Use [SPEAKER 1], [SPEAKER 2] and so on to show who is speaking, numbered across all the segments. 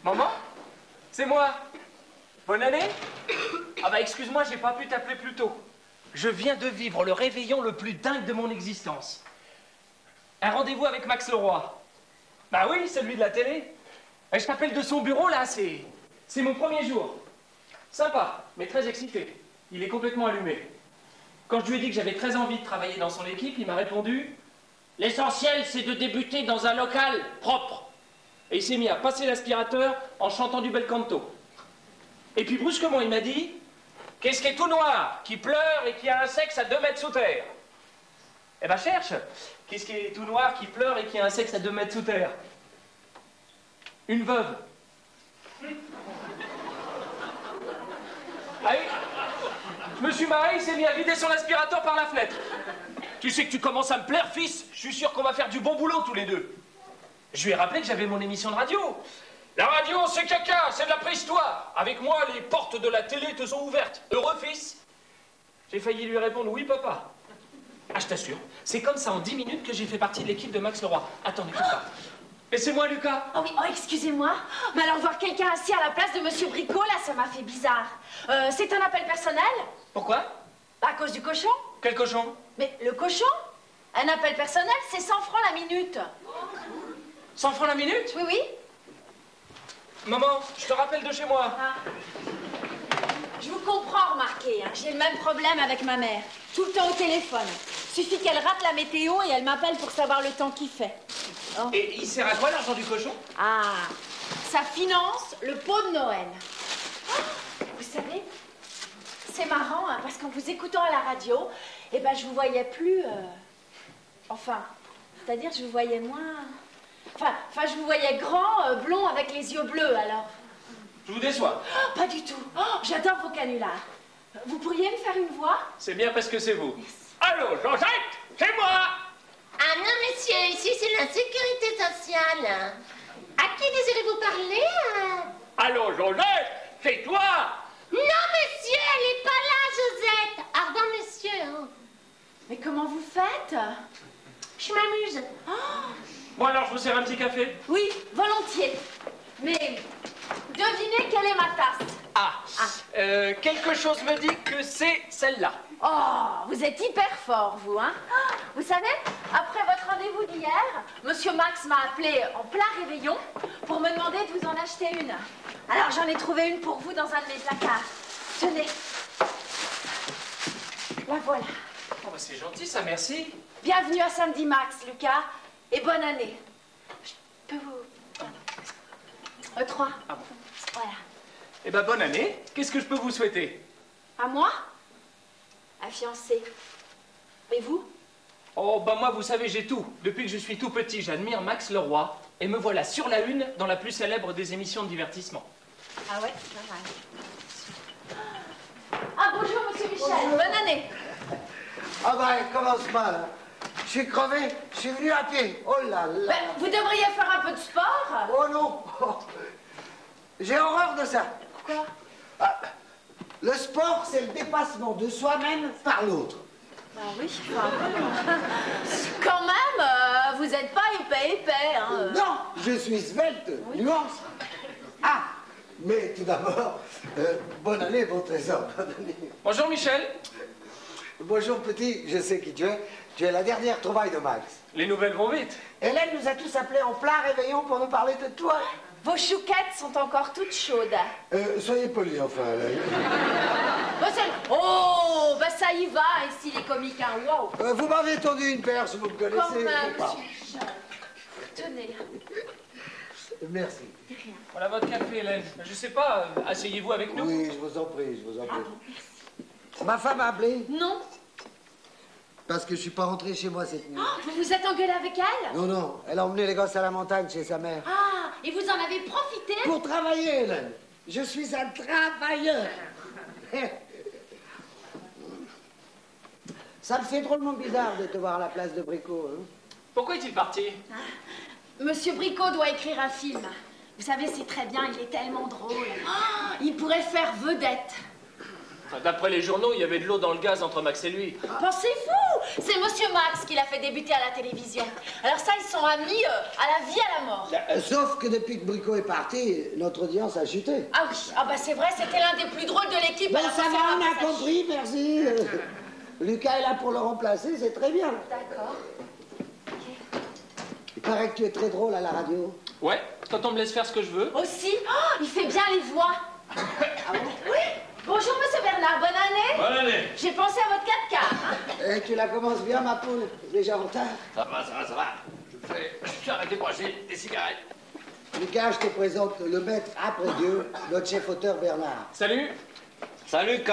[SPEAKER 1] Maman? C'est moi. Bonne année? Ah bah excuse-moi, j'ai pas pu t'appeler plus tôt. Je viens de vivre le réveillon le plus dingue de mon existence. Un rendez-vous avec Max Leroy. Bah oui, celui de la télé. Et je t'appelle de son bureau là, c'est mon premier jour. Sympa, mais très excité. Il est complètement allumé. Quand je lui ai dit que j'avais très envie de travailler dans son équipe, il m'a répondu « L'essentiel, c'est de débuter dans un local propre. » Et il s'est mis à passer l'aspirateur en chantant du bel canto. Et puis brusquement, il m'a dit « Qu'est-ce qui est tout noir, qui pleure et qui a un sexe à 2 mètres sous terre ?» Eh ben cherche. Qu'est-ce qui est tout noir, qui pleure et qui a un sexe à 2 mètres sous terre? Une veuve. Ah oui. Je me suis marré, il s'est mis à vider son aspirateur par la fenêtre. Tu sais que tu commences à me plaire, fils. Je suis sûr qu'on va faire du bon boulot tous les deux. Je lui ai rappelé que j'avais mon émission de radio. La radio, c'est caca, c'est de la préhistoire. Avec moi, les portes de la télé te sont ouvertes. Heureux, fils? J'ai failli lui répondre oui, papa. Ah, je t'assure, c'est comme ça en 10 minutes que j'ai fait partie de l'équipe de Max Leroy. Attends, n'écoute pas. Et c'est moi, Lucas.
[SPEAKER 2] Oh oui, oh excusez-moi. Mais alors voir quelqu'un assis à la place de Monsieur Bricot, là, ça m'a fait bizarre. C'est un appel personnel?
[SPEAKER 1] Pourquoi?
[SPEAKER 2] À cause du cochon?
[SPEAKER 1] Quel cochon?
[SPEAKER 2] Mais le cochon? Un appel personnel, c'est 100 francs la minute.
[SPEAKER 1] 100 francs la minute?
[SPEAKER 2] Oui, oui.
[SPEAKER 1] Maman, je te rappelle de chez moi.
[SPEAKER 2] Ah. Je vous comprends, remarquez, hein. J'ai le même problème avec ma mère. Tout le temps au téléphone. Suffit qu'elle rate la météo et elle m'appelle pour savoir le temps qu'il fait. Oh.
[SPEAKER 1] Et il sert à quoi l'argent du cochon?
[SPEAKER 2] Ah, ça finance le pot de Noël. Oh, vous savez, c'est marrant, hein, parce qu'en vous écoutant à la radio, eh ben, je vous voyais plus... Enfin, c'est-à-dire je vous voyais moins... Enfin, je vous voyais grand, blond, avec les yeux bleus, alors...
[SPEAKER 1] Je vous déçois.
[SPEAKER 2] Oh, pas du tout. Oh, j'adore vos canulars. Vous pourriez me faire une voix?
[SPEAKER 1] C'est bien parce que c'est vous.
[SPEAKER 2] Merci.
[SPEAKER 1] Allô, Jean-Jacques, c'est moi.
[SPEAKER 3] Ah non, monsieur, ici c'est la sécurité sociale. À qui désirez-vous parler?
[SPEAKER 1] Allô, Josette, c'est toi.
[SPEAKER 3] Non, monsieur, elle n'est pas là, Josette. Au revoir, monsieur. Hein.
[SPEAKER 2] Mais comment vous faites?
[SPEAKER 3] Je m'amuse.
[SPEAKER 2] Oh,
[SPEAKER 1] Bon alors, je vous sers un petit café.
[SPEAKER 2] oui, volontiers. Mais devinez quelle est ma tasse?
[SPEAKER 1] Ah, quelque chose me dit que c'est celle-là.
[SPEAKER 2] Oh, vous êtes hyper fort, vous, hein? Vous savez, après votre rendez-vous d'hier, Monsieur Max m'a appelé en plein réveillon pour me demander de vous en acheter une. Alors j'en ai trouvé une pour vous dans un de mes placards. Tenez. La voilà.
[SPEAKER 1] Oh, bah, c'est gentil ça, merci.
[SPEAKER 2] Bienvenue à Samedi Max, Lucas, et bonne année. Je peux vous... 3.
[SPEAKER 1] Ah bon.
[SPEAKER 2] Voilà.
[SPEAKER 1] Eh ben, bonne année. Qu'est-ce que je peux vous souhaiter?
[SPEAKER 2] À moi? Un fiancé. Et vous?
[SPEAKER 1] Oh, bah moi, vous savez, j'ai tout. Depuis que je suis tout petit, j'admire Max Leroy. Et me voilà sur la une dans la plus célèbre des émissions de divertissement.
[SPEAKER 2] Ah ouais, pas mal. Ah bonjour, Monsieur Michel. Bonjour. Bonne année.
[SPEAKER 4] Ah ben, elle commence mal. Hein. Je suis crevé, je suis venu à pied. Oh là là.
[SPEAKER 2] Ben, vous devriez faire un peu de sport.
[SPEAKER 4] Oh non. Oh. J'ai horreur de ça.
[SPEAKER 2] Pourquoi?
[SPEAKER 4] Ah, le sport, c'est le dépassement de soi-même par l'autre.
[SPEAKER 2] Bah oui. Quand même, vous n'êtes pas épais, hein.
[SPEAKER 4] Non, je suis svelte, oui. Nuance. Ah, mais tout d'abord, bonne année, bon trésor, bonne année.
[SPEAKER 1] Bonjour, Michel.
[SPEAKER 4] Bonjour, petit, je sais qui tu es. Tu es la dernière trouvaille de Max.
[SPEAKER 1] Les nouvelles vont vite.
[SPEAKER 4] Hélène nous a tous appelés en plein réveillon pour nous parler de toi.
[SPEAKER 2] Vos chouquettes sont encore toutes chaudes.
[SPEAKER 4] Soyez polis, enfin.
[SPEAKER 2] Oh, bah ça y va, ici, les comiques, hein. Wow.
[SPEAKER 4] Vous m'avez tendu une perche, vous me connaissez.
[SPEAKER 2] Quand même,
[SPEAKER 4] pas.
[SPEAKER 2] Michel. Tenez.
[SPEAKER 4] Merci.
[SPEAKER 1] Voilà votre café, Hélène. Je sais pas, asseyez-vous avec nous.
[SPEAKER 4] Oui, je vous en prie, je vous en prie.
[SPEAKER 2] Ah bon, merci.
[SPEAKER 4] Ma femme a appelé
[SPEAKER 2] Non.
[SPEAKER 4] parce que je suis pas rentré chez moi cette nuit.
[SPEAKER 2] Oh, vous vous êtes engueulé avec elle?
[SPEAKER 4] Non, non, elle a emmené les gosses à la montagne chez sa mère.
[SPEAKER 2] Ah, et vous en avez profité?
[SPEAKER 4] Pour travailler, Hélène. Je suis un travailleur. Ça me fait drôlement bizarre de te voir à la place de Bricot. Hein.
[SPEAKER 1] Pourquoi est-il parti?
[SPEAKER 2] Monsieur Bricot doit écrire un film. Vous savez, c'est très bien, il est tellement drôle. Oh, il pourrait faire vedette.
[SPEAKER 1] Enfin, d'après les journaux, il y avait de l'eau dans le gaz entre Max et lui.
[SPEAKER 2] Pensez-vous? C'est Monsieur Max qui l'a fait débuter à la télévision. Alors ça, ils sont amis à la vie, à la mort.
[SPEAKER 4] Sauf que depuis que Bricot est parti, notre audience a chuté.
[SPEAKER 2] Ah oui, ah bah c'est vrai, c'était l'un des plus drôles de l'équipe.
[SPEAKER 4] Bon,
[SPEAKER 2] alors
[SPEAKER 4] ça
[SPEAKER 2] c'est
[SPEAKER 4] va,
[SPEAKER 2] vrai
[SPEAKER 4] on
[SPEAKER 2] que
[SPEAKER 4] a
[SPEAKER 2] ça
[SPEAKER 4] compris, merci. Lucas est là pour le remplacer, c'est très bien.
[SPEAKER 2] D'accord.
[SPEAKER 4] Il paraît que tu es très drôle à la radio.
[SPEAKER 1] Ouais, quand on me laisse faire ce que je veux.
[SPEAKER 2] Aussi, oh, il fait bien les voix.
[SPEAKER 4] Ah bon?
[SPEAKER 2] Oui. Bonjour, Monsieur Bernard, bonne année.
[SPEAKER 5] Bonne année.
[SPEAKER 2] J'ai pensé à votre 4x4. Hein.
[SPEAKER 4] Tu la commences bien, ma poule. Déjà en retard.
[SPEAKER 5] Ça va, ça va, ça va. Je arrête de brocher des cigarettes.
[SPEAKER 4] Lucas, je te présente le maître après Dieu, notre chef auteur Bernard.
[SPEAKER 1] Salut.
[SPEAKER 5] Salut, K.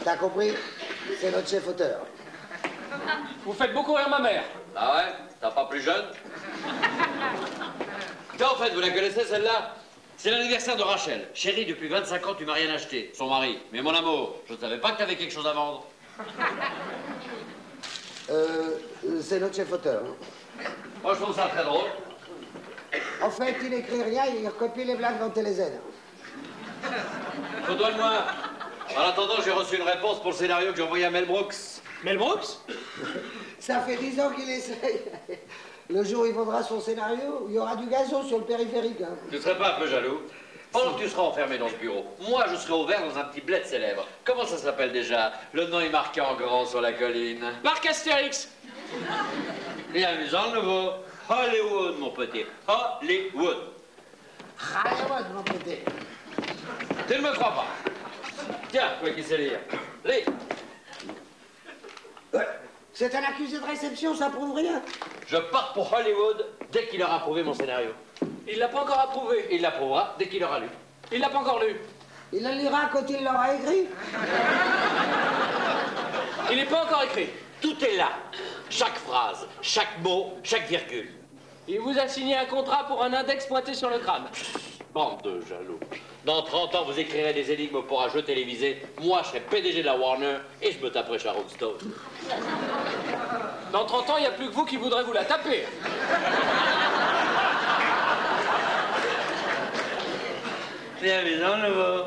[SPEAKER 4] T'as compris? C'est notre chef auteur.
[SPEAKER 1] Vous faites beaucoup rire ma mère.
[SPEAKER 5] Ah ouais? T'as pas plus jeune? Tiens, en fait, vous la connaissez, celle-là? C'est l'anniversaire de Rachel. Chérie, depuis 25 ans, tu m'as rien acheté. Son mari. Mais mon amour, je ne savais pas que t'avais quelque chose à vendre.
[SPEAKER 4] C'est notre chef auteur. Hein.
[SPEAKER 5] Moi, je trouve ça très drôle.
[SPEAKER 4] En fait, il écrit rien, il recopie les blagues dans TéléZ.
[SPEAKER 5] Photo-le-moi. En attendant, j'ai reçu une réponse pour le scénario que j'ai envoyé à Mel Brooks.
[SPEAKER 1] Mel Brooks?
[SPEAKER 4] Ça fait 10 ans qu'il essaye. Le jour où il vendra son scénario, il y aura du gazon sur le périphérique. Hein.
[SPEAKER 5] Tu ne serais pas un peu jaloux? Pendant que tu seras enfermé dans ce bureau, moi, je serai ouvert dans un petit bled célèbre. Comment ça s'appelle déjà? Le nom est marqué en grand sur la colline.
[SPEAKER 1] Marc Astérix.
[SPEAKER 5] Et amusant, le nouveau. Hollywood, mon petit. Hollywood.
[SPEAKER 4] Hollywood, mon petit.
[SPEAKER 5] Tu ne me crois pas? Tiens, toi qui sais lire. Lis.
[SPEAKER 4] Ouais. C'est un accusé de réception, ça prouve rien.
[SPEAKER 5] Je pars pour Hollywood dès qu'il aura approuvé mon scénario.
[SPEAKER 1] Il l'a pas encore approuvé.
[SPEAKER 5] Il l'approuvera dès qu'il aura lu.
[SPEAKER 1] Il l'a pas encore lu.
[SPEAKER 4] Il le lira quand il l'aura écrit.
[SPEAKER 1] Il n'est pas encore écrit.
[SPEAKER 5] Tout est là. Chaque phrase, chaque mot, chaque virgule.
[SPEAKER 1] Il vous a signé un contrat pour un index pointé sur le crâne.
[SPEAKER 5] Bande de jaloux. Dans 30 ans, vous écrirez des énigmes pour un jeu télévisé. Moi, je serai PDG de la Warner et je me taperai Sharon Stone.
[SPEAKER 1] Dans 30 ans, il n'y a plus que vous qui voudrez vous la taper.
[SPEAKER 5] C'est amusant, le nouveau.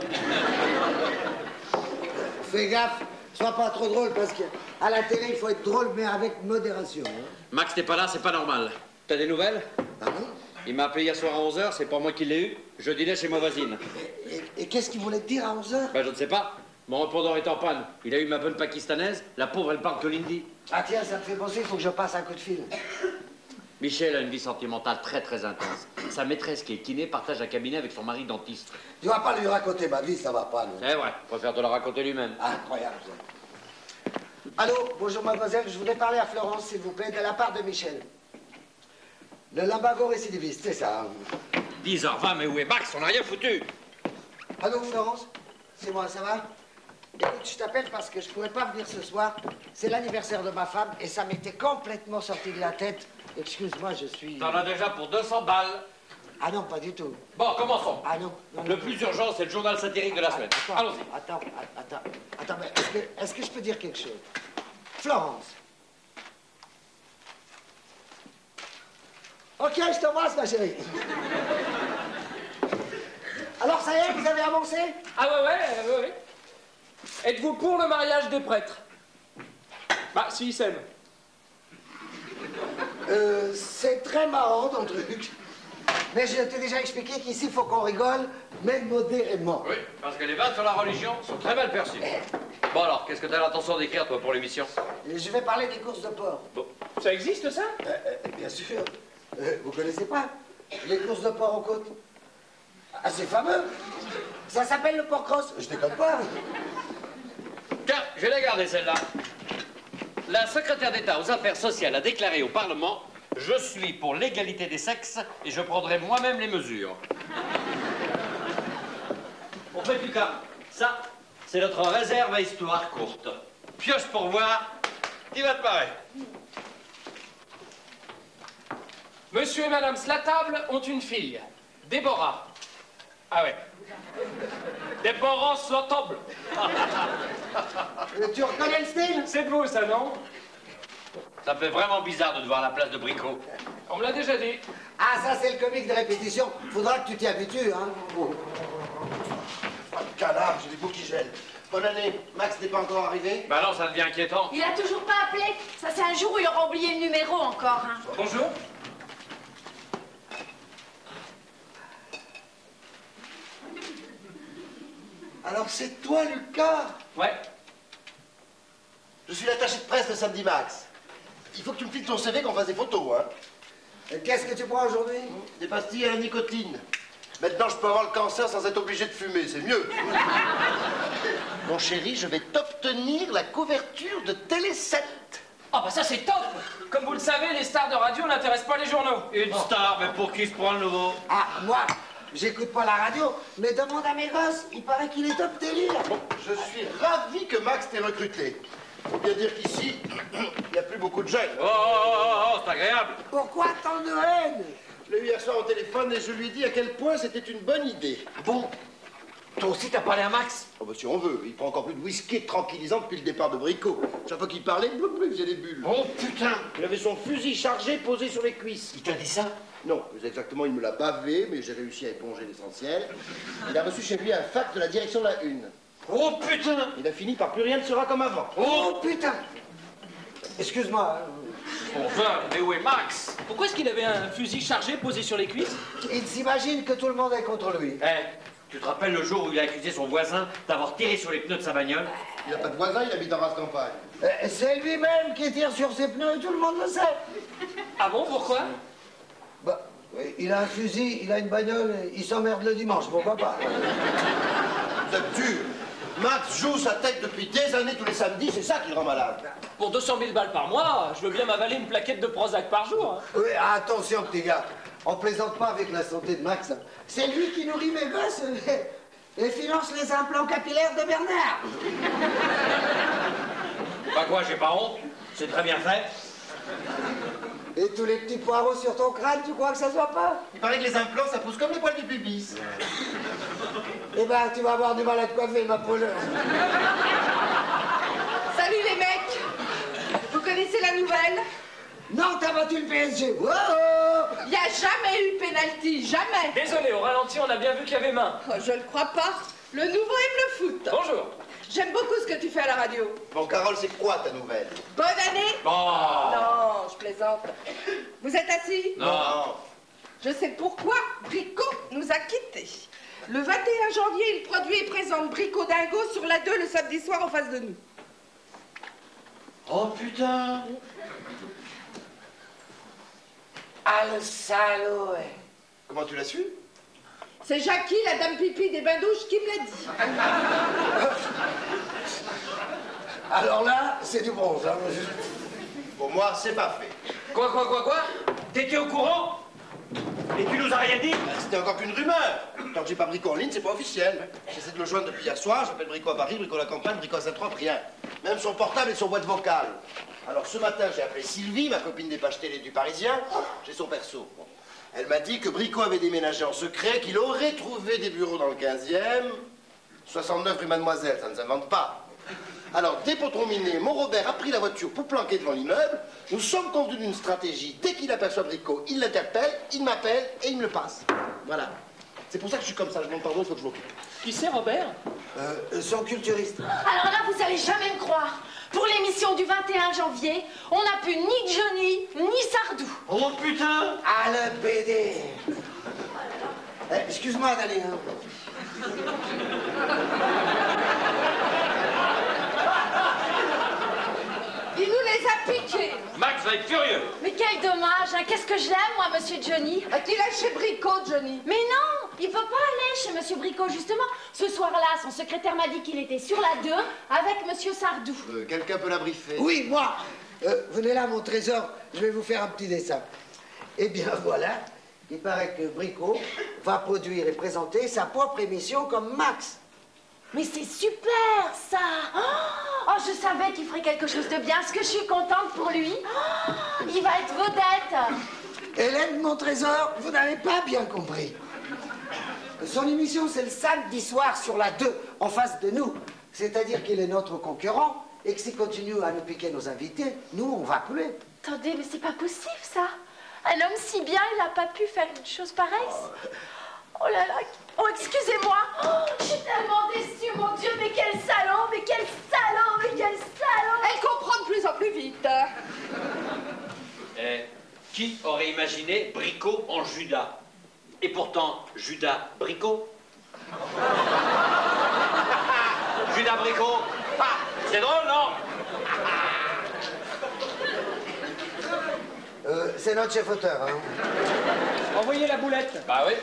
[SPEAKER 4] Fais gaffe, sois pas trop drôle parce qu'à la télé, il faut être drôle, mais avec modération. Hein.
[SPEAKER 5] Max, t'es pas là, c'est pas normal. T'as des nouvelles?
[SPEAKER 4] Ah oui?
[SPEAKER 5] Il m'a appelé hier soir à 11h, c'est pas moi qui l'ai eu. Je dînais chez ma voisine.
[SPEAKER 4] Et qu'est-ce qu'il voulait te dire à 11h?
[SPEAKER 5] Ben, je ne sais pas. Mon répondeur est en panne. Il a eu ma bonne pakistanaise. La pauvre, elle parle que l'hindi.
[SPEAKER 4] Ah tiens, ça me fait penser, il faut que je passe un coup de fil.
[SPEAKER 5] Michel a une vie sentimentale très très intense. Sa maîtresse qui est kiné partage un cabinet avec son mari dentiste.
[SPEAKER 4] Tu vas pas lui raconter ma vie, ça va pas, non?
[SPEAKER 5] C'est vrai, je préfère te la raconter lui-même.
[SPEAKER 4] Incroyable. Allô, bonjour mademoiselle, je voudrais parler à Florence, s'il vous plaît, de la part de Michel. Le lumbago récidiviste, c'est ça.
[SPEAKER 5] 10h20, mais où est Max? On n'a rien foutu.
[SPEAKER 4] Allô, Florence? C'est moi, ça va? Écoute, je t'appelle parce que je pourrais pas venir ce soir. C'est l'anniversaire de ma femme et ça m'était complètement sorti de la tête. Excuse-moi, je suis...
[SPEAKER 5] T'en as déjà pour 200 balles.
[SPEAKER 4] Ah non, pas du tout.
[SPEAKER 5] Bon, commençons.
[SPEAKER 4] Ah non, non,
[SPEAKER 5] Le
[SPEAKER 4] non.
[SPEAKER 5] plus urgent, c'est le journal satirique de la semaine. Allons-y.
[SPEAKER 4] Attends, mais est-ce que je peux dire quelque chose? Florence. Ok, je t'embrasse, ma chérie. Alors, ça y est, vous avez avancé?
[SPEAKER 1] Ah ouais. Êtes-vous pour le mariage des prêtres? Bah, s'ils s'aiment.
[SPEAKER 4] C'est très marrant, ton truc. Mais je t'ai déjà expliqué qu'ici, il faut qu'on rigole, mais modérément.
[SPEAKER 5] Oui, parce que les vannes sur la religion sont très mal perçues. Bon alors, qu'est-ce que t'as l'intention d'écrire, toi, pour l'émission?
[SPEAKER 4] Je vais parler des courses de porc.
[SPEAKER 5] Bon.
[SPEAKER 1] Ça existe, ça?
[SPEAKER 4] Bien sûr. Vous connaissez pas les courses de porc en côte? Ah, c'est fameux. Ça s'appelle le porc cross. Je déconne pas.
[SPEAKER 5] Tiens, je vais la garder, celle-là. La secrétaire d'État aux affaires sociales a déclaré au Parlement « Je suis pour l'égalité des sexes et je prendrai moi-même les mesures. » On fait plus tard. Ça, c'est notre réserve à histoire courte. Pioche pour voir, qui va te marrer.
[SPEAKER 1] Monsieur et Madame Slatable ont une fille, Déborah. Ah ouais. Déborah Slatable.
[SPEAKER 4] Tu reconnais le style?
[SPEAKER 1] C'est de vous, ça, non?
[SPEAKER 5] Ça me fait vraiment bizarre de te voir à la place de Bricot.
[SPEAKER 1] On me l'a déjà dit.
[SPEAKER 4] Ah, ça, c'est le comique de répétition. Faudra que tu t'y habitues, hein.
[SPEAKER 6] Ah, j'ai les bouts qui gèlent. Bonne année. Max n'est pas encore arrivé?
[SPEAKER 5] Bah non, ça devient inquiétant.
[SPEAKER 2] Il a toujours pas appelé. Ça, c'est un jour où il aura oublié le numéro encore. Hein.
[SPEAKER 1] Bonjour.
[SPEAKER 6] Alors c'est toi, Lucas?
[SPEAKER 1] Ouais.
[SPEAKER 6] Je suis l'attaché de presse de Samedi Max. Il faut que tu me files ton CV qu'on fasse des photos, hein.
[SPEAKER 4] Et qu'est-ce que tu prends aujourd'hui?
[SPEAKER 6] Des pastilles à la nicotine. Maintenant, je peux avoir le cancer sans être obligé de fumer, c'est mieux. Mon chéri, je vais t'obtenir la couverture de Télé 7.
[SPEAKER 1] Ah bah ça c'est top. Comme vous le savez, les stars de radio n'intéressent pas les journaux.
[SPEAKER 5] Une star, mais pour qui se prend le nouveau?
[SPEAKER 4] Ah, moi, j'écoute pas la radio, mais demande à mes gosses, il paraît qu'il est top délire.
[SPEAKER 6] Bon, je suis ravi que Max t'ait recruté. Faut bien dire qu'ici, il n'y a plus beaucoup de jeunes.
[SPEAKER 5] Oh, c'est agréable.
[SPEAKER 4] Pourquoi tant de haine?
[SPEAKER 6] Je l'ai eu hier soir au téléphone et je lui ai dit à quel point c'était une bonne idée.
[SPEAKER 1] Ah bon? Toi aussi t'as parlé à Max?
[SPEAKER 6] Oh bah si on veut, il prend encore plus de whisky de tranquillisant depuis le départ de Brico. Chaque fois qu'il parlait, il faisait des bulles.
[SPEAKER 1] Oh putain!
[SPEAKER 6] Il avait son fusil chargé posé sur les cuisses.
[SPEAKER 1] Il t'a dit ça?
[SPEAKER 6] Non, plus exactement, il me l'a bavé, mais j'ai réussi à éponger l'essentiel. Il a reçu chez lui un fax de la direction de la Une.
[SPEAKER 1] Oh putain!
[SPEAKER 6] Il a fini par plus rien ne sera comme avant.
[SPEAKER 4] Oh putain! Excuse-moi,
[SPEAKER 5] Enfin, mais où est Max?
[SPEAKER 1] Pourquoi est-ce qu'il avait un fusil chargé posé sur les cuisses?
[SPEAKER 4] il s'imagine que tout le monde est contre lui.
[SPEAKER 5] Tu te rappelles le jour où il a accusé son voisin d'avoir tiré sur les pneus de sa bagnole?
[SPEAKER 6] Il n'a pas de voisin, il habite en race campagne.
[SPEAKER 4] C'est lui-même qui tire sur ses pneus, tout le monde le sait.
[SPEAKER 1] Ah bon, pourquoi?
[SPEAKER 4] Bah, il a un fusil, il a une bagnole, il s'emmerde le dimanche, pourquoi pas?
[SPEAKER 6] Vous êtes dur. Max joue sa tête depuis des années tous les samedis, c'est ça qui le rend malade.
[SPEAKER 1] Pour 200 000 balles par mois, je veux bien m'avaler une plaquette de Prozac par jour. Hein.
[SPEAKER 4] Oui, attention, petit gars. On plaisante pas avec la santé de Max. C'est lui qui nourrit mes gosses et finance les implants capillaires de Bernard.
[SPEAKER 5] Bah quoi, j'ai pas honte? C'est très bien fait.
[SPEAKER 4] Et tous les petits poireaux sur ton crâne, tu crois que ça se voit pas?
[SPEAKER 6] Il paraît que les implants, ça pousse comme les poils du pubis.
[SPEAKER 4] Eh ben, tu vas avoir du mal à te coiffer, ma poule.
[SPEAKER 7] Salut les mecs! Vous connaissez la nouvelle?
[SPEAKER 4] Non, t'as battu le PSG. Wow!
[SPEAKER 7] Il n'y a jamais eu pénalty, jamais!
[SPEAKER 1] Désolé, au ralenti, on a bien vu qu'il y avait main.
[SPEAKER 7] Oh, je le crois pas. Le nouveau aime le foot.
[SPEAKER 1] Bonjour.
[SPEAKER 7] J'aime beaucoup ce que tu fais à la radio.
[SPEAKER 6] Bon, Carole, c'est quoi ta nouvelle?
[SPEAKER 7] Bonne année!
[SPEAKER 5] Bon.
[SPEAKER 7] Non, je plaisante. Vous êtes assis?
[SPEAKER 5] Non.
[SPEAKER 7] Je sais pourquoi Brico nous a quittés. Le 21 janvier, il produit et présente Brico Dingo sur la 2 le samedi soir en face de nous.
[SPEAKER 6] Oh putain!
[SPEAKER 4] Ah, le salaud, ouais.
[SPEAKER 6] Comment tu l'as su?
[SPEAKER 7] C'est Jackie, la dame pipi des bains douches, qui me l'a dit.
[SPEAKER 4] Alors là, c'est du bronze. Hein.
[SPEAKER 6] Pour moi, c'est pas fait.
[SPEAKER 5] Quoi? T'étais au courant? Et tu nous as rien dit?
[SPEAKER 6] C'était encore qu'une rumeur. Tant que j'ai pas Brico en ligne, c'est pas officiel. J'essaie de le joindre depuis hier soir, j'appelle Brico à Paris, Brico à la campagne, Brico à Saint-Trope, rien. Même son portable et son boîte vocale. Alors ce matin, j'ai appelé Sylvie, ma copine des pages télé du Parisien, j'ai son perso. Bon. Elle m'a dit que Brico avait déménagé en secret, qu'il aurait trouvé des bureaux dans le 15e, 69 rue Mademoiselle, ça ne s'invente pas. Alors, dès Potron-Minet, mon Robert a pris la voiture pour planquer devant l'immeuble. Nous sommes convenus d'une stratégie. Dès qu'il aperçoit Brico, il l'interpelle, il m'appelle et il me le passe. Voilà. C'est pour ça que je suis comme ça, je demande pardon, il faut que je m'occupe.
[SPEAKER 1] Qui c'est, Robert?
[SPEAKER 4] Son culturiste.
[SPEAKER 2] Alors là, vous allez jamais me croire. Pour l'émission du 21 janvier, on n'a plus ni Johnny, ni Sardou.
[SPEAKER 5] Oh putain!
[SPEAKER 4] Ah, le PD. Excuse-moi d'aller. Hein.
[SPEAKER 7] Il nous les a piqués.
[SPEAKER 5] Max va être furieux.
[SPEAKER 2] Mais quel dommage, hein. Qu'est-ce que je l'aime, moi, monsieur Johnny.
[SPEAKER 7] Il est chez Brico, Johnny.
[SPEAKER 2] Mais non, il peut pas aller chez monsieur Bricot, justement. Ce soir-là, son secrétaire m'a dit qu'il était sur la 2 avec monsieur Sardou.
[SPEAKER 6] Quelqu'un peut la briefer?
[SPEAKER 4] Oui, moi. Venez là, mon trésor, je vais vous faire un petit dessin. Eh bien, voilà. Il paraît que Brico va produire et présenter sa propre émission comme Max.
[SPEAKER 2] Mais c'est super, ça. Oh, je savais qu'il ferait quelque chose de bien. Est-ce que je suis contente pour lui? Oh, il va être vedette.
[SPEAKER 4] Hélène, mon trésor, vous n'avez pas bien compris. Son émission, c'est le samedi soir sur la 2, en face de nous. C'est-à-dire qu'il est notre concurrent et que s'il continue à nous piquer nos invités, nous, on va couler.
[SPEAKER 2] Attendez, mais c'est pas possible, ça. Un homme si bien, il n'a pas pu faire une chose pareille. Oh là là, Oh, excusez-moi. Oh, je suis tellement déçue, mon Dieu. Mais quel salaud, mais quel salaud, mais quel salaud.
[SPEAKER 7] Elle comprend de plus en plus vite.
[SPEAKER 5] Qui aurait imaginé Bricot en Judas? Et pourtant, Judas Bricot. Judas Bricot. Ah, c'est drôle, non?
[SPEAKER 4] C'est notre chef-auteur, hein.
[SPEAKER 1] Envoyez la boulette.
[SPEAKER 5] Bah oui.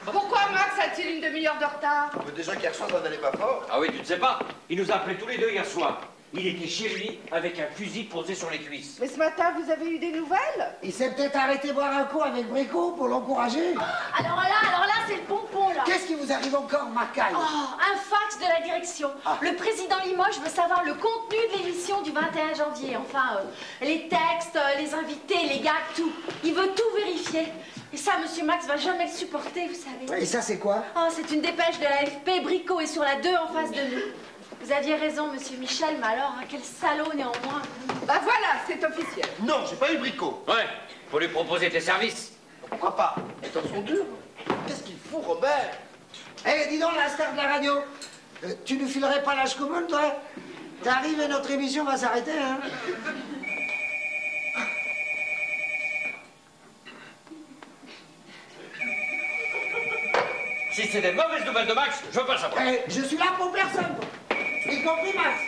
[SPEAKER 7] Pourquoi Max a-t-il une demi-heure de retard?
[SPEAKER 6] Déjà qu'hier soir, ça n'allait pas fort.
[SPEAKER 5] Ah oui, tu ne sais pas. Il nous a appelés tous les deux hier soir. Il était chez lui avec un fusil posé sur les cuisses.
[SPEAKER 7] Mais ce matin, vous avez eu des nouvelles?
[SPEAKER 4] Il s'est peut-être arrêté boire un coup avec Bricot pour l'encourager.
[SPEAKER 2] Alors là, c'est le pompon, là.
[SPEAKER 4] Qu'est-ce qui vous arrive encore, Macaille?
[SPEAKER 2] Oh, un fax de la direction.
[SPEAKER 4] Ah.
[SPEAKER 2] Le président Limoges veut savoir le contenu de l'émission du 21 janvier. Enfin, les textes, les invités, les gags, tout. Il veut tout vérifier. Et ça, Monsieur Max va jamais le supporter, vous savez.
[SPEAKER 4] Et ça, c'est quoi?
[SPEAKER 2] Oh, c'est une dépêche de la FP. Bricot est sur la 2 en face de nous. Vous aviez raison, Monsieur Michel, mais alors, hein, quel salaud néanmoins.
[SPEAKER 7] Bah voilà, c'est officiel.
[SPEAKER 6] Non, j'ai pas eu Bricot.
[SPEAKER 5] Ouais, faut lui proposer tes services.
[SPEAKER 6] Pourquoi pas? Les temps sont durs. Qu'est-ce qu'il fout, Robert?
[SPEAKER 4] Eh, dis donc, la star de la radio, tu nous filerais pas l'âge commune, toi? T'arrives et notre émission va s'arrêter, hein?
[SPEAKER 5] Si c'est des mauvaises nouvelles de Max, je veux pas savoir.
[SPEAKER 4] Eh, je suis là pour personne, y compris Max.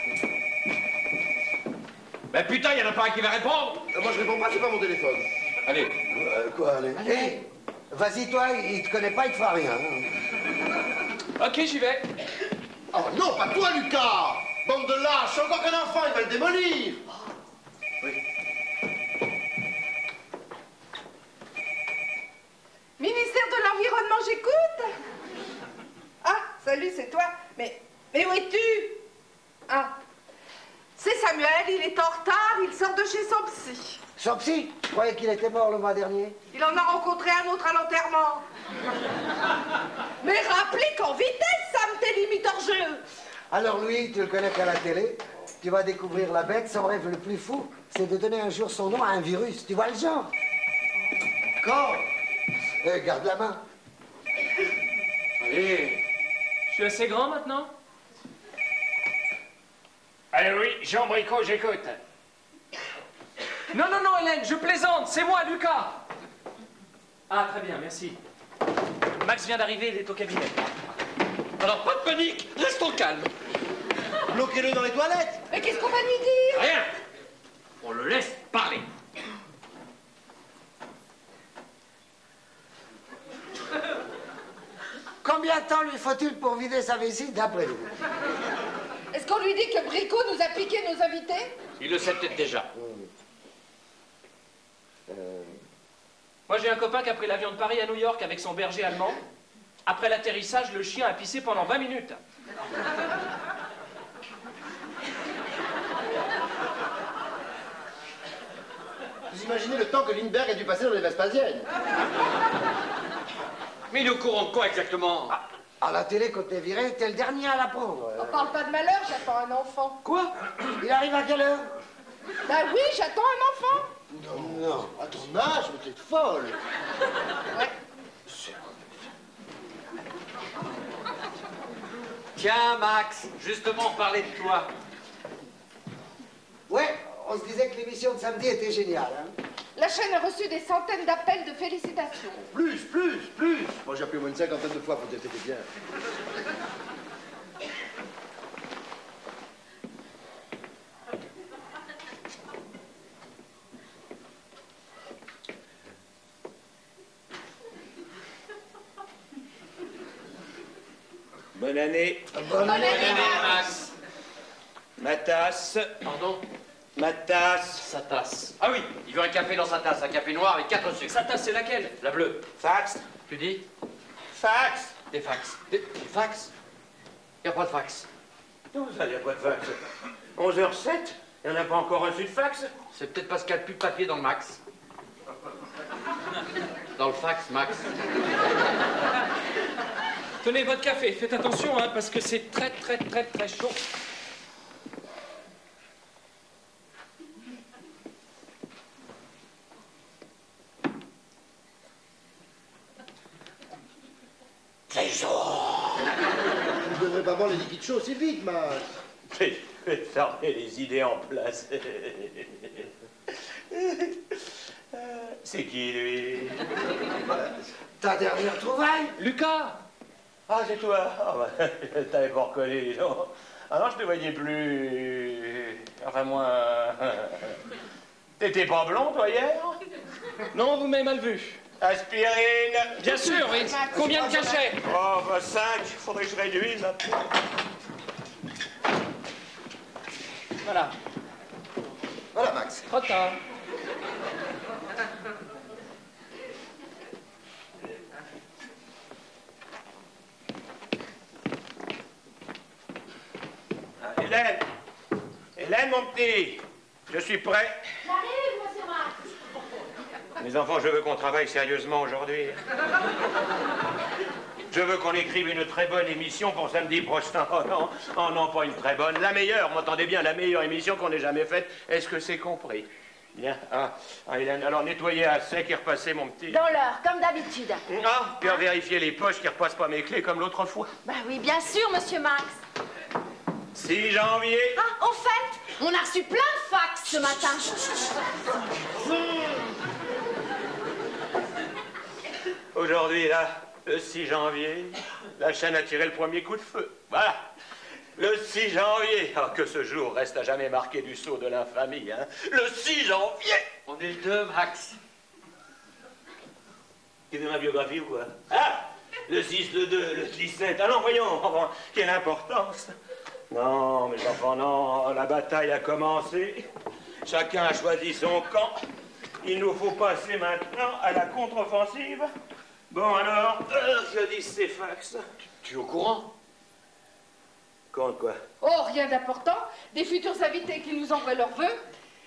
[SPEAKER 5] Ben putain, y en a pas un qui va répondre.
[SPEAKER 6] Moi, je réponds pas, c'est pas mon téléphone.
[SPEAKER 5] Allez.
[SPEAKER 6] Quoi, allez?
[SPEAKER 4] Eh, vas-y, toi, il te connaît pas, il te fera rien. Hein.
[SPEAKER 1] Ok, j'y vais.
[SPEAKER 6] Oh non, pas toi, Lucas! Bande de lâches, c'est encore qu'un enfant, il va le démolir! Oui.
[SPEAKER 7] Ministère de l'Environnement, j'écoute. Ah, salut, c'est toi. Mais où es-tu? Ah, c'est Samuel, il est en retard, il sort de chez son psy.
[SPEAKER 4] Son psy, je croyais qu'il était mort le mois dernier.
[SPEAKER 7] Il en a rencontré un autre à l'enterrement. Mais rappelez qu'en vitesse, Sam, t'es limite hors jeu.
[SPEAKER 4] Alors lui, tu le connais qu'à la télé. Tu vas découvrir la bête. Son rêve le plus fou, c'est de donner un jour son nom à un virus. Tu vois le genre? Quand? Garde la main.
[SPEAKER 1] Allez. Je suis assez grand maintenant? Allez, oui, Jean Bricot, j'écoute. Non, non, non, Hélène, je plaisante, c'est moi, Lucas. Ah, très bien, merci. Max vient d'arriver, il est au cabinet.
[SPEAKER 5] Alors pas de panique, restons calmes.
[SPEAKER 6] Bloquez-le dans les toilettes!
[SPEAKER 7] Mais qu'est-ce qu'on va lui dire?
[SPEAKER 5] Rien. On le laisse parler.
[SPEAKER 4] Combien de temps lui faut-il pour vider sa vessie, d'après vous?
[SPEAKER 7] Est-ce qu'on lui dit que Bricot nous a piqué nos invités?
[SPEAKER 5] Il le sait peut-être déjà.
[SPEAKER 1] Moi, j'ai un copain qui a pris l'avion de Paris à New York avec son berger allemand. Après l'atterrissage, le chien a pissé pendant 20 minutes.
[SPEAKER 6] Vous imaginez le temps que Lindbergh a dû passer dans les Vespasiennes?
[SPEAKER 5] Mais il est au courant de quoi exactement?
[SPEAKER 4] À la télé, quand t'es viré, t'es le dernier à l'apprendre.
[SPEAKER 7] On parle pas de malheur, j'attends un enfant.
[SPEAKER 4] Quoi? Il arrive à quelle heure?
[SPEAKER 7] Bah oui, j'attends un enfant.
[SPEAKER 4] Non.
[SPEAKER 6] À ton âge, mais t'es folle!
[SPEAKER 7] Ouais.
[SPEAKER 5] Tiens, Max, justement, on parlait de toi.
[SPEAKER 4] Ouais, on se disait que l'émission de samedi était géniale. Hein?
[SPEAKER 7] La chaîne a reçu des centaines d'appels de félicitations.
[SPEAKER 6] Plus! Moi, j'ai appelé au moins une cinquantaine de fois pour dire que c'était bien.
[SPEAKER 8] Bonne année.
[SPEAKER 4] Bonne année.
[SPEAKER 5] Max.
[SPEAKER 8] Ma tasse.
[SPEAKER 5] Pardon?
[SPEAKER 8] Ma tasse.
[SPEAKER 5] Sa tasse. Ah oui, il veut un café dans sa tasse, un café noir avec 4 sucres.
[SPEAKER 1] Sa tasse, c'est laquelle?
[SPEAKER 5] La bleue.
[SPEAKER 8] Fax.
[SPEAKER 5] Tu dis?
[SPEAKER 8] Fax.
[SPEAKER 5] Des fax. Des fax? Y a pas de fax.
[SPEAKER 8] Non, ça, y a pas de fax. 11h07. Il n'y en a pas encore reçu de fax.
[SPEAKER 5] C'est peut-être parce qu'il n'y a plus de papier dans le Max. Dans le fax, Max.
[SPEAKER 1] Tenez votre café, faites attention, hein, parce que c'est très, très, très, très chaud.
[SPEAKER 8] Trésor.
[SPEAKER 6] devrait pas boire les liquides chauds aussi vite, Max.
[SPEAKER 8] Fais remettre les idées en place. C'est qui, lui?
[SPEAKER 4] Ta dernière trouvaille?
[SPEAKER 1] Lucas!
[SPEAKER 8] Ah, c'est toi. Ah, bah, je t'avais pas reconnu, dis donc. Ah non, je te voyais plus... Enfin, moi... T'étais pas blond, toi, hier?
[SPEAKER 1] Non, vous m'avez mal vu.
[SPEAKER 8] Aspirine.
[SPEAKER 1] Bien sûr, oui. Combien de cachets?
[SPEAKER 8] Oh, bah 5. Faudrait que je réduise.
[SPEAKER 1] Voilà.
[SPEAKER 6] Voilà, Max.
[SPEAKER 1] Trop tard.
[SPEAKER 8] Hélène. Hélène, mon petit. Je suis prêt.
[SPEAKER 2] J'arrive, monsieur Max.
[SPEAKER 8] Mes enfants, je veux qu'on travaille sérieusement aujourd'hui. Je veux qu'on écrive une très bonne émission pour samedi prochain. Oh non, pas une très bonne. La meilleure, m'entendez bien, la meilleure émission qu'on ait jamais faite. Est-ce que c'est compris? Bien. Hélène, alors nettoyer à sec et repasser, mon petit.
[SPEAKER 2] Dans l'heure, comme d'habitude.
[SPEAKER 8] Ah, puis vérifier les poches qui repassent pas mes clés comme l'autre fois.
[SPEAKER 2] Bah oui, bien sûr, monsieur Max.
[SPEAKER 8] 6 janvier.
[SPEAKER 2] Ah, au fait, on a reçu plein de fax ce matin.
[SPEAKER 8] Aujourd'hui, là, le 6 janvier, la chaîne a tiré le premier coup de feu. Voilà. Le 6 janvier. Ah, que ce jour reste à jamais marqué du sceau de l'infamie, hein. Le 6 janvier.
[SPEAKER 5] On est le 2, Max.
[SPEAKER 8] Tu veux ma biographie ou quoi? Ah, le 6, le 2, le 17. Alors, voyons, quelle importance. Non, mes enfants, non. La bataille a commencé. Chacun a choisi son camp. Il nous faut passer maintenant à la contre-offensive. Bon, alors, je dis ces fax.
[SPEAKER 5] Tu es au courant?
[SPEAKER 8] Contre quoi?
[SPEAKER 7] Oh, rien d'important. Des futurs invités qui nous envoient leurs vœux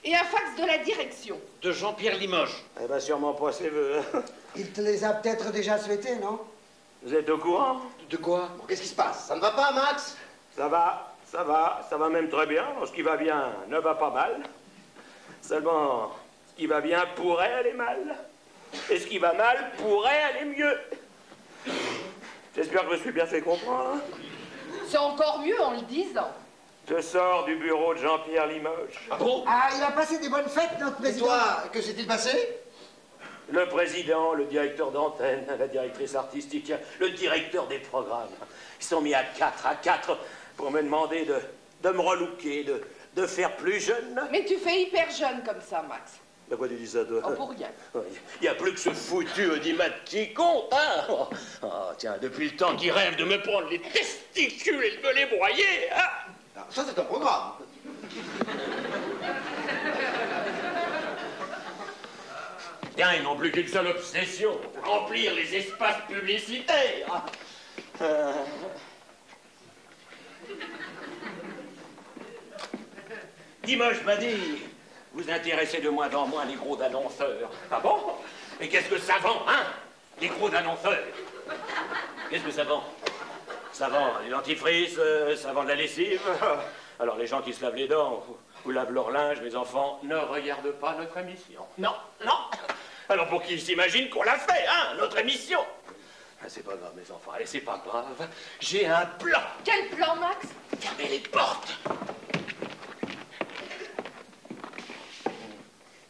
[SPEAKER 7] et un fax de la direction.
[SPEAKER 5] De Jean-Pierre Limoges.
[SPEAKER 8] Eh ben, sûrement pas ses vœux.
[SPEAKER 4] Il te les a peut-être déjà souhaités, non?
[SPEAKER 8] Vous êtes au courant?
[SPEAKER 5] De quoi?
[SPEAKER 6] Bon, qu'est-ce qui se passe? Ça ne va pas, Max?
[SPEAKER 8] Ça va même très bien. Ce qui va bien ne va pas mal. Seulement, ce qui va bien pourrait aller mal. Et ce qui va mal pourrait aller mieux. J'espère que je me suis bien fait comprendre.
[SPEAKER 7] C'est encore mieux en le disant.
[SPEAKER 8] Je sors du bureau de Jean-Pierre Limoges.
[SPEAKER 5] Ah bon?
[SPEAKER 4] Ah, il a passé des bonnes fêtes, notre
[SPEAKER 6] Et
[SPEAKER 4] président.
[SPEAKER 6] toi, que s'est-il passé?
[SPEAKER 8] Le président, le directeur d'antenne, la directrice artistique, le directeur des programmes. Ils sont mis à quatre pour me demander de me relooker, de faire plus jeune.
[SPEAKER 7] Mais tu fais hyper jeune comme ça, Max.
[SPEAKER 8] De quoi tu dis ça, toi?
[SPEAKER 7] Oh, pour rien.
[SPEAKER 8] Il n'y a plus que ce foutu audimat qui compte, hein? Oh, tiens, depuis le temps qu'il rêve de me prendre les testicules et de me les broyer, hein?
[SPEAKER 6] Ah, ça, c'est un programme.
[SPEAKER 8] Tiens, ils n'ont plus qu'une seule obsession, remplir les espaces publicitaires. Limoges m'a dit, vous intéressez de moins en moins les gros d'annonceurs. Ah bon? Et qu'est-ce que ça vend, hein? Les gros d'annonceurs. Qu'est-ce que ça vend? Ça vend du dentifrice, ça vend de la lessive. Alors les gens qui se lavent les dents ou lavent leur linge, mes enfants, ne regardent pas notre émission. Non, non. Alors pour qu'ils s'imaginent qu'on l'a fait, hein, notre émission. Ah, c'est pas grave, mes enfants, allez, c'est pas grave. J'ai un plan.
[SPEAKER 7] Quel plan, Max?
[SPEAKER 8] Fermez les portes.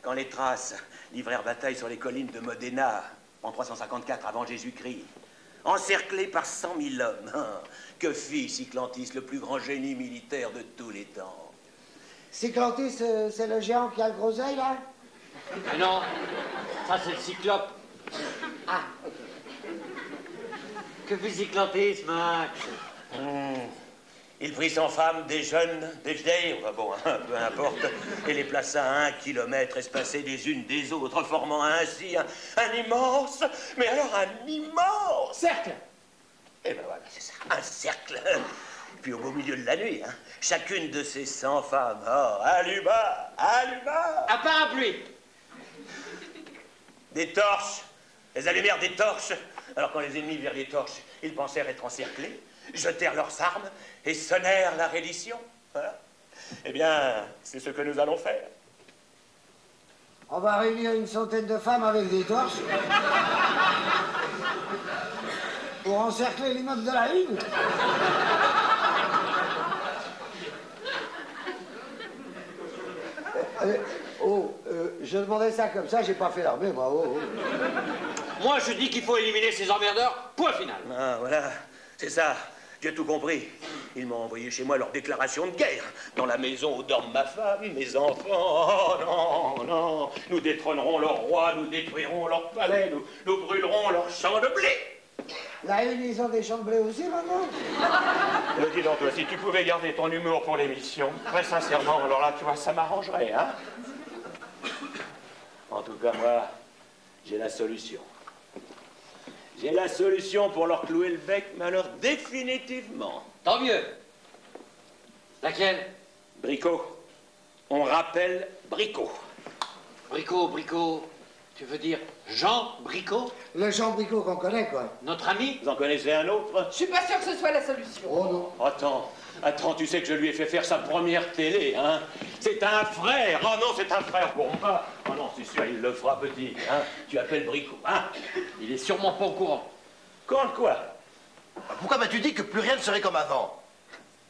[SPEAKER 8] Quand les Thraces livrèrent bataille sur les collines de Modena, en 354 avant Jésus-Christ, encerclés par 100 000 hommes, hein, que fit Cyclantis, le plus grand génie militaire de tous les temps?
[SPEAKER 4] Cyclantis, c'est le géant qui a le gros œil, là?
[SPEAKER 5] Mais non, ça c'est le cyclope.
[SPEAKER 4] Ah,
[SPEAKER 5] Que fait Cyclantis, Max?
[SPEAKER 8] Il prit 100 femmes, des jeunes, des vieilles, enfin bon, hein, peu importe, et les plaça à 1 kilomètre espacés les unes des autres, formant ainsi un immense, mais alors un immense
[SPEAKER 1] Cercle.
[SPEAKER 8] Eh ben voilà, c'est ça, un cercle. Puis au beau milieu de la nuit, hein, chacune de ces 100 femmes, alluma
[SPEAKER 5] Un parapluie.
[SPEAKER 8] des torches. Elles allumèrent des torches. Alors quand les ennemis virent les torches, ils pensèrent être encerclés, jetèrent leurs armes et sonnèrent la reddition. Voilà. Eh bien, c'est ce que nous allons faire.
[SPEAKER 4] on va réunir une centaine de femmes avec des torches pour encercler l'immeuble de la ville. Je demandais ça comme ça, j'ai pas fait l'armée, moi.
[SPEAKER 5] Moi, je dis qu'il faut éliminer ces emmerdeurs, point final.
[SPEAKER 8] Ah, voilà, c'est ça. Tu as tout compris. Ils m'ont envoyé chez moi leur déclaration de guerre. Dans la maison où dorment ma femme, mes enfants. Oh non, non. Nous détrônerons leur roi, nous détruirons leur palais, nous brûlerons leurs champs de blé.
[SPEAKER 4] Là, ils ont des champs de blé aussi, maintenant.
[SPEAKER 8] Dis donc, toi, si tu pouvais garder ton humour pour l'émission, très sincèrement, alors là, tu vois, ça m'arrangerait, hein. En tout cas, moi, j'ai la solution. J'ai la solution pour leur clouer le bec, mais alors définitivement.
[SPEAKER 5] Tant mieux. Laquelle?
[SPEAKER 8] Bricot. On rappelle Bricot.
[SPEAKER 5] Bricot. Tu veux dire Jean Bricot?
[SPEAKER 4] Le Jean Bricot qu'on connaît, quoi.
[SPEAKER 5] Notre ami?
[SPEAKER 8] Vous en connaissez un autre?
[SPEAKER 7] Je suis pas sûre que ce soit la solution.
[SPEAKER 4] Oh non.
[SPEAKER 8] Attends, tu sais que je lui ai fait faire sa première télé, hein? C'est un frère! Oh non, c'est un frère pour moi! Oh non, c'est sûr, il le fera petit, hein? Tu appelles Bricot, hein?
[SPEAKER 5] Il est sûrement pas au courant.
[SPEAKER 8] Quand quoi?
[SPEAKER 6] Pourquoi m'as-tu dit que plus rien ne serait comme avant?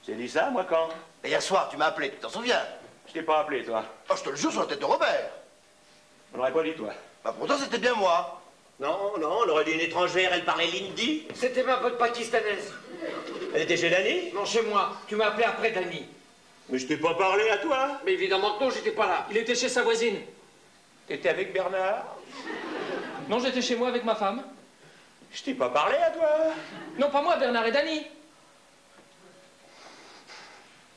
[SPEAKER 8] J'ai dit ça, moi, quand?
[SPEAKER 6] Et hier soir, tu m'as appelé, tu t'en souviens?
[SPEAKER 8] Je t'ai pas appelé, toi.
[SPEAKER 6] Oh, je te le jure sur la tête de Robert.
[SPEAKER 8] On n'aurait pas dit, toi.
[SPEAKER 6] Bah pourtant, c'était bien moi.
[SPEAKER 8] Non, on aurait dit une étrangère, elle parlait l'hindi.
[SPEAKER 1] C'était ma pote pakistanaise.
[SPEAKER 8] Elle était chez Dany?
[SPEAKER 1] Non, chez moi. Tu m'as appelé après Dany.
[SPEAKER 8] Mais je t'ai pas parlé à toi.
[SPEAKER 1] Mais évidemment que non, j'étais pas là. Il était chez sa voisine.
[SPEAKER 8] T'étais avec Bernard?
[SPEAKER 1] Non, j'étais chez moi avec ma femme.
[SPEAKER 8] Je t'ai pas parlé à toi.
[SPEAKER 1] Non, pas moi, Bernard et Dany.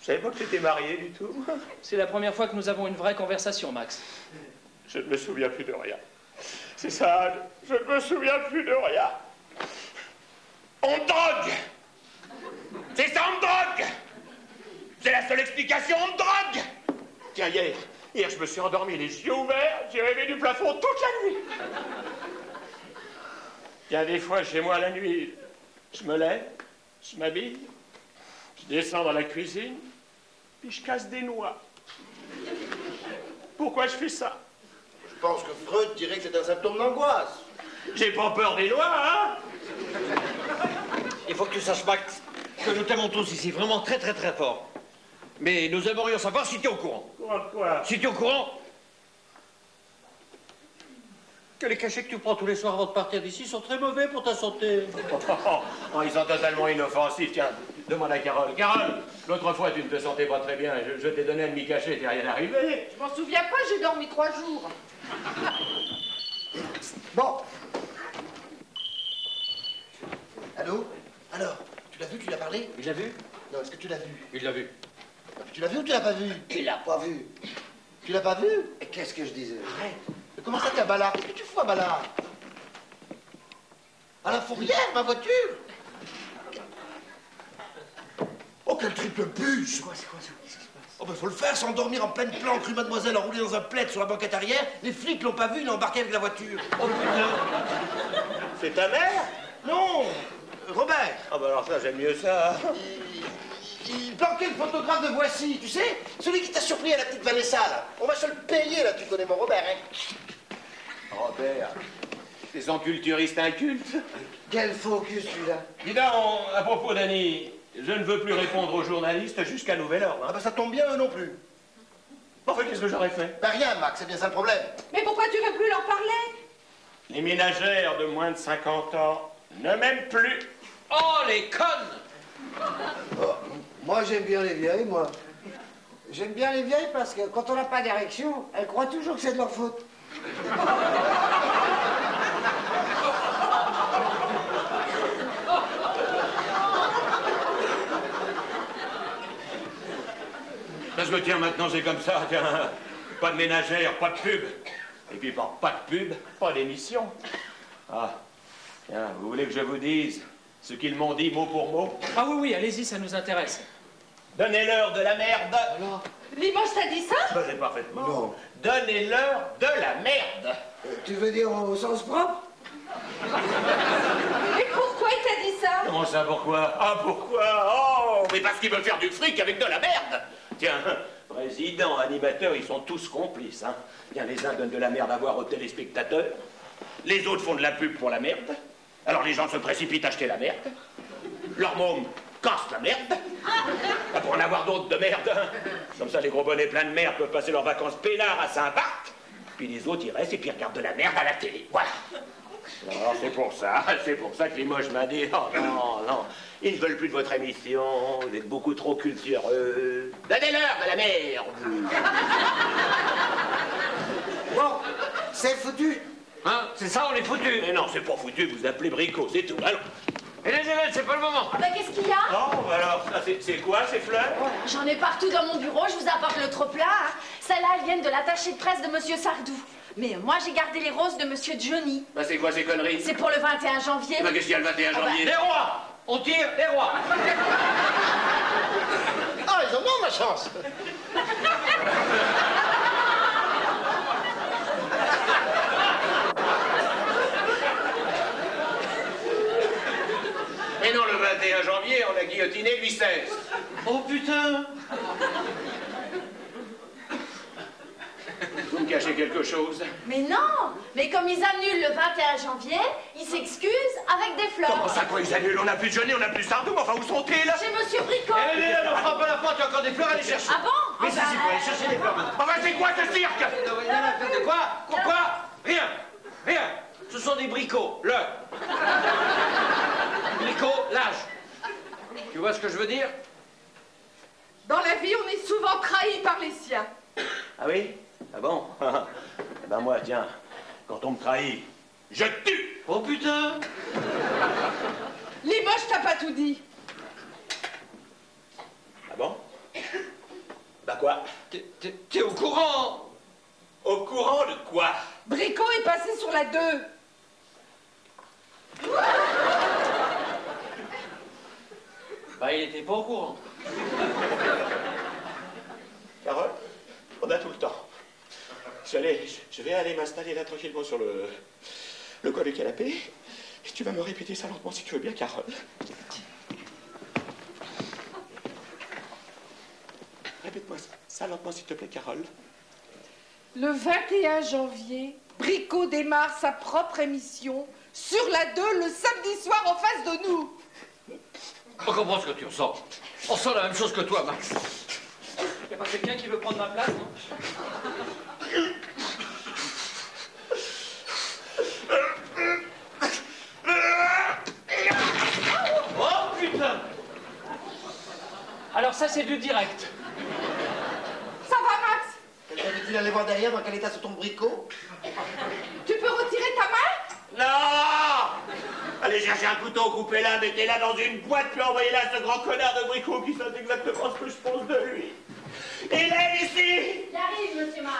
[SPEAKER 8] Je savais pas que t'étais marié du tout.
[SPEAKER 1] C'est la première fois que nous avons une vraie conversation, Max.
[SPEAKER 8] Je ne me souviens plus de rien. C'est ça, je ne me souviens plus de rien. On me drogue! C'est ça, on me drogue! C'est la seule explication, on me drogue! Tiens, hier, je me suis endormi les yeux ouverts, j'ai rêvé du plafond toute la nuit. Tiens, des fois, chez moi, la nuit, je me lève, je m'habille, je descends dans la cuisine, puis je casse des noix. Pourquoi je fais ça?
[SPEAKER 6] Je pense que Freud dirait que c'est un symptôme d'angoisse.
[SPEAKER 8] J'ai pas peur des noix, hein?
[SPEAKER 5] Il faut que tu saches, Max, que nous t'aimons tous ici, vraiment très fort. Mais nous aimerions savoir si tu es au courant.
[SPEAKER 8] Quoi?
[SPEAKER 5] Si tu es au courant que les cachets que tu prends tous les soirs avant de partir d'ici sont très mauvais pour ta santé.
[SPEAKER 8] Oh, ils sont totalement inoffensifs. Tiens, demande à Carole. Carole, l'autre fois, tu ne te sentais pas très bien. Je t'ai donné un demi-cachet, t'es rien arrivé.
[SPEAKER 7] Je m'en souviens pas, j'ai dormi 3 jours.
[SPEAKER 4] Bon,
[SPEAKER 6] Allô? Alors, tu l'as vu, tu lui as parlé?
[SPEAKER 5] Il l'a vu?
[SPEAKER 6] Non, est-ce que tu l'as vu?
[SPEAKER 5] Il l'a vu.
[SPEAKER 6] Tu l'as vu ou tu l'as pas vu?
[SPEAKER 4] il l'a pas vu.
[SPEAKER 6] Tu l'as pas vu?
[SPEAKER 4] Et qu'est-ce que je disais?
[SPEAKER 6] Arrête. Mais comment ça, t'es à Ballard? Qu'est-ce que tu fous à Ballard? À la fourrière, ma voiture? Oh, quel triple puce!
[SPEAKER 4] C'est quoi? Qu'est-ce qui se passe?
[SPEAKER 6] Oh, ben faut le faire, s'endormir en pleine planque, rue Mademoiselle, enroulé dans un plaid sur la banquette arrière. Les flics l'ont pas vu, il est embarqué avec la voiture.
[SPEAKER 8] Oh putain! C'est ta mère?
[SPEAKER 6] Non! Robert!
[SPEAKER 8] Ah bah alors ça, j'aime mieux ça.
[SPEAKER 6] Il planquait le photographe de Voici, tu sais? Celui qui t'a surpris à la petite Vanessa, là. On va se le payer, là, tu connais mon Robert, hein?
[SPEAKER 8] Robert, ces enculturistes incultes.
[SPEAKER 4] Quel focus, celui-là.
[SPEAKER 8] Dis donc, à propos d'Annie, je ne veux plus répondre aux journalistes jusqu'à nouvel ordre.
[SPEAKER 6] Ah bah ça tombe bien, eux non plus.
[SPEAKER 8] Enfin, qu'est-ce que j'aurais fait?
[SPEAKER 6] Bah rien, Max, c'est bien ça le problème.
[SPEAKER 7] Mais pourquoi tu veux plus leur parler?
[SPEAKER 8] Les ménagères de moins de 50 ans ne m'aiment plus.
[SPEAKER 5] Oh, les connes!
[SPEAKER 4] Oh, moi, j'aime bien les vieilles, moi. J'aime bien les vieilles parce que quand on n'a pas d'érection, elles croient toujours que c'est de leur faute.
[SPEAKER 8] Ça se me tient maintenant, c'est comme ça, tiens. Pas de ménagère, pas de pub. Et puis pas de pub, pas d'émission. Ah, tiens, vous voulez que je vous dise ce qu'ils m'ont dit mot pour mot?
[SPEAKER 1] Ah oui, allez-y, ça nous intéresse.
[SPEAKER 8] Donnez-leur de la merde.
[SPEAKER 7] Limoges t'a dit ça?
[SPEAKER 8] Ça, c'est parfaitement.
[SPEAKER 4] Non.
[SPEAKER 8] Donnez-leur de la merde.
[SPEAKER 4] Tu veux dire au sens propre?
[SPEAKER 7] Mais pourquoi il t'a dit ça?
[SPEAKER 8] Comment ça, pourquoi? Ah, pourquoi? Oh, mais parce qu'ils veulent faire du fric avec de la merde. Tiens, président, animateur, ils sont tous complices, hein. Tiens, les uns donnent de la merde à voir aux téléspectateurs, les autres font de la pub pour la merde, alors les gens se précipitent à acheter la merde, leur môme casse la merde. Pas pour en avoir d'autres de merde. Hein. Comme ça, les gros bonnets pleins de merde peuvent passer leurs vacances peinards à Saint-Barth. Puis les autres, ils restent et puis ils regardent de la merde à la télé. Voilà. Alors, c'est pour ça que les moches m'ont dit, oh non, non, ils ne veulent plus de votre émission, vous êtes beaucoup trop cultureux. Donnez-leur de la merde.
[SPEAKER 4] Bon, c'est foutu.
[SPEAKER 5] Hein? C'est ça, on est foutus.
[SPEAKER 8] Mais non, c'est pas foutu, vous appelez Bricot, c'est tout. Allons.
[SPEAKER 5] Et les élèves, c'est pas le moment.
[SPEAKER 2] Ah ben, qu'est-ce qu'il y a?
[SPEAKER 8] Oh, alors, ça, c'est quoi, ces fleurs?
[SPEAKER 2] J'en ai partout dans mon bureau, je vous apporte le trop-plein. Hein. Celles-là, elles viennent de l'attaché de presse de Monsieur Sardou. Mais moi, j'ai gardé les roses de Monsieur Johnny.
[SPEAKER 8] Bah, c'est quoi ces conneries?
[SPEAKER 2] C'est pour le 21 janvier.
[SPEAKER 8] Bah, qu'est-ce qu'il y a le 21 janvier?
[SPEAKER 5] Les rois. On tire les rois.
[SPEAKER 6] Ah, ils en ont ma chance.
[SPEAKER 8] Mais non, le 21 janvier, on a guillotiné Louis XVI.
[SPEAKER 5] Oh putain.
[SPEAKER 8] Vous me cachez quelque chose?
[SPEAKER 2] Mais non! Mais comme ils annulent le 21 janvier, ils s'excusent avec des fleurs.
[SPEAKER 8] Comment ça, quoi, ils annulent? On n'a plus de Johnny, on n'a plus de Sardou, enfin, où sont-ils?
[SPEAKER 2] Chez Monsieur Bricot.
[SPEAKER 5] Eh, ne frappe pas la porte, il y a encore des fleurs à aller chercher.
[SPEAKER 2] Ah bon?
[SPEAKER 5] Mais si, si, faut aller chercher des fleurs.
[SPEAKER 8] Enfin, c'est quoi ce cirque?
[SPEAKER 5] Rien à faire de quoi? Quoi? Rien. Rien. Ce sont des bricots. Bricolage. Tu vois ce que je veux dire?
[SPEAKER 7] Dans la vie, on est souvent trahi par les siens.
[SPEAKER 8] Ah oui? Ah bon? Eh ben moi, tiens, quand on me trahit, je tue!
[SPEAKER 5] Oh putain.
[SPEAKER 7] Limoges t'a pas tout dit.
[SPEAKER 8] Ah bon? Bah quoi?
[SPEAKER 5] T'es au courant?
[SPEAKER 8] Au courant de quoi?
[SPEAKER 7] Bricot est passé sur la 2.
[SPEAKER 5] Bah, il était pas au courant.
[SPEAKER 8] Carole, on a tout le temps. Je vais aller m'installer là tranquillement sur le coin du canapé. Et tu vas me répéter ça lentement si tu veux bien, Carole. Répète-moi ça lentement s'il te plaît, Carole.
[SPEAKER 7] Le 21 janvier, Bricot démarre sa propre émission sur la 2 le samedi soir en face de nous.
[SPEAKER 5] On comprend ce que tu ressens. On ressent la même chose que toi, Max. Y a pas quelqu'un qui veut prendre ma place, non? Oh putain!
[SPEAKER 1] Alors ça, c'est du direct.
[SPEAKER 7] Ça va, Max?
[SPEAKER 6] Quelqu'un veut-il aller voir derrière dans quel état se tombe Bricot?
[SPEAKER 7] Tu peux retirer ta main?
[SPEAKER 8] Non! Allez chercher un couteau, coupez-la, mettez-la dans une boîte, puis envoyez-la à ce grand connard de Bricot qui sait exactement ce que je pense de lui. Il est ici!
[SPEAKER 2] Il arrive, Monsieur Max.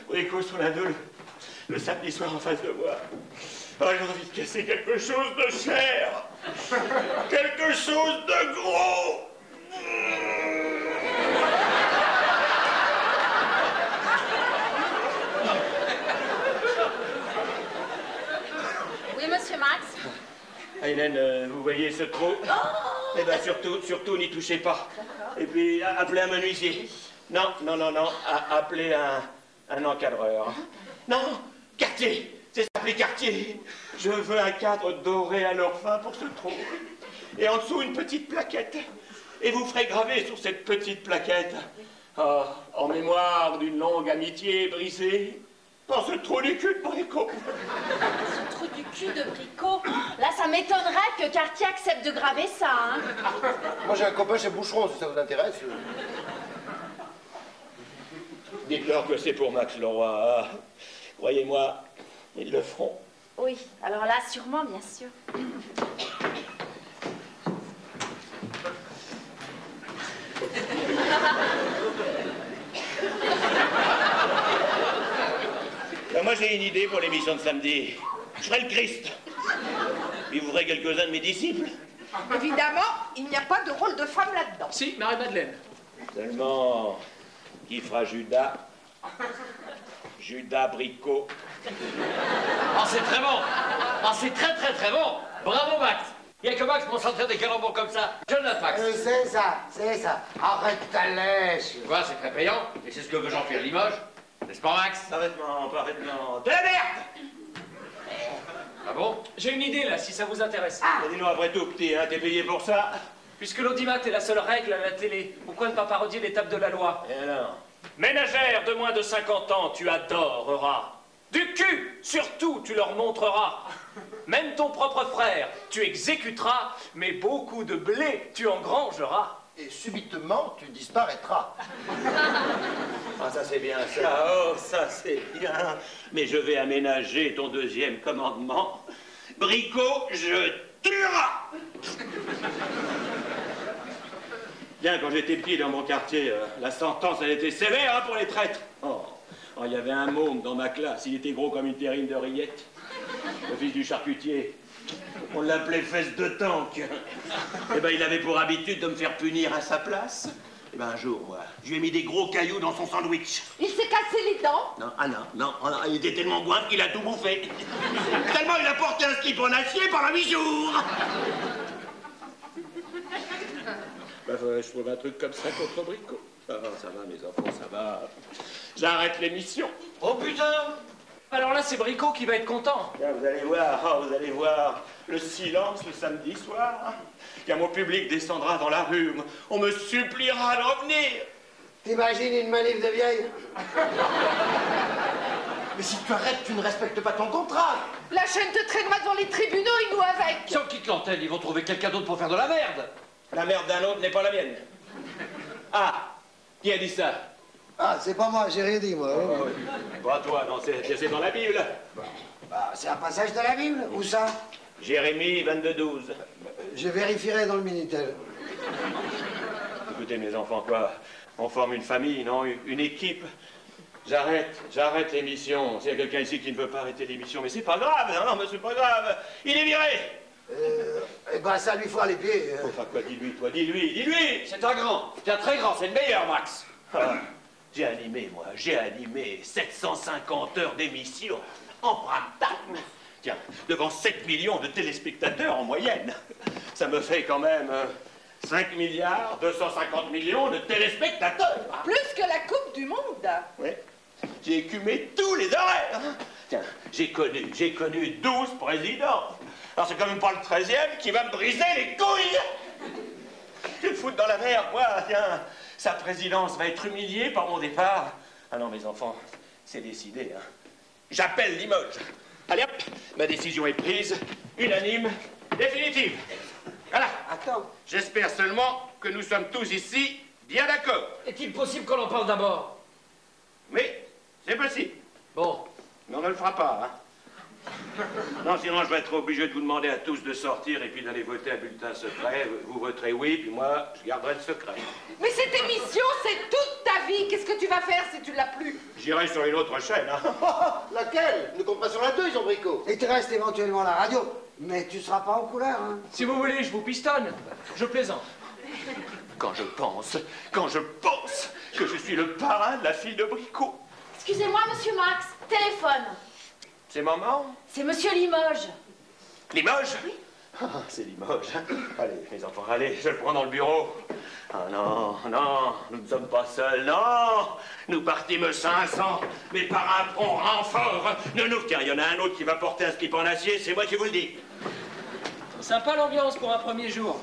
[SPEAKER 8] Bricot sur la 2, le samedi soir en face de moi. Oh, j'ai envie de casser quelque chose de cher. Quelque chose de gros.
[SPEAKER 2] Oui, Monsieur Max.
[SPEAKER 8] Hélène, vous voyez ce trou? Eh ben surtout, n'y touchez pas. Et puis, appelez un menuisier. Non, appelez un encadreur. Non, quartier, c'est s'appeler quartier. Je veux un cadre doré à leur fin pour ce trou. Et en dessous, une petite plaquette. Et vous ferez graver sur cette petite plaquette, en mémoire d'une longue amitié brisée, dans ce trou du cul de Bricot.
[SPEAKER 2] Ce trou du cul de Bricot. Là, ça m'étonnerait que Cartier accepte de graver ça, hein.
[SPEAKER 6] Moi, j'ai un copain chez Boucheron, si ça vous intéresse.
[SPEAKER 8] Dites-leur que c'est pour Max Leroy. Ah, croyez-moi, ils le feront.
[SPEAKER 2] Oui, alors là, sûrement, bien sûr.
[SPEAKER 8] Ben, moi, j'ai une idée pour l'émission de samedi. Je ferai le Christ. Puis vous ferez quelques-uns de mes disciples.
[SPEAKER 7] Évidemment, il n'y a pas de rôle de femme là-dedans.
[SPEAKER 1] Si, Marie-Madeleine.
[SPEAKER 8] Seulement, qui fera Judas? Judas Bricot.
[SPEAKER 5] Ah, c'est très bon. Ah, c'est très bon. Bravo, Max. Il n'y a que Max pour sortir des calembours comme ça. Jonathan Max.
[SPEAKER 4] C'est ça. Arrête ta lèche.
[SPEAKER 5] Tu vois, c'est très payant. Et c'est ce que veut Jean-Pierre Limoges. N'est-ce pas, Max?
[SPEAKER 8] Parfaitement. De la merde! Ah bon?
[SPEAKER 1] J'ai une idée, là, si ça vous intéresse.
[SPEAKER 8] Dis-nous après tout, petit, hein, t'es payé pour ça?
[SPEAKER 1] Puisque l'audimat est la seule règle à la télé, pourquoi ne pas parodier l'étape de la loi?
[SPEAKER 8] Et alors?
[SPEAKER 1] Ménagère de moins de 50 ans, tu adoreras. Du cul, surtout, tu leur montreras. Même ton propre frère, tu exécuteras, mais beaucoup de blé, tu engrangeras.
[SPEAKER 6] Et subitement, tu disparaîtras.
[SPEAKER 8] Ah, ça c'est bien ça. Oh, ça c'est bien. Mais je vais aménager ton deuxième commandement. Bricot, je tueras. Bien, quand j'étais petit dans mon quartier, la sentence, elle était sévère hein, pour les traîtres. Oh, il y avait un môme dans ma classe, il était gros comme une terrine de rillettes. Le fils du charcutier. On l'appelait fesse de tank. Eh ben, il avait pour habitude de me faire punir à sa place. Eh ben, un jour, moi, je lui ai mis des gros cailloux dans son sandwich.
[SPEAKER 2] Il s'est cassé les dents?
[SPEAKER 8] Non, non, il était tellement goinfre qu'il a tout bouffé. Tellement il a porté un slip en acier pendant 8 jours. Bah, je trouve un truc comme ça contre Bricot. Ça va, mes enfants, ça va. J'arrête l'émission.
[SPEAKER 1] Oh putain! Alors là, c'est Bricot qui va être content.
[SPEAKER 8] Bien, vous allez voir le silence le samedi soir. Quand mon public descendra dans la rue, on me suppliera de revenir.
[SPEAKER 4] T'imagines une manif de vieilles?
[SPEAKER 6] Mais si tu arrêtes, tu ne respectes pas ton contrat.
[SPEAKER 7] La chaîne te traînera devant les tribunaux et nous avec.
[SPEAKER 5] Si on quitte l'antenne, ils vont trouver quelqu'un d'autre pour faire de la merde.
[SPEAKER 8] La merde d'un autre n'est pas la mienne. Ah, qui a dit ça?
[SPEAKER 4] Ah, c'est pas moi, j'ai rien dit, moi.
[SPEAKER 8] Pas toi, non, c'est dans la Bible.
[SPEAKER 4] Bah, c'est un passage de la Bible, où ça?
[SPEAKER 8] Jérémie 22-12.
[SPEAKER 4] Je vérifierai dans le Minitel.
[SPEAKER 8] Écoutez, mes enfants, quoi, on forme une famille, non? Une équipe. J'arrête l'émission. S'il y a quelqu'un ici qui ne veut pas arrêter l'émission, mais c'est pas grave, non, mais c'est pas grave. Il est viré.
[SPEAKER 4] Eh ben, ça lui fera les pieds.
[SPEAKER 8] Enfin, quoi, dis-lui, toi, dis-lui.
[SPEAKER 5] C'est un grand, c'est un très grand, c'est le meilleur, Max.
[SPEAKER 8] Ah, j'ai animé 750 heures d'émission en prime time. Tiens, devant 7 millions de téléspectateurs en moyenne. Ça me fait quand même 5 milliards 250 millions de téléspectateurs.
[SPEAKER 7] Plus que la Coupe du Monde.
[SPEAKER 8] Oui, j'ai écumé tous les horaires. Tiens, j'ai connu 12 présidents. Alors c'est quand même pas le 13e qui va me briser les couilles. Je vais me foutre dans la merde, moi, tiens. Sa présidence va être humiliée par mon départ. Ah non, mes enfants, c'est décidé, hein. J'appelle Limoges. Allez hop, ma décision est prise, unanime, définitive. Voilà.
[SPEAKER 4] Attends.
[SPEAKER 8] J'espère seulement que nous sommes tous ici bien d'accord.
[SPEAKER 5] Est-il possible qu'on en parle d'abord?
[SPEAKER 8] Oui, c'est possible.
[SPEAKER 5] Bon.
[SPEAKER 8] Mais on ne le fera pas, hein. Non, sinon je vais être obligé de vous demander à tous de sortir et puis d'aller voter à bulletin secret. Vous voterez oui, puis moi, je garderai le secret.
[SPEAKER 7] Mais cette émission, c'est toute ta vie. Qu'est-ce que tu vas faire si tu l'as plus?
[SPEAKER 8] J'irai sur une autre chaîne, hein.
[SPEAKER 6] Laquelle? Ne compte pas sur la 2, ils ont Bricot.
[SPEAKER 4] Et tu restes éventuellement à la radio, mais tu seras pas en couleur, hein.
[SPEAKER 1] Si vous voulez, je vous pistonne. Je plaisante.
[SPEAKER 8] Quand je pense que je suis le parrain de la fille de Bricot.
[SPEAKER 2] Excusez-moi, monsieur Max, téléphone.
[SPEAKER 8] C'est maman?
[SPEAKER 2] C'est monsieur Limoges.
[SPEAKER 8] Limoges? Ah, c'est Limoges. Allez, mes enfants, allez, je le prends dans le bureau. Ah non, nous ne sommes pas seuls, non. Nous partîmes 500, mais par un prompt renfort. Tiens, il y en a un autre qui va porter un slip en acier, c'est moi qui vous le dis.
[SPEAKER 1] Sympa l'ambiance pour un premier jour.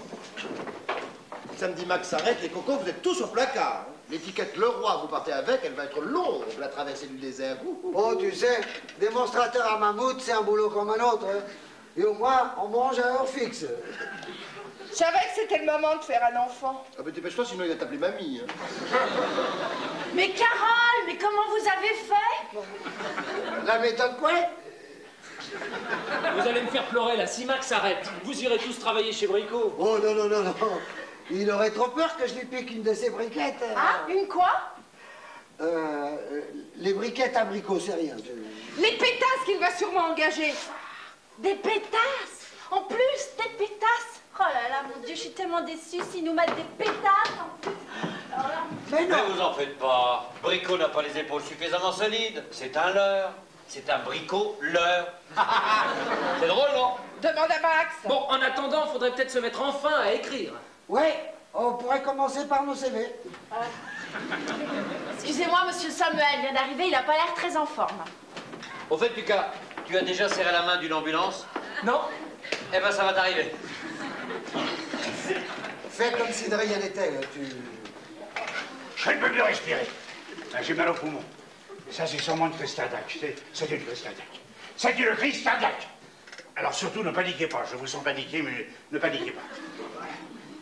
[SPEAKER 6] Samedi Max s'arrête, les cocos, vous êtes tous au placard. L'étiquette Le Roi, vous partez avec, elle va être longue, la traversée du désert.
[SPEAKER 4] Oh, tu sais, démonstrateur à mammouth, c'est un boulot comme un autre, hein. Et au moins, on mange à heure fixe.
[SPEAKER 7] Je savais que c'était le moment de faire un enfant.
[SPEAKER 6] Ah, mais dépêche-toi, sinon il va t'appeler mamie. Hein.
[SPEAKER 2] Mais Carole, mais comment vous avez fait?
[SPEAKER 4] La méthode quoi?
[SPEAKER 1] Vous allez me faire pleurer là, si Max s'arrête. Vous irez tous travailler chez Bricot.
[SPEAKER 4] Oh, non. Il aurait trop peur que je lui pique une de ses briquettes.
[SPEAKER 2] Ah, une quoi?
[SPEAKER 4] Les briquettes à Bricot, c'est rien.
[SPEAKER 7] Les pétasses qu'il va sûrement engager.
[SPEAKER 2] Des pétasses? En plus, des pétasses? Oh là là, mon Dieu, je suis tellement déçue s'ils nous mettent des pétasses en plus. Alors là...
[SPEAKER 4] Mais non.
[SPEAKER 5] Mais vous en faites pas. Bricot n'a pas les épaules suffisamment solides. C'est un leurre. C'est un Bricot leurre. C'est drôle, non?
[SPEAKER 7] Demande à Max.
[SPEAKER 1] Bon, en attendant, faudrait peut-être se mettre enfin à écrire.
[SPEAKER 4] Ouais, on pourrait commencer par nos CV.
[SPEAKER 2] Excusez-moi, monsieur Samuel vient d'arriver, il a pas l'air très en forme.
[SPEAKER 5] Au fait, Lucas, Tu as déjà serré la main d'une ambulance?
[SPEAKER 1] Non?
[SPEAKER 5] Eh ben, ça va t'arriver.
[SPEAKER 4] Fais comme si de rien n'était, tu...
[SPEAKER 9] Je ne peux plus respirer. J'ai mal au poumon. Ça, c'est sûrement une crise cardiaque. C'est une crise cardiaque. C'est une crise cardiaque. Alors surtout, ne paniquez pas. Je vous sens paniquer, mais ne paniquez pas. Voilà.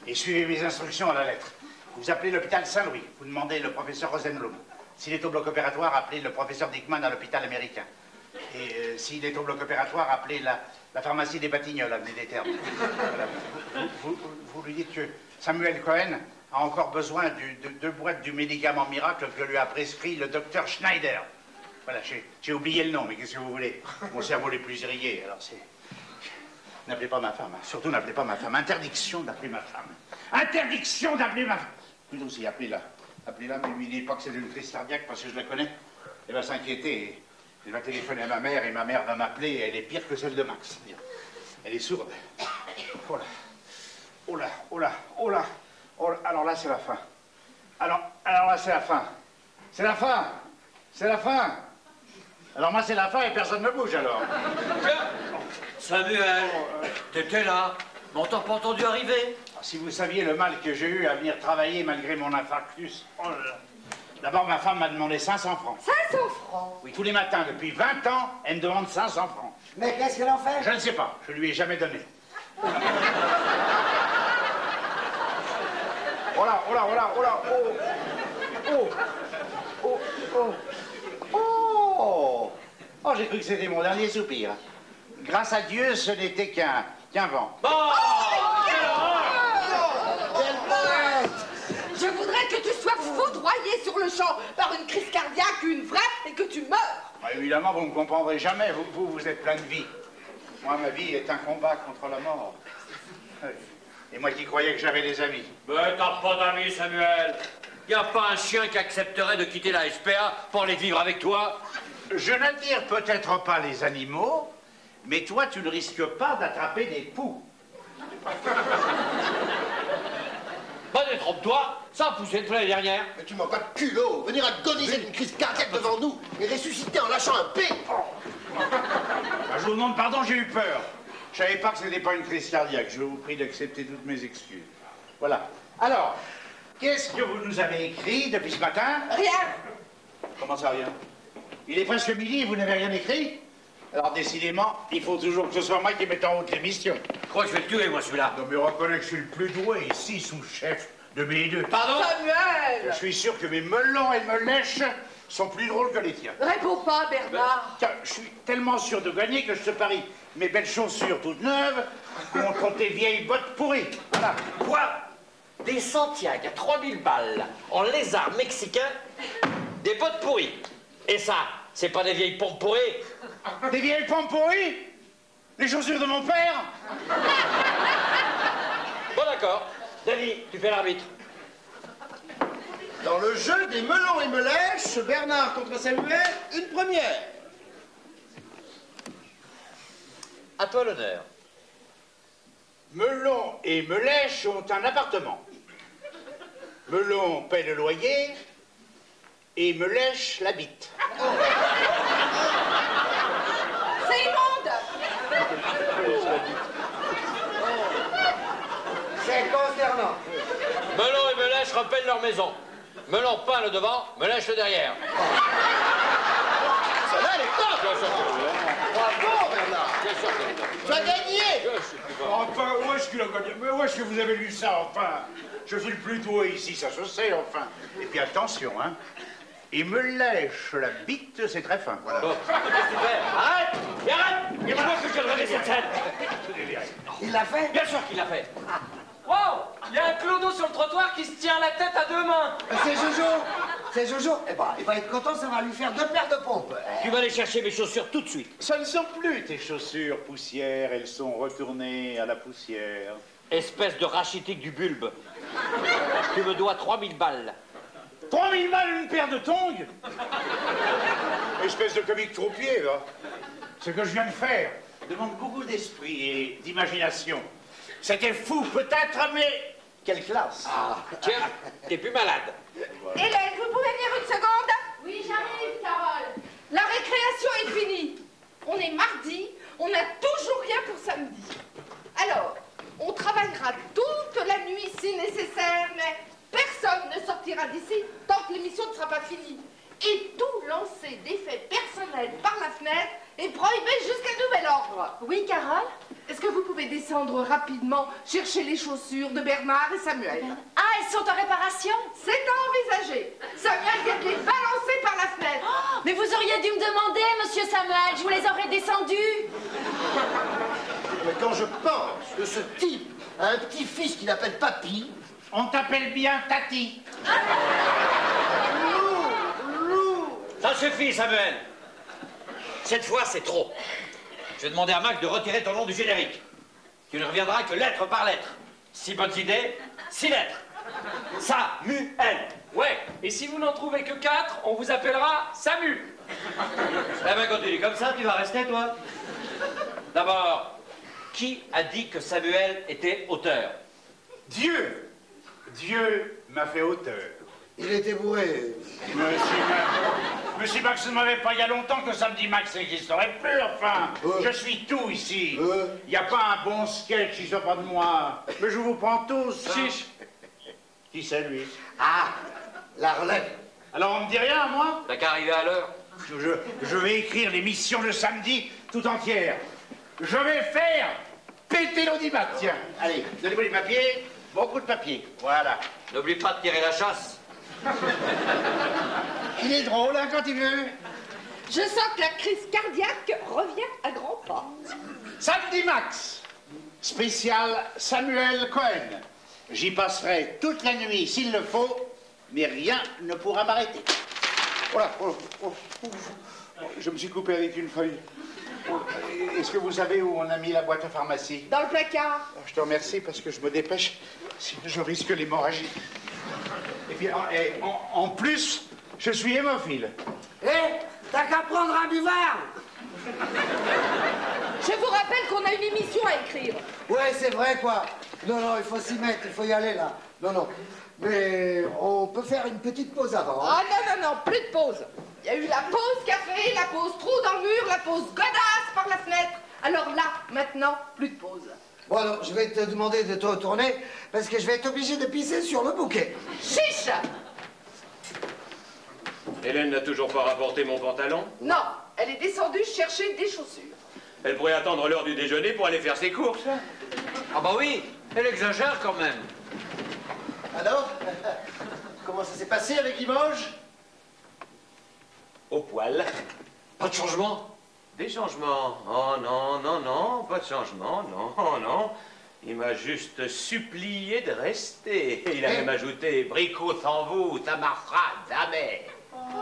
[SPEAKER 9] Et suivez mes instructions à la lettre. Vous appelez l'hôpital Saint-Louis. Vous demandez le professeur Rosenblum. S'il est au bloc opératoire, appelez le professeur Dickman à l'hôpital américain. Et s'il est au bloc opératoire, appelez la pharmacie des Batignolles, avenue des Termes. Voilà. Vous lui dites que Samuel Cohen a encore besoin de 2 boîtes du médicament miracle que lui a prescrit le docteur Schneider. Voilà, j'ai oublié le nom, mais qu'est-ce que vous voulez? Mon cerveau n'est plus irrigué, alors c'est... N'appelez pas ma femme, hein. Surtout n'appelez pas ma femme. Interdiction d'appeler ma femme. Interdiction d'appeler ma femme. Plutôt si, appelez-la. Appelez-la, mais lui dites pas que c'est une crise cardiaque parce que je la connais. Elle va s'inquiéter. Elle va téléphoner à ma mère et ma mère va m'appeler. Elle est pire que celle de Max. Elle est sourde. Oh là. Oh là, oh là, oh là. Oh là. Alors là, c'est la fin. Alors là, c'est la fin. C'est la fin. C'est la fin. Alors moi, c'est la fin et personne ne bouge alors.
[SPEAKER 5] Samuel, t'étais là, mais on t'a pas entendu arriver.
[SPEAKER 9] Si vous saviez le mal que j'ai eu à venir travailler malgré mon infarctus. Oh là là. D'abord, ma femme m'a demandé 500 francs.
[SPEAKER 7] 500 francs?
[SPEAKER 9] Oui, tous les matins, depuis 20 ans, elle me demande 500 francs.
[SPEAKER 4] Mais qu'est-ce qu'elle en fait?
[SPEAKER 9] Je ne sais pas, je lui ai jamais donné. Oh là, oh là, oh là, oh là, oh. Oh, oh, oh. Oh, oh, j'ai cru que c'était mon dernier soupir. Grâce à Dieu, ce n'était qu'un vent.
[SPEAKER 5] Bon!
[SPEAKER 7] Je voudrais que tu sois foudroyé sur le champ par une crise cardiaque, une vraie, et que tu meurs.
[SPEAKER 9] Bah, évidemment, vous ne me comprendrez jamais. Vous êtes plein de vie. Moi, ma vie est un combat contre la mort. Et moi qui croyais que j'avais des amis.
[SPEAKER 5] Mais t'as pas d'amis, Samuel. Y a pas un chien qui accepterait de quitter la SPA pour aller vivre avec toi?
[SPEAKER 9] Je n'attire peut-être pas les animaux, mais toi, tu ne risques pas d'attraper des poux.
[SPEAKER 5] Bah, détrompe-toi, ça a poussé depuis l'année dernière.
[SPEAKER 6] Mais tu manques pas de culot. Venir agoniser d'une crise cardiaque devant nous et ressusciter en lâchant un P.
[SPEAKER 9] Bah, je vous demande pardon, j'ai eu peur. Je savais pas que ce n'était pas une crise cardiaque. Je vous prie d'accepter toutes mes excuses. Voilà. Alors, qu'est-ce que vous nous avez écrit depuis ce matin?
[SPEAKER 7] Rien.
[SPEAKER 9] Comment ça, rien? Il est presque midi et vous n'avez rien écrit? Alors, décidément, il faut toujours que ce soit moi qui mette en route l'émission.
[SPEAKER 5] Je crois que je vais le tuer, moi, celui-là.
[SPEAKER 9] Non, mais reconnais que je suis le plus doué ici, sous-chef de mes deux.
[SPEAKER 5] Pardon?
[SPEAKER 7] Samuel!
[SPEAKER 9] Je suis sûr que mes melons et melèches sont plus drôles que les tiens.
[SPEAKER 7] Réponds pas, Bernard.
[SPEAKER 9] Tiens, je suis tellement sûr de gagner que je te parie mes belles chaussures toutes neuves contre tes vieilles bottes pourries. Voilà.
[SPEAKER 5] Quoi? Des Santiago à 3000 balles en lézard mexicain, des bottes pourries. Et ça, c'est pas des vieilles pompes pourries?
[SPEAKER 9] Des vieilles pompes pourries? Les chaussures de mon père?
[SPEAKER 5] Bon, d'accord. David, tu fais l'arbitre.
[SPEAKER 6] Dans le jeu des melons et melèches, Bernard contre Samuel, une première.
[SPEAKER 5] À toi l'honneur.
[SPEAKER 9] Melon et melèche ont un appartement. Melon paie le loyer et melèche l'habite.
[SPEAKER 7] C'est immonde.
[SPEAKER 4] C'est consternant.
[SPEAKER 5] Melon et Melèche repellent leur maison. Melon peint le devant, Melèche le derrière.
[SPEAKER 6] Celle-là, elle est top. Bravo, Bernard.
[SPEAKER 5] Bien sûr que c'est top.
[SPEAKER 6] Tu as gagné.
[SPEAKER 5] Je suis plus fort.
[SPEAKER 9] Enfin, où est-ce qu'il a gagné? Mais où est-ce que vous avez lu ça, enfin? Je suis le plus doué ici, ça se sait, enfin. Et puis attention, hein. Il me lèche la bite, c'est très fin, voilà.
[SPEAKER 5] Bon, qu'est-ce que tu fais? Arrête! Arrête! Il faut que je te réveille cette scène.
[SPEAKER 4] Il l'a fait?
[SPEAKER 5] Bien sûr qu'il l'a fait.
[SPEAKER 1] Wow! Il y a un clodo sur le trottoir qui se tient la tête à 2 mains.
[SPEAKER 4] C'est Jojo. C'est Jojo. Eh ben, il va être content, ça va lui faire 2 paires de pompes.
[SPEAKER 5] Tu vas aller chercher mes chaussures tout de suite.
[SPEAKER 9] Ce ne sont plus tes chaussures poussière, elles sont retournées à la poussière.
[SPEAKER 5] Espèce de rachitique du bulbe. Tu me dois 3000 balles.
[SPEAKER 9] 3000 balles une paire de tongs? Espèce de comique troupier, va. Ce que je viens de faire demande beaucoup d'esprit et d'imagination. C'était fou, peut-être, mais quelle classe!
[SPEAKER 5] Tiens, t'es plus malade.
[SPEAKER 7] Hélène, vous pouvez venir une seconde?
[SPEAKER 2] Oui, j'arrive, Carole.
[SPEAKER 7] La récréation est finie. On est mardi. tant que l'émission ne sera pas finie. Et tout lancer d'effets personnels par la fenêtre est prohibé jusqu'à nouvel ordre.
[SPEAKER 2] Oui, Carole?
[SPEAKER 7] Est-ce que vous pouvez descendre rapidement chercher les chaussures de Bernard et Samuel?
[SPEAKER 2] Ah, elles sont en réparation?
[SPEAKER 7] C'est à envisager. Samuel vient de les balancer par la fenêtre.
[SPEAKER 2] Oh, mais vous auriez dû me demander, monsieur Samuel, je vous les aurais descendus.
[SPEAKER 6] Mais quand je pense que ce type a un petit-fils qu'il appelle Papy...
[SPEAKER 9] On t'appelle bien Tati.
[SPEAKER 5] Ça suffit, Samuel. Cette fois, c'est trop. Je vais demander à Max de retirer ton nom du générique. Tu ne reviendras que lettre par lettre. 6 bonnes idées, 6 lettres. Samuel.
[SPEAKER 1] Ouais, et si vous n'en trouvez que 4, on vous appellera Samu.
[SPEAKER 5] Eh ben, continue comme ça, tu vas rester, toi. D'abord, qui a dit que Samuel était auteur?
[SPEAKER 9] Dieu. Dieu m'a fait auteur.
[SPEAKER 4] Il était bourré.
[SPEAKER 9] Monsieur Max ne m'avait pas il y a longtemps que Samedi Max n'existerait plus, enfin. Je suis tout ici. Il n'y a pas un bon sketch qui soit pas de moi. Mais je vous prends tous. Hein.
[SPEAKER 1] Chiche.
[SPEAKER 9] Qui c'est, lui?
[SPEAKER 4] Ah, la relève.
[SPEAKER 9] Alors on me dit rien à moi?
[SPEAKER 5] T'as qu'à arriver à l'heure.
[SPEAKER 9] Je vais écrire l'émission de samedi tout entière. Je vais faire péter l'audimat. Tiens, allez, donnez-moi les papiers. Beaucoup de papier, voilà.
[SPEAKER 5] N'oublie pas de tirer la chasse.
[SPEAKER 9] Il est drôle, hein, quand il veut.
[SPEAKER 7] Je sens que la crise cardiaque revient à grands pas.
[SPEAKER 9] Samedi Max, spécial Samuel Cohen. J'y passerai toute la nuit s'il le faut, mais rien ne pourra m'arrêter. Voilà. Je me suis coupé avec une feuille. Est-ce que vous savez où on a mis la boîte à pharmacie?
[SPEAKER 7] Dans le placard.
[SPEAKER 9] Je te remercie parce que je me dépêche, sinon je risque l'hémorragie. Et puis, en plus, je suis hémophile.
[SPEAKER 4] T'as qu'à prendre un buvard.
[SPEAKER 7] Je vous rappelle qu'on a une émission à écrire.
[SPEAKER 4] Ouais, c'est vrai, quoi. Non, il faut s'y mettre, il faut y aller, là. Non. Mais on peut faire une petite pause avant. Hein.
[SPEAKER 7] Ah non, plus de pause. Il y a eu la pause café, la pause trou dans le mur, la pause godasse par la fenêtre. Alors là, maintenant, plus de pause.
[SPEAKER 4] Bon, alors, je vais te demander de te retourner, parce que je vais être obligé de pisser sur le bouquet.
[SPEAKER 7] Chiche!
[SPEAKER 8] Hélène n'a toujours pas rapporté mon pantalon?
[SPEAKER 7] Non, elle est descendue chercher des chaussures.
[SPEAKER 8] Elle pourrait attendre l'heure du déjeuner pour aller faire ses courses.
[SPEAKER 5] Ah bah oui, elle exagère quand même.
[SPEAKER 6] Alors, comment ça s'est passé avec Limoges?
[SPEAKER 8] Au poil.
[SPEAKER 5] Pas de changement?
[SPEAKER 8] Des changements? Oh non, pas de changement, non. Il m'a juste supplié de rester. Il a même ajouté, Bricot sans vous, ça marchera jamais.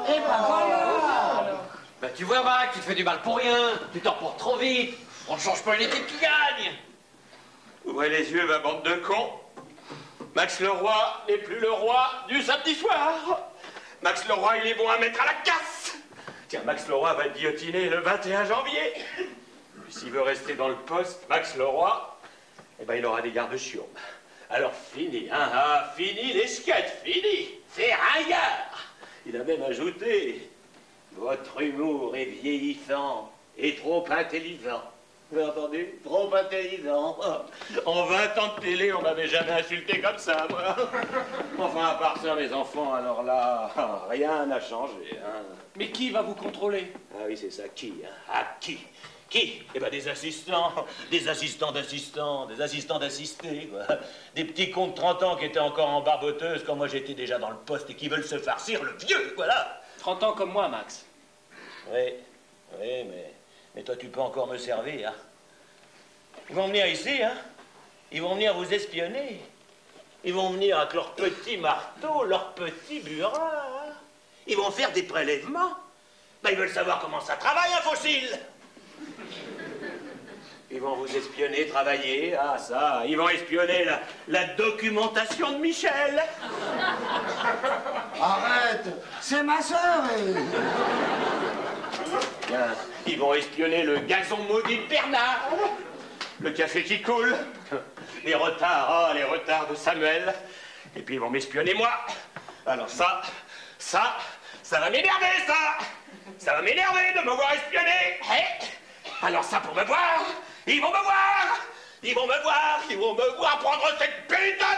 [SPEAKER 4] Eh ben voilà.
[SPEAKER 5] Ben tu vois, Max, tu te fais du mal pour rien. Tu t'en portes trop vite. On ne change pas une équipe qui gagne.
[SPEAKER 8] Ouvrez les yeux, ma bande de cons. Max Leroy n'est plus le roi du samedi soir. Max Leroy, il est bon à mettre à la casse. Tiens, Max Leroy va être guillotiné le 21 janvier. S'il veut rester dans le poste, Max Leroy, eh ben, il aura des gardes-chiourmes. Alors fini, hein, fini les sketchs, fini. C'est ringard. Il a même ajouté, votre humour est vieillissant et trop intelligent. Vous avez entendu? Trop intelligent. En 20 ans de télé, on m'avait jamais insulté comme ça, moi. Enfin, à part ça, mes enfants, alors là, rien n'a changé. Hein.
[SPEAKER 1] Mais qui va vous contrôler?
[SPEAKER 8] Ah oui, c'est ça, qui hein? Ah, qui? Qui? Eh ben, des assistants d'assistants, des assistants d'assistés, quoi. Des petits cons de 30 ans qui étaient encore en barboteuse quand moi j'étais déjà dans le poste et qui veulent se farcir le vieux, voilà.
[SPEAKER 1] 30 ans comme moi, Max.
[SPEAKER 8] Oui, mais toi, tu peux encore me servir, hein. Ils vont venir ici, hein. Ils vont venir vous espionner. Ils vont venir avec leurs petits marteaux, leurs petits burins, hein. Ils vont faire des prélèvements. Ben, ils veulent savoir comment ça travaille, un fossile. Ils vont vous espionner, travailler, ah ça, ils vont espionner la documentation de Michel.
[SPEAKER 4] Arrête, c'est ma sœur.
[SPEAKER 8] Bien, ils vont espionner le gazon maudit de Bernard, le café qui coule, les retards, les retards de Samuel, et puis ils vont m'espionner moi. Alors ça va m'énerver, ça. Ça va m'énerver de me voir espionner. Alors ça, pour me voir, ils vont me voir prendre cette putain.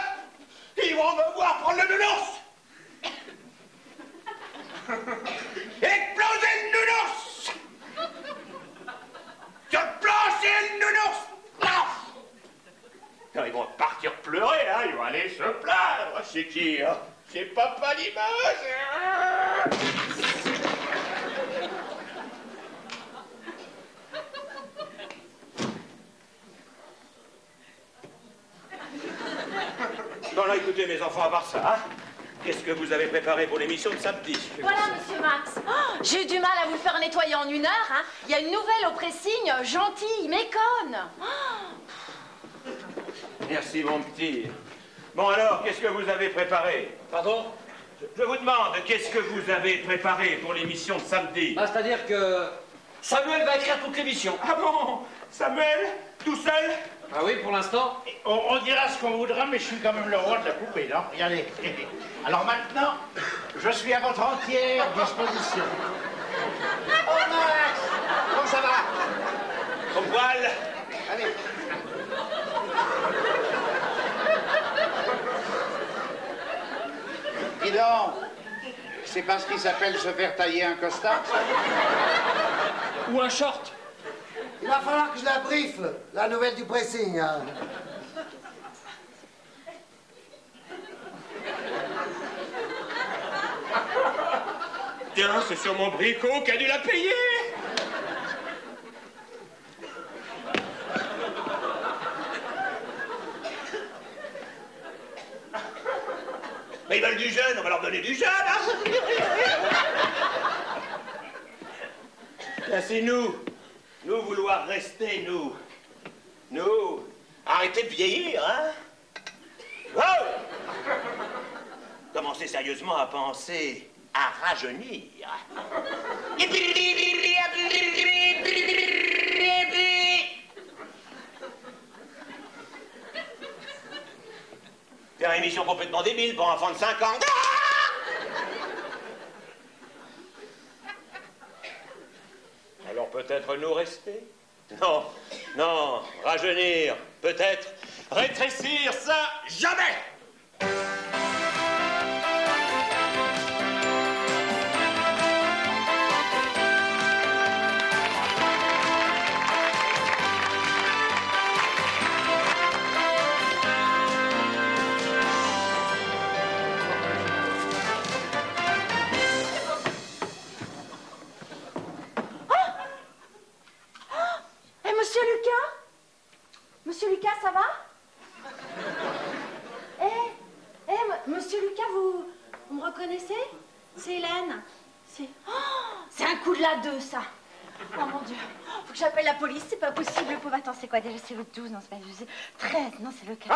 [SPEAKER 8] Ils vont me voir prendre le nounours. Explosez le nounours! Sur le plancher, le nounours! Paf! Non, ils vont partir pleurer, hein, ils vont aller se plaindre. C'est qui, hein? C'est Papa L'Image. Bon, là, écoutez, mes enfants, à part ça, hein, qu'est-ce que vous avez préparé pour l'émission de samedi?
[SPEAKER 2] Voilà, monsieur Max. Oh, j'ai eu du mal à vous le faire nettoyer en 1 heure. Hein. Il y a une nouvelle au pressing, gentille, mais conne. Oh.
[SPEAKER 8] Merci, mon petit. Bon, alors, qu'est-ce que vous avez préparé?
[SPEAKER 1] Pardon?
[SPEAKER 8] Je vous demande, qu'est-ce que vous avez préparé pour l'émission de samedi?
[SPEAKER 1] Ah, c'est-à-dire que Samuel va écrire toute l'émission.
[SPEAKER 8] Ah bon? Samuel? Tout seul?
[SPEAKER 1] Ah oui, pour l'instant.
[SPEAKER 9] On dira ce qu'on voudra, mais je suis quand même le roi de la poupée, non? Regardez. Alors maintenant, je suis à votre entière disposition. Oh Max! Comment ça va?
[SPEAKER 8] Au poil?
[SPEAKER 9] Allez. Dis donc, c'est pas ce qui s'appelle se faire tailler un costard, ça?
[SPEAKER 1] Ou un short.
[SPEAKER 4] Il va falloir que je la briefe, la nouvelle du pressing. Hein.
[SPEAKER 8] Tiens, c'est sur mon bricot qui a dû la payer. Mais ils veulent du jeune, on va leur donner du jeune, hein. Là, c'est nous vouloir rester, nous. Arrêtez de vieillir, hein. Wow. Commencez sérieusement à penser à rajeunir. Faire une émission complètement débile pour un enfant de 5 ans. Alors peut-être nous rester? Non, rajeunir, peut-être. Rétrécir, ça, jamais!
[SPEAKER 2] Monsieur Lucas, ça va? Monsieur Lucas, vous me reconnaissez? C'est Hélène. C'est un coup de la 2, ça. Oh mon Dieu, faut que j'appelle la police, c'est pas possible, le pauvre. Attends, c'est quoi déjà? C'est le 12, non, c'est pas le 12, 13, non, c'est le 15.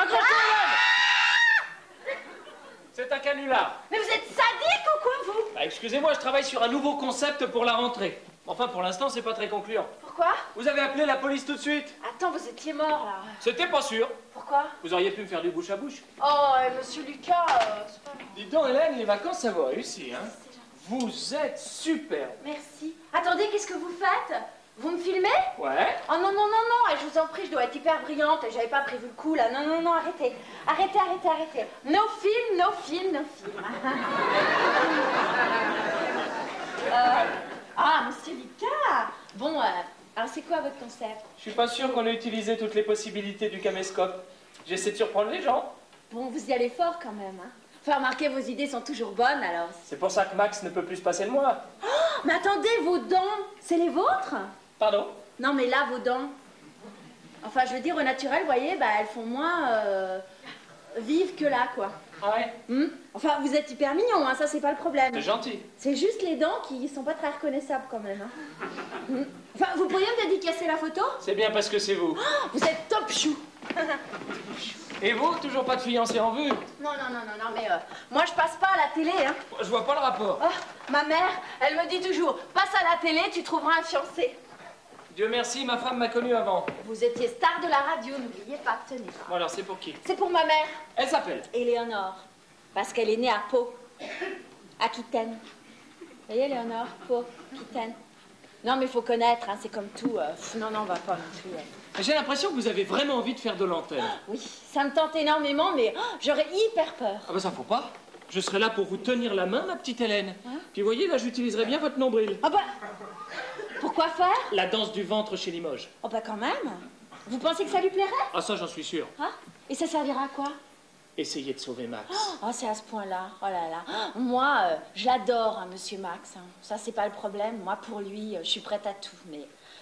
[SPEAKER 1] C'est un canular.
[SPEAKER 2] Mais vous êtes sadique ou quoi, vous?
[SPEAKER 1] Bah, excusez-moi, je travaille sur un nouveau concept pour la rentrée. Enfin, pour l'instant, c'est pas très concluant.
[SPEAKER 2] Pourquoi?
[SPEAKER 1] Vous avez appelé la police tout de suite?
[SPEAKER 2] Attends, vous étiez mort, là.
[SPEAKER 1] C'était pas sûr.
[SPEAKER 2] Pourquoi?
[SPEAKER 1] Vous auriez pu me faire du bouche à bouche.
[SPEAKER 2] Oh, monsieur Lucas, c'est pas...
[SPEAKER 1] Dites donc, Hélène, les vacances, ça va réussir, hein? Vous êtes superbe.
[SPEAKER 2] Merci. Attendez, qu'est-ce que vous faites? Vous me filmez?
[SPEAKER 1] Ouais.
[SPEAKER 2] Oh non, non, non, non, je vous en prie, je dois être hyper brillante, j'avais pas prévu le coup, là. Non, non, non, arrêtez. Arrêtez, arrêtez, arrêtez. No film, no film, no film. Monsieur Lucas. Bon, alors c'est quoi votre concept?
[SPEAKER 1] Je suis pas sûr qu'on ait utilisé toutes les possibilités du caméscope. J'essaie de surprendre les gens.
[SPEAKER 2] Bon, vous y allez fort quand même, hein. Enfin, remarquez, vos idées sont toujours bonnes, alors.
[SPEAKER 1] C'est pour ça que Max ne peut plus se passer de moi.
[SPEAKER 2] Oh, mais attendez, vos dents, c'est les vôtres?
[SPEAKER 1] Pardon?
[SPEAKER 2] Non, mais là, vos dents. Enfin, je veux dire, au naturel, vous voyez, bah, elles font moins vives que là, quoi.
[SPEAKER 1] Ah ouais?
[SPEAKER 2] Enfin, vous êtes hyper mignon, hein, ça, c'est pas le problème.
[SPEAKER 1] C'est gentil.
[SPEAKER 2] C'est juste les dents qui sont pas très reconnaissables, quand même. Hein. Enfin, vous pourriez me dédicacer la photo?
[SPEAKER 1] C'est bien parce que c'est vous.
[SPEAKER 2] Oh, vous êtes top chou.
[SPEAKER 1] Et vous, toujours pas de fiancé en vue?
[SPEAKER 2] Non, non, non, non, non, mais moi, je passe pas à la télé, hein.
[SPEAKER 1] Je vois pas le rapport.
[SPEAKER 2] Oh, ma mère, elle me dit toujours, passe à la télé, tu trouveras un fiancé.
[SPEAKER 1] Dieu merci, ma femme m'a connu avant.
[SPEAKER 2] Vous étiez star de la radio, n'oubliez pas, tenez.
[SPEAKER 1] Bon alors, c'est pour qui?
[SPEAKER 2] C'est pour ma mère.
[SPEAKER 1] Elle s'appelle?
[SPEAKER 2] Éléonore. Parce qu'elle est née à Pau, Aquitaine. Vous voyez, Éléonore, Pau, Aquitaine. Non, mais il faut connaître, hein, c'est comme tout. Non, non, on va pas non plus.
[SPEAKER 1] J'ai l'impression que vous avez vraiment envie de faire de l'antenne.
[SPEAKER 2] Oui, ça me tente énormément, mais j'aurais hyper peur.
[SPEAKER 1] Ah bah ça faut pas. Je serai là pour vous tenir la main, ma petite Hélène. Puis vous voyez, là, j'utiliserai bien votre nombril.
[SPEAKER 2] Ah bah, pourquoi faire?
[SPEAKER 1] La danse du ventre chez Limoges.
[SPEAKER 2] Oh bah quand même. Vous pensez que ça lui plairait?
[SPEAKER 1] Ah, ça, j'en suis sûr.
[SPEAKER 2] Hein? Et ça servira à quoi?
[SPEAKER 1] Essayez de sauver Max.
[SPEAKER 2] Oh, c'est à ce point-là. Oh là là. Moi, je l'adore, hein, monsieur Max. Hein. Ça, c'est pas le problème. Moi, pour lui, je suis prête à tout. Mais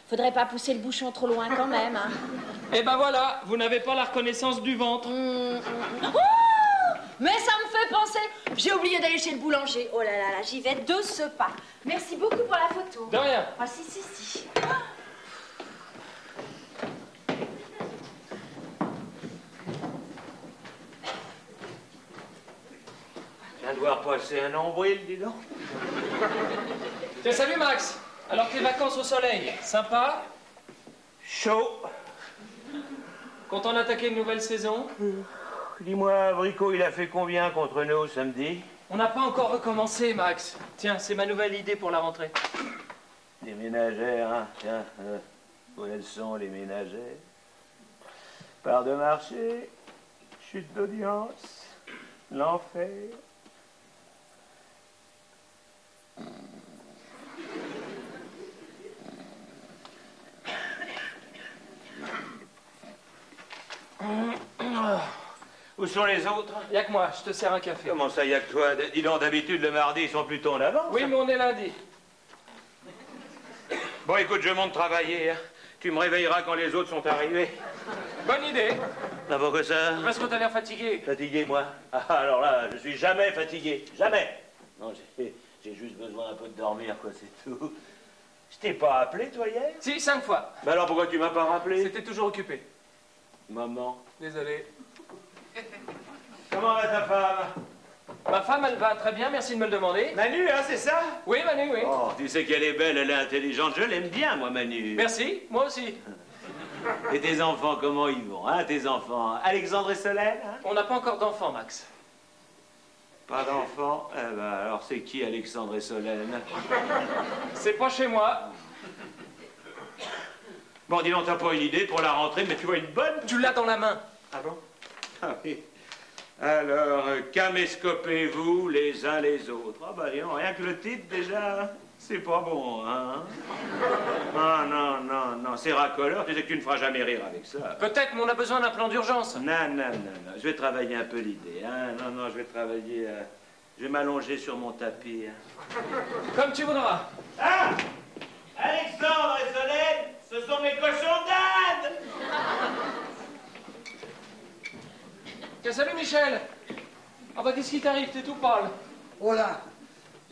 [SPEAKER 2] faudrait pas pousser le bouchon trop loin quand même. Hein.
[SPEAKER 1] Eh ben voilà, vous n'avez pas la reconnaissance du ventre.
[SPEAKER 2] Oh! Mais ça me fait penser. J'ai oublié d'aller chez le boulanger. Oh là là là, j'y vais de ce pas. Merci beaucoup pour la photo.
[SPEAKER 1] De rien.
[SPEAKER 2] Ah si.
[SPEAKER 8] Je viens de voir passer un nombril, dis donc.
[SPEAKER 1] Tiens, salut Max. Alors tes vacances au soleil, sympa?
[SPEAKER 8] Chaud.
[SPEAKER 1] Content d'attaquer une nouvelle saison?
[SPEAKER 8] Dis-moi, Brico, il a fait combien contre nous samedi?
[SPEAKER 1] On n'a pas encore recommencé, Max. Tiens, c'est ma nouvelle idée pour la rentrée.
[SPEAKER 8] Les ménagères, hein, tiens. Où elles sont, les ménagères? Part de marché, chute d'audience, l'enfer. Où sont les autres?
[SPEAKER 1] Y'a que moi, je te sers un café.
[SPEAKER 8] Comment ça, y'a que toi? Dis donc, d'habitude, le mardi, ils sont plutôt en avance.
[SPEAKER 1] Oui, mais on est lundi.
[SPEAKER 8] Bon, écoute, je monte travailler. Hein. Tu me réveilleras quand les autres sont arrivés.
[SPEAKER 1] Bonne idée.
[SPEAKER 8] Ah, pourquoi ça?
[SPEAKER 1] Parce que t'as l'air fatigué.
[SPEAKER 8] Fatigué, moi? Ah, alors là, je suis jamais fatigué. Jamais. Non, j'ai juste besoin un peu de dormir, quoi, c'est tout. Je t'ai pas appelé, toi, hier?
[SPEAKER 1] Si, 5 fois.
[SPEAKER 8] Bah alors, pourquoi tu m'as pas rappelé?
[SPEAKER 1] C'était toujours occupé.
[SPEAKER 8] Maman.
[SPEAKER 1] Désolé.
[SPEAKER 8] Comment va ta femme?
[SPEAKER 1] Ma femme, elle va très bien, merci de me le demander.
[SPEAKER 8] Manu, hein, c'est ça?
[SPEAKER 1] Oui, Manu, oui.
[SPEAKER 8] Oh, tu sais qu'elle est belle, elle est intelligente. Je l'aime bien, moi, Manu.
[SPEAKER 1] Merci, moi aussi.
[SPEAKER 8] Et tes enfants, comment ils vont, hein, tes enfants? Alexandre et Solène, hein?
[SPEAKER 1] On n'a pas encore d'enfant, Max.
[SPEAKER 8] Pas d'enfants? Eh ben, alors c'est qui Alexandre et Solène?
[SPEAKER 1] C'est pas chez moi.
[SPEAKER 8] Bon, dis donc, t'as pas une idée pour la rentrée, mais tu vois une bonne?
[SPEAKER 1] Tu l'as dans la main.
[SPEAKER 8] Ah bon? Ah oui. Alors, caméscopez-vous les uns les autres. Ah bah dis donc, rien que le titre déjà, c'est pas bon, hein? Ah non, c'est racoleur, tu sais que tu ne feras jamais rire avec ça.
[SPEAKER 1] Peut-être, mais on a besoin d'un plan d'urgence.
[SPEAKER 8] Non, je vais travailler un peu l'idée, hein? Non, je vais travailler, je vais m'allonger sur mon tapis. Hein?
[SPEAKER 1] Comme tu voudras.
[SPEAKER 8] Ah! Alexandre et Solène, ce sont mes cochons d'Inde!
[SPEAKER 1] Tiens, salut Michel. Ah bah qu'est-ce qui t'arrive, t'es tout pâle.
[SPEAKER 4] Oh là,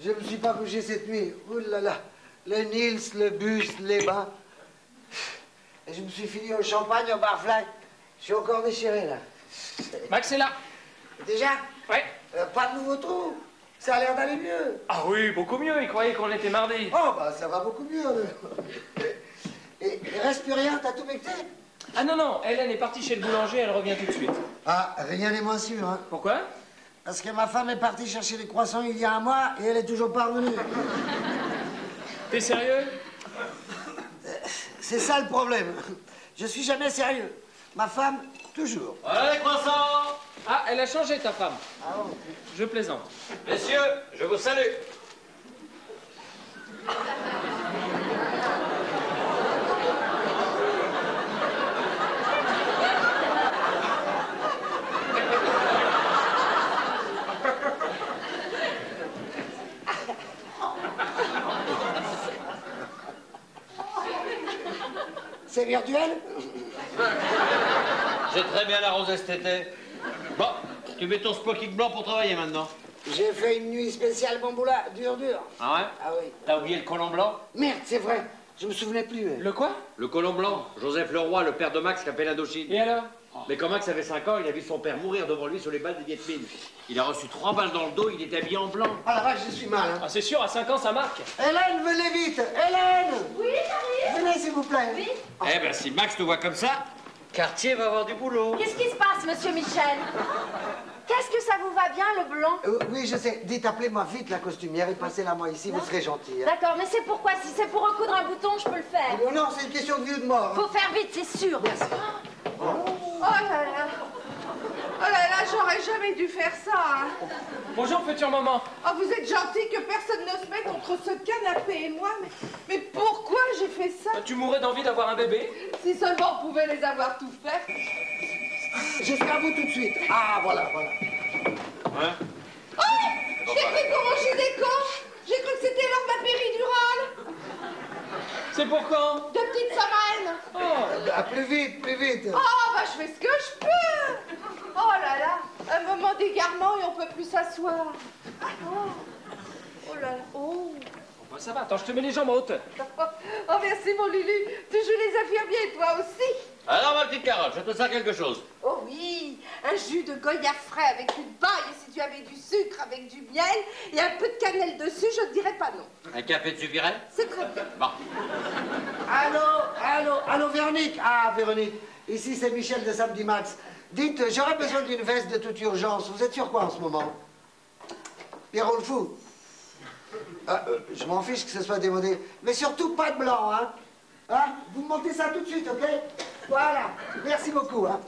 [SPEAKER 4] je me suis pas couché cette nuit. Oh là là, le Nils, le bus, les bains. Et je me suis fini au champagne, au barfly. Je suis encore déchiré là.
[SPEAKER 1] Max est là.
[SPEAKER 4] Déjà?
[SPEAKER 1] Ouais.
[SPEAKER 4] Pas de nouveau trou. Ça a l'air d'aller mieux.
[SPEAKER 1] Ah oui, beaucoup mieux, il croyait qu'on était mardi.
[SPEAKER 4] Oh bah ça va beaucoup mieux. Et il reste plus rien, t'as tout becté?
[SPEAKER 1] Ah non, Hélène est partie chez le boulanger, elle revient tout de suite.
[SPEAKER 4] Ah, rien n'est moins sûr, hein.
[SPEAKER 1] Pourquoi?
[SPEAKER 4] Parce que ma femme est partie chercher les croissants il y a un mois et elle est toujours pas revenue.
[SPEAKER 1] T'es sérieux?
[SPEAKER 4] C'est ça le problème. Je suis jamais sérieux. Ma femme, toujours.
[SPEAKER 5] Voilà les croissants!
[SPEAKER 1] Ah, elle a changé ta femme.
[SPEAKER 4] Ah bon?
[SPEAKER 1] Je plaisante.
[SPEAKER 5] Messieurs, je vous salue.
[SPEAKER 4] C'est virtuel?
[SPEAKER 5] J'ai très bien arrosé cet été. Bon, tu mets ton smoking blanc pour travailler maintenant.
[SPEAKER 4] J'ai fait une nuit spéciale bamboula, dur.
[SPEAKER 5] Ah ouais?
[SPEAKER 4] Ah oui.
[SPEAKER 5] T'as oublié le colon blanc?
[SPEAKER 4] Merde, c'est vrai. Je me souvenais plus.
[SPEAKER 1] Le quoi?
[SPEAKER 5] Le colon blanc. Joseph Leroy, le père de Max, qui a fait l'Indochine.
[SPEAKER 1] Et alors?
[SPEAKER 5] Mais quand Max avait 5 ans, il a vu son père mourir devant lui sur les balles des Viet Minh. Il a reçu 3 balles dans le dos, il était habillé en blanc.
[SPEAKER 4] Ah la vache, je suis mal. Hein.
[SPEAKER 1] Ah c'est sûr, à 5 ans ça marque.
[SPEAKER 4] Hélène, venez vite. Hélène!
[SPEAKER 2] Oui, j'arrive.
[SPEAKER 4] Venez, s'il vous plaît.
[SPEAKER 2] Oui.
[SPEAKER 5] Eh ben, si Max te voit comme ça, Cartier va avoir du boulot.
[SPEAKER 2] Qu'est-ce qui se passe, monsieur Michel? Qu'est-ce que ça vous va bien, le blanc?
[SPEAKER 4] Oui, je sais. Dites, appelez-moi vite la costumière et passez-la moi ici, vous serez gentil. Hein.
[SPEAKER 2] D'accord, mais c'est pourquoi? Si c'est pour recoudre un bouton, je peux le faire.
[SPEAKER 4] Oh non, c'est une question de vie ou de mort. Hein.
[SPEAKER 2] Faut faire vite, c'est sûr.
[SPEAKER 4] Merci.
[SPEAKER 7] Oh là là. Oh là là, j'aurais jamais dû faire ça, hein.
[SPEAKER 1] Bonjour, future maman.
[SPEAKER 7] Oh, vous êtes gentil que personne ne se mette entre ce canapé et moi, mais pourquoi j'ai fait ça?
[SPEAKER 1] Tu mourrais d'envie d'avoir un bébé?
[SPEAKER 7] Si seulement on pouvait les avoir tout faits.
[SPEAKER 4] J'espère vous tout de suite. Ah, voilà, voilà.
[SPEAKER 5] Hein?
[SPEAKER 7] Oh! J'ai cru qu'on mangeait des cons. J'ai cru que c'était l'heure de ma péridurale.
[SPEAKER 1] C'est pour quand?
[SPEAKER 7] De petites semaines.
[SPEAKER 1] Oh.
[SPEAKER 4] Ah, plus vite.
[SPEAKER 7] Oh, bah je fais ce que je peux. Oh là là, un moment d'égarement et on peut plus s'asseoir. Oh là là, oh.
[SPEAKER 1] Bon, bah, ça va, attends, je te mets les jambes en hauteur.
[SPEAKER 7] Oh merci mon Lulu, tu joues les infirmiers et toi aussi.
[SPEAKER 5] Alors, ma petite Carole, je te sers quelque chose.
[SPEAKER 7] Oh oui, un jus de goya frais avec une paille et si tu avais du sucre avec du miel et un peu de cannelle dessus, je ne dirais pas non.
[SPEAKER 5] Un café te suffirait?
[SPEAKER 7] C'est très bien.
[SPEAKER 5] Bon.
[SPEAKER 4] Allô, Véronique. Ah, Véronique, ici c'est Michel de Samedi Max. Dites, j'aurais besoin d'une veste de toute urgence. Vous êtes sur quoi en ce moment? Pierrot le fou. Je m'en fiche que ce soit démodé. Mais surtout pas de blanc, hein? Hein? Vous montez ça tout de suite, ok? Voilà. Merci beaucoup, hein?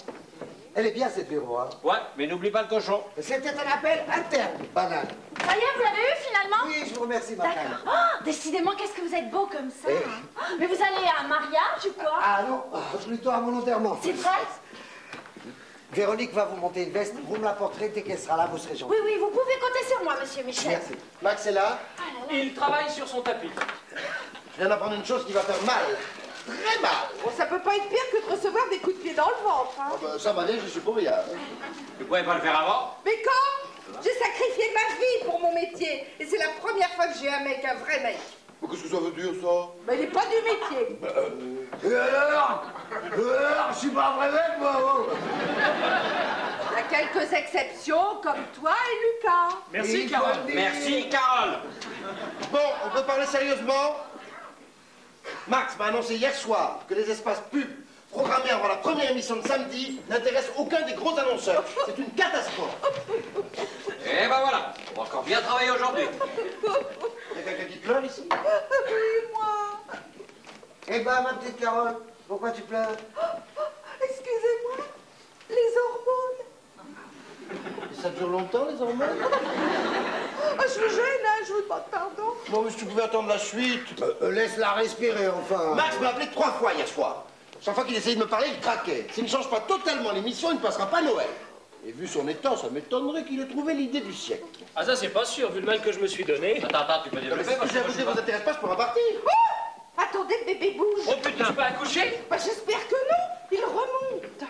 [SPEAKER 4] Elle est bien, cette Véro, hein?
[SPEAKER 5] Ouais, mais n'oublie pas le cochon.
[SPEAKER 4] C'était un appel interne, banal.
[SPEAKER 2] Ça y est, vous l'avez eu finalement?
[SPEAKER 4] Oui, je vous remercie, ma femme.
[SPEAKER 2] D'accord. Oh, décidément, qu'est-ce que vous êtes beau comme ça. Hein? Oh, mais vous allez à un mariage ou quoi?
[SPEAKER 4] Ah non, plutôt à mon enterrement.
[SPEAKER 2] C'est vrai?
[SPEAKER 4] Véronique va vous monter une veste, vous me la porterez dès qu'elle sera là, vous serez gentil.
[SPEAKER 2] Oui, oui, vous pouvez compter sur moi, monsieur Michel.
[SPEAKER 4] Merci.
[SPEAKER 6] Max est là.
[SPEAKER 1] Il travaille sur son tapis.
[SPEAKER 6] Je viens d'apprendre une chose qui va faire mal. Très mal.
[SPEAKER 7] Bon, ça peut pas être pire que de recevoir des coups de pied dans le ventre, hein.
[SPEAKER 6] Ah bah, ça va aller, je suis pour rien.
[SPEAKER 5] Tu pouvais pas le faire avant?
[SPEAKER 7] Mais quand? J'ai sacrifié ma vie pour mon métier et c'est la première fois que j'ai un mec, un vrai mec.
[SPEAKER 6] Mais qu'est-ce que ça veut dire, ça?
[SPEAKER 7] Mais il n'est pas du métier.
[SPEAKER 4] Et alors, je suis pas un vrai mec, moi, oh.
[SPEAKER 7] Il y a quelques exceptions, comme toi et Lucas.
[SPEAKER 1] Merci,
[SPEAKER 4] Il
[SPEAKER 1] Carole.
[SPEAKER 4] faut le dire.
[SPEAKER 5] Merci, Carole.
[SPEAKER 6] Bon, on peut parler sérieusement? Max m'a annoncé hier soir que les espaces pubs programmés avant la première émission de samedi n'intéressent aucun des gros annonceurs. C'est une catastrophe.
[SPEAKER 5] Et ben voilà, on va encore bien travailler aujourd'hui.
[SPEAKER 6] Il y a quelqu'un qui pleure ici?
[SPEAKER 7] Oui, moi.
[SPEAKER 4] Eh ben, ma petite Carole, pourquoi tu pleures?
[SPEAKER 7] Excusez-moi, les hormones.
[SPEAKER 6] Ça dure longtemps, les hormones?
[SPEAKER 7] Ah, je vous gêne, hein, je vous demande pardon.
[SPEAKER 6] Bon, mais si tu pouvais attendre la suite.
[SPEAKER 4] Laisse-la respirer, enfin.
[SPEAKER 6] Max m'a appelé 3 fois hier soir. Chaque fois qu'il essayait de me parler, il craquait. S'il ne change pas totalement l'émission, il ne passera pas Noël. Et vu son état, ça m'étonnerait qu'il ait trouvé l'idée du siècle.
[SPEAKER 1] Ah, ça, c'est pas sûr, vu le mal que je me suis donné.
[SPEAKER 5] Attends, tu peux
[SPEAKER 6] Mais
[SPEAKER 5] développer
[SPEAKER 6] si
[SPEAKER 5] parce
[SPEAKER 6] ce que
[SPEAKER 5] que
[SPEAKER 6] j'ai vous intéresse pas, je pourrais partir.
[SPEAKER 7] Oh, attendez, le bébé bouge.
[SPEAKER 1] Oh putain, tu peux accoucher?
[SPEAKER 7] Bah, j'espère que non, il remonte.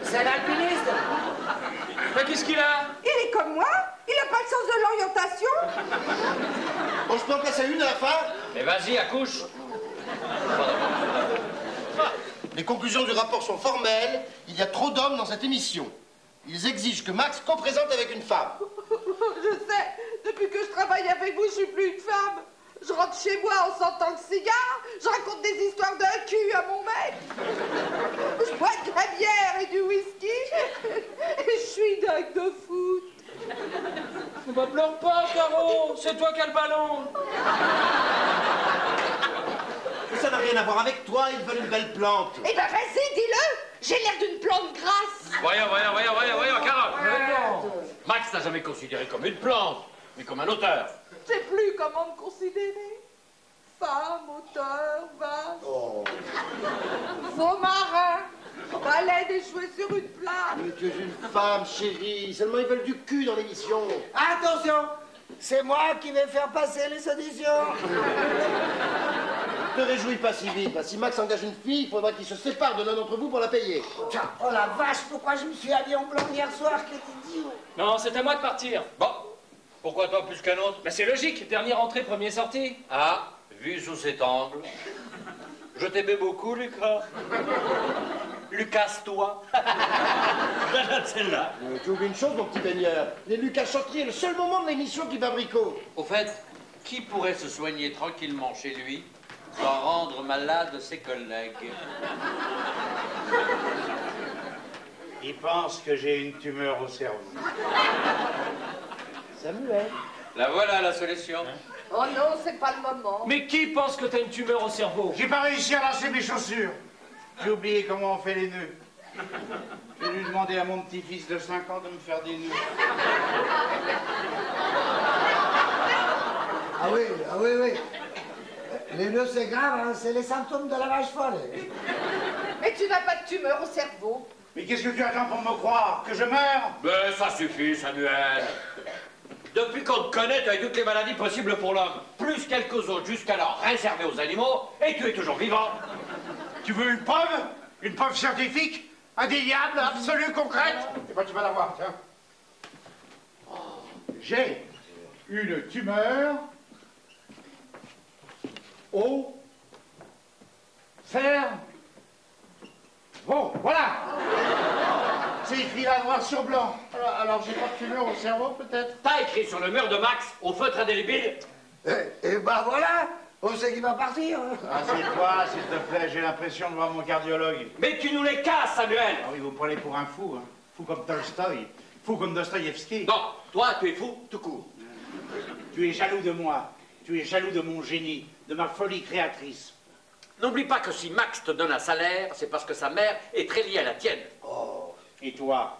[SPEAKER 4] C'est l'alpiniste.
[SPEAKER 1] Mais qu'est-ce qu'il a?
[SPEAKER 7] Il est comme moi, il n'a pas le sens de l'orientation.
[SPEAKER 6] Bon, je peux en placer une à la fin?
[SPEAKER 5] Mais vas-y, accouche.
[SPEAKER 6] Les conclusions du rapport sont formelles. Il y a trop d'hommes dans cette émission. Ils exigent que Max co-présente avec une femme.
[SPEAKER 7] Je sais, depuis que je travaille avec vous, je suis plus une femme. Je rentre chez moi en sentant le cigare, je raconte des histoires d'un cul à mon mec. Je bois de la bière et du whisky, et je suis dingue de foot.
[SPEAKER 1] Bah, pleure pas, Caro, c'est toi qui as le ballon.
[SPEAKER 6] Ça n'a rien à voir avec toi, ils veulent une belle plante.
[SPEAKER 7] Eh ben vas-y, dis-le, j'ai l'air d'une plante grasse.
[SPEAKER 5] Voyons, Carole. Max t'a jamais considéré comme une plante, mais comme un auteur.
[SPEAKER 7] Je sais plus comment me considérer. Femme, auteur, vase,
[SPEAKER 6] Oh.
[SPEAKER 7] faux marin, baleine échouée sur une plage.
[SPEAKER 6] Mais tu es une femme, chérie. Seulement, ils veulent du cul dans l'émission.
[SPEAKER 4] Attention, c'est moi qui vais faire passer les auditions.
[SPEAKER 6] Ne te réjouis pas si vite. Bah, si Max engage une fille, il faudra qu'il se sépare de l'un d'entre vous pour la payer.
[SPEAKER 4] Tiens, oh la vache, pourquoi je me suis habillé en blanc hier soir? Quel idiot.
[SPEAKER 1] Non, c'est à moi de partir.
[SPEAKER 5] Bon, pourquoi toi plus qu'un autre?
[SPEAKER 1] Bah, c'est logique, dernière entrée, premier sorti.
[SPEAKER 5] Ah, vu sous cet angle. Je t'aimais beaucoup, Lucas. Lucas-toi. Celle-là.
[SPEAKER 6] Tu oublies une chose, mon petit baigneur. Les Lucas Chantier est le seul moment de l'émission qui fabrico.
[SPEAKER 5] Au fait, qui pourrait se soigner tranquillement chez lui sans rendre malade ses collègues?
[SPEAKER 9] Il pense que j'ai une tumeur au cerveau.
[SPEAKER 6] Samuel.
[SPEAKER 5] La voilà la solution.
[SPEAKER 7] Oh non, c'est pas le moment.
[SPEAKER 1] Mais qui pense que t'as une tumeur au cerveau?
[SPEAKER 9] J'ai pas réussi à lancer mes chaussures. J'ai oublié comment on fait les nœuds.
[SPEAKER 6] Je
[SPEAKER 9] vais lui demander à mon petit-fils de 5 ans de me faire des nœuds.
[SPEAKER 4] Ah oui, oui. Les nœuds, c'est grave, hein, c'est les symptômes de la vache folle.
[SPEAKER 7] Mais tu n'as pas de tumeur au cerveau.
[SPEAKER 9] Mais qu'est-ce que tu attends pour me croire? Que je meurs?
[SPEAKER 8] Mais ça suffit, Samuel. Depuis qu'on te connaît, tu as eu toutes les maladies possibles pour l'homme, plus quelques autres jusqu'alors réservées aux animaux, et tu es toujours vivant.
[SPEAKER 9] Tu veux une preuve? Une preuve scientifique? Indéniable, absolue, concrète? Et ben tu vas la voir, tiens. J'ai une tumeur au cerveau. Voilà. C'est écrit là noir sur blanc. Alors j'ai pas de tumeur au cerveau, peut-être?
[SPEAKER 8] T'as écrit sur le mur de Max, au feutre indélébile.
[SPEAKER 4] Et bah voilà, on sait qu'il va partir.
[SPEAKER 9] Assieds-toi, s'il te plaît, j'ai l'impression de voir mon cardiologue.
[SPEAKER 8] Mais tu nous les casses, Samuel.
[SPEAKER 9] Ah oui, vous me prenez pour un fou, hein. Fou comme Tolstoï, fou comme Dostoïevski.
[SPEAKER 8] Non, toi, tu es fou, tout court.
[SPEAKER 9] Tu es jaloux de moi, tu es jaloux de mon génie, de ma folie créatrice.
[SPEAKER 8] N'oublie pas que si Max te donne un salaire, c'est parce que sa mère est très liée à la tienne.
[SPEAKER 9] Oh, et toi,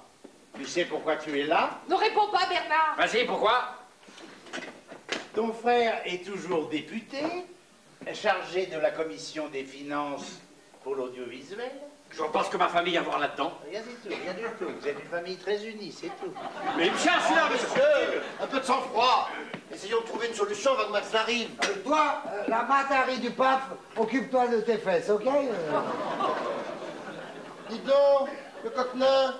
[SPEAKER 9] tu sais pourquoi tu es là?
[SPEAKER 7] Ne réponds pas, Bernard.
[SPEAKER 8] Vas-y, pourquoi?
[SPEAKER 9] Ton frère est toujours député, chargé de la commission des finances pour l'audiovisuel.
[SPEAKER 8] Je pense que ma famille a à voir là-dedans.
[SPEAKER 9] Rien du tout, rien du tout. Vous êtes une famille très unie, c'est tout.
[SPEAKER 8] Mais monsieur, celui-là,
[SPEAKER 6] Monsieur, un peu de sang-froid. Essayons de trouver une solution avant que Max n'arrive.
[SPEAKER 4] Toi, la matarie du pape, occupe-toi de tes fesses, ok?
[SPEAKER 6] Dis donc, le coquelin.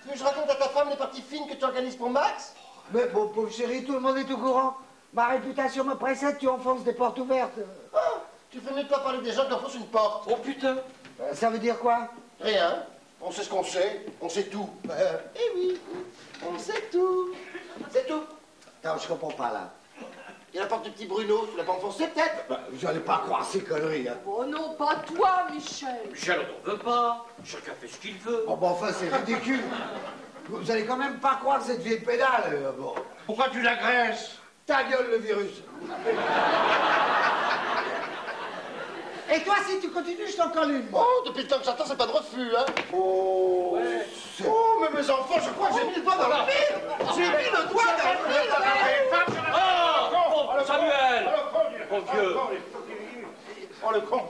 [SPEAKER 6] Tu veux que je raconte à ta femme les parties fines que tu organises pour Max?
[SPEAKER 4] Mais bon, pauvre chérie, tout le monde est au courant. Ma réputation me précède, tu enfonces des portes ouvertes.
[SPEAKER 6] Ah, tu fais mieux de pas parler des gens qui enfoncent une porte.
[SPEAKER 8] Oh putain.
[SPEAKER 4] Ça veut dire quoi?
[SPEAKER 6] Rien. On sait ce qu'on sait. On sait tout. Eh oui, on sait tout. C'est tout.
[SPEAKER 4] Non, je comprends pas, là.
[SPEAKER 6] Il y a la porte du petit Bruno. Tu l'as pas enfoncé, peut-être?
[SPEAKER 4] Vous allez pas croire ces conneries, hein.
[SPEAKER 7] Oh non, pas toi, Michel.
[SPEAKER 8] Michel, on n'en veut pas. Chacun fait ce qu'il veut.
[SPEAKER 4] Bon, enfin, c'est ridicule. Vous allez quand même pas croire cette vieille pédale. Bon.
[SPEAKER 9] Pourquoi tu l'agresses?
[SPEAKER 4] Ta gueule, le virus. Et toi, si tu continues, je t'en colle une.
[SPEAKER 6] Oh, depuis le temps que j'attends, c'est pas de refus, hein. Oh,
[SPEAKER 4] Ouais.
[SPEAKER 6] oh, mais mes enfants, je crois que j'ai mis le doigt dans la ville. J'ai mis le doigt dans la ville.
[SPEAKER 8] Oh, Samuel.
[SPEAKER 9] Mon Dieu. Oh, le con.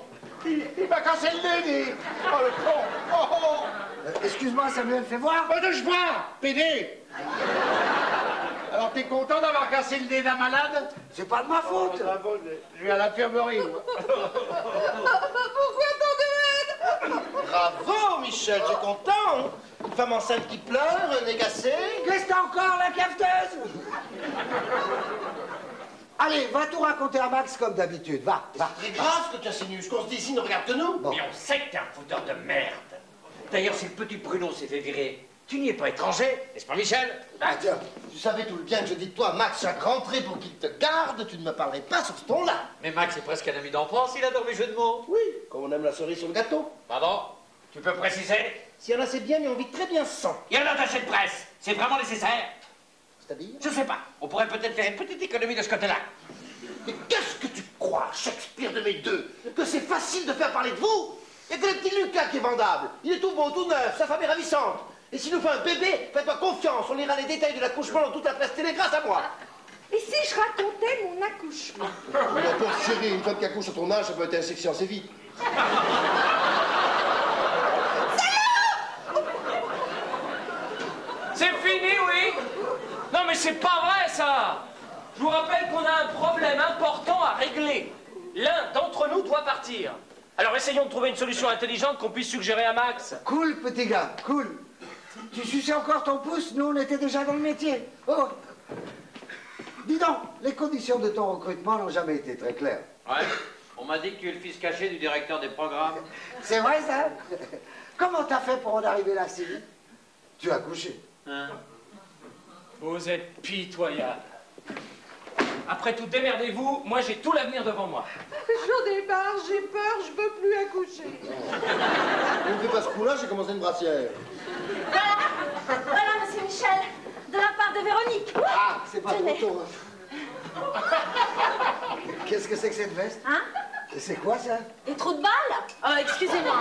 [SPEAKER 9] Il m'a cassé le nez, lui. Oh, le con. Oh, oh.
[SPEAKER 4] Excuse-moi, Samuel, fais voir.
[SPEAKER 9] Pas de je vois, pédé. Alors, t'es content d'avoir cassé le nez d'un malade?
[SPEAKER 4] C'est pas de ma faute.
[SPEAKER 9] Je vais à l'infirmerie.
[SPEAKER 7] Pourquoi tant de haine?
[SPEAKER 6] Bravo, Michel, tu es content? Une femme enceinte qui pleure, un nez cassé.
[SPEAKER 4] Qu'est-ce que t'as encore, la cafeteuse? Allez, va tout raconter à Max comme d'habitude. Va.
[SPEAKER 6] C'est grave ce que tu insinues. Ce qu'on se dit ici ne regarde que nous.
[SPEAKER 8] Mais on sait que t'es un fouteur de merde. D'ailleurs, si le petit Bruno s'est fait virer, tu n'y es pas étranger, n'est-ce pas, Michel?
[SPEAKER 6] Ah, tiens, tu savais tout le bien que je dis de toi, Max, chaque rentrée pour qu'il te garde, tu ne me parlais pas sur ce ton-là.
[SPEAKER 8] Mais Max est presque un ami d'enfance, il adore mes jeux de mots.
[SPEAKER 6] Oui, comme on aime la cerise sur le gâteau.
[SPEAKER 8] Pardon? Tu peux préciser?
[SPEAKER 6] Si y en a, c'est bien, mais on vit très bien sans.
[SPEAKER 8] Il y a un attaché de presse. C'est vraiment nécessaire?
[SPEAKER 6] C'est-à-dire?
[SPEAKER 8] Je sais pas. On pourrait peut-être faire une petite économie de ce côté-là.
[SPEAKER 6] Mais qu'est-ce que tu crois, Shakespeare de mes deux, que c'est facile de faire parler de vous? Et que le petit Lucas qui est vendable, il est tout beau, tout neuf, sa femme est ravissante. Et s'il nous fait un bébé, faites-moi confiance, on lira les détails de l'accouchement dans toute la presse télé grâce à moi.
[SPEAKER 7] Et si je racontais mon accouchement?
[SPEAKER 6] Ma pauvre chérie, une femme qui accouche à ton âge, ça peut être un section assez vite.
[SPEAKER 1] C'est fini, oui? Non, mais c'est pas vrai, ça! Je vous rappelle qu'on a un problème important à régler. L'un d'entre nous doit partir. Alors essayons de trouver une solution intelligente qu'on puisse suggérer à Max.
[SPEAKER 4] Cool, petit gars, cool. Tu suçais encore ton pouce, nous on était déjà dans le métier. Oh. Dis donc, les conditions de ton recrutement n'ont jamais été très claires.
[SPEAKER 5] Ouais, on m'a dit que tu es le fils caché du directeur des programmes.
[SPEAKER 4] C'est vrai, ça? Comment t'as fait pour en arriver là si vite? Tu as couché.
[SPEAKER 5] Hein?
[SPEAKER 1] Vous êtes pitoyable. Après tout, démerdez-vous, moi j'ai tout l'avenir devant moi.
[SPEAKER 7] J'en ai marre, j'ai peur, je veux plus accoucher.
[SPEAKER 6] Ne me fais pas ce coup-là, j'ai commencé une brassière.
[SPEAKER 2] Voilà, monsieur Michel, de la part de Véronique.
[SPEAKER 4] Ah, c'est pas trop
[SPEAKER 2] Tenez.
[SPEAKER 4] tôt. Hein. Qu'est-ce que c'est que cette veste?
[SPEAKER 2] Hein?
[SPEAKER 4] C'est quoi ça?
[SPEAKER 2] Des trous de balles? Excusez-moi.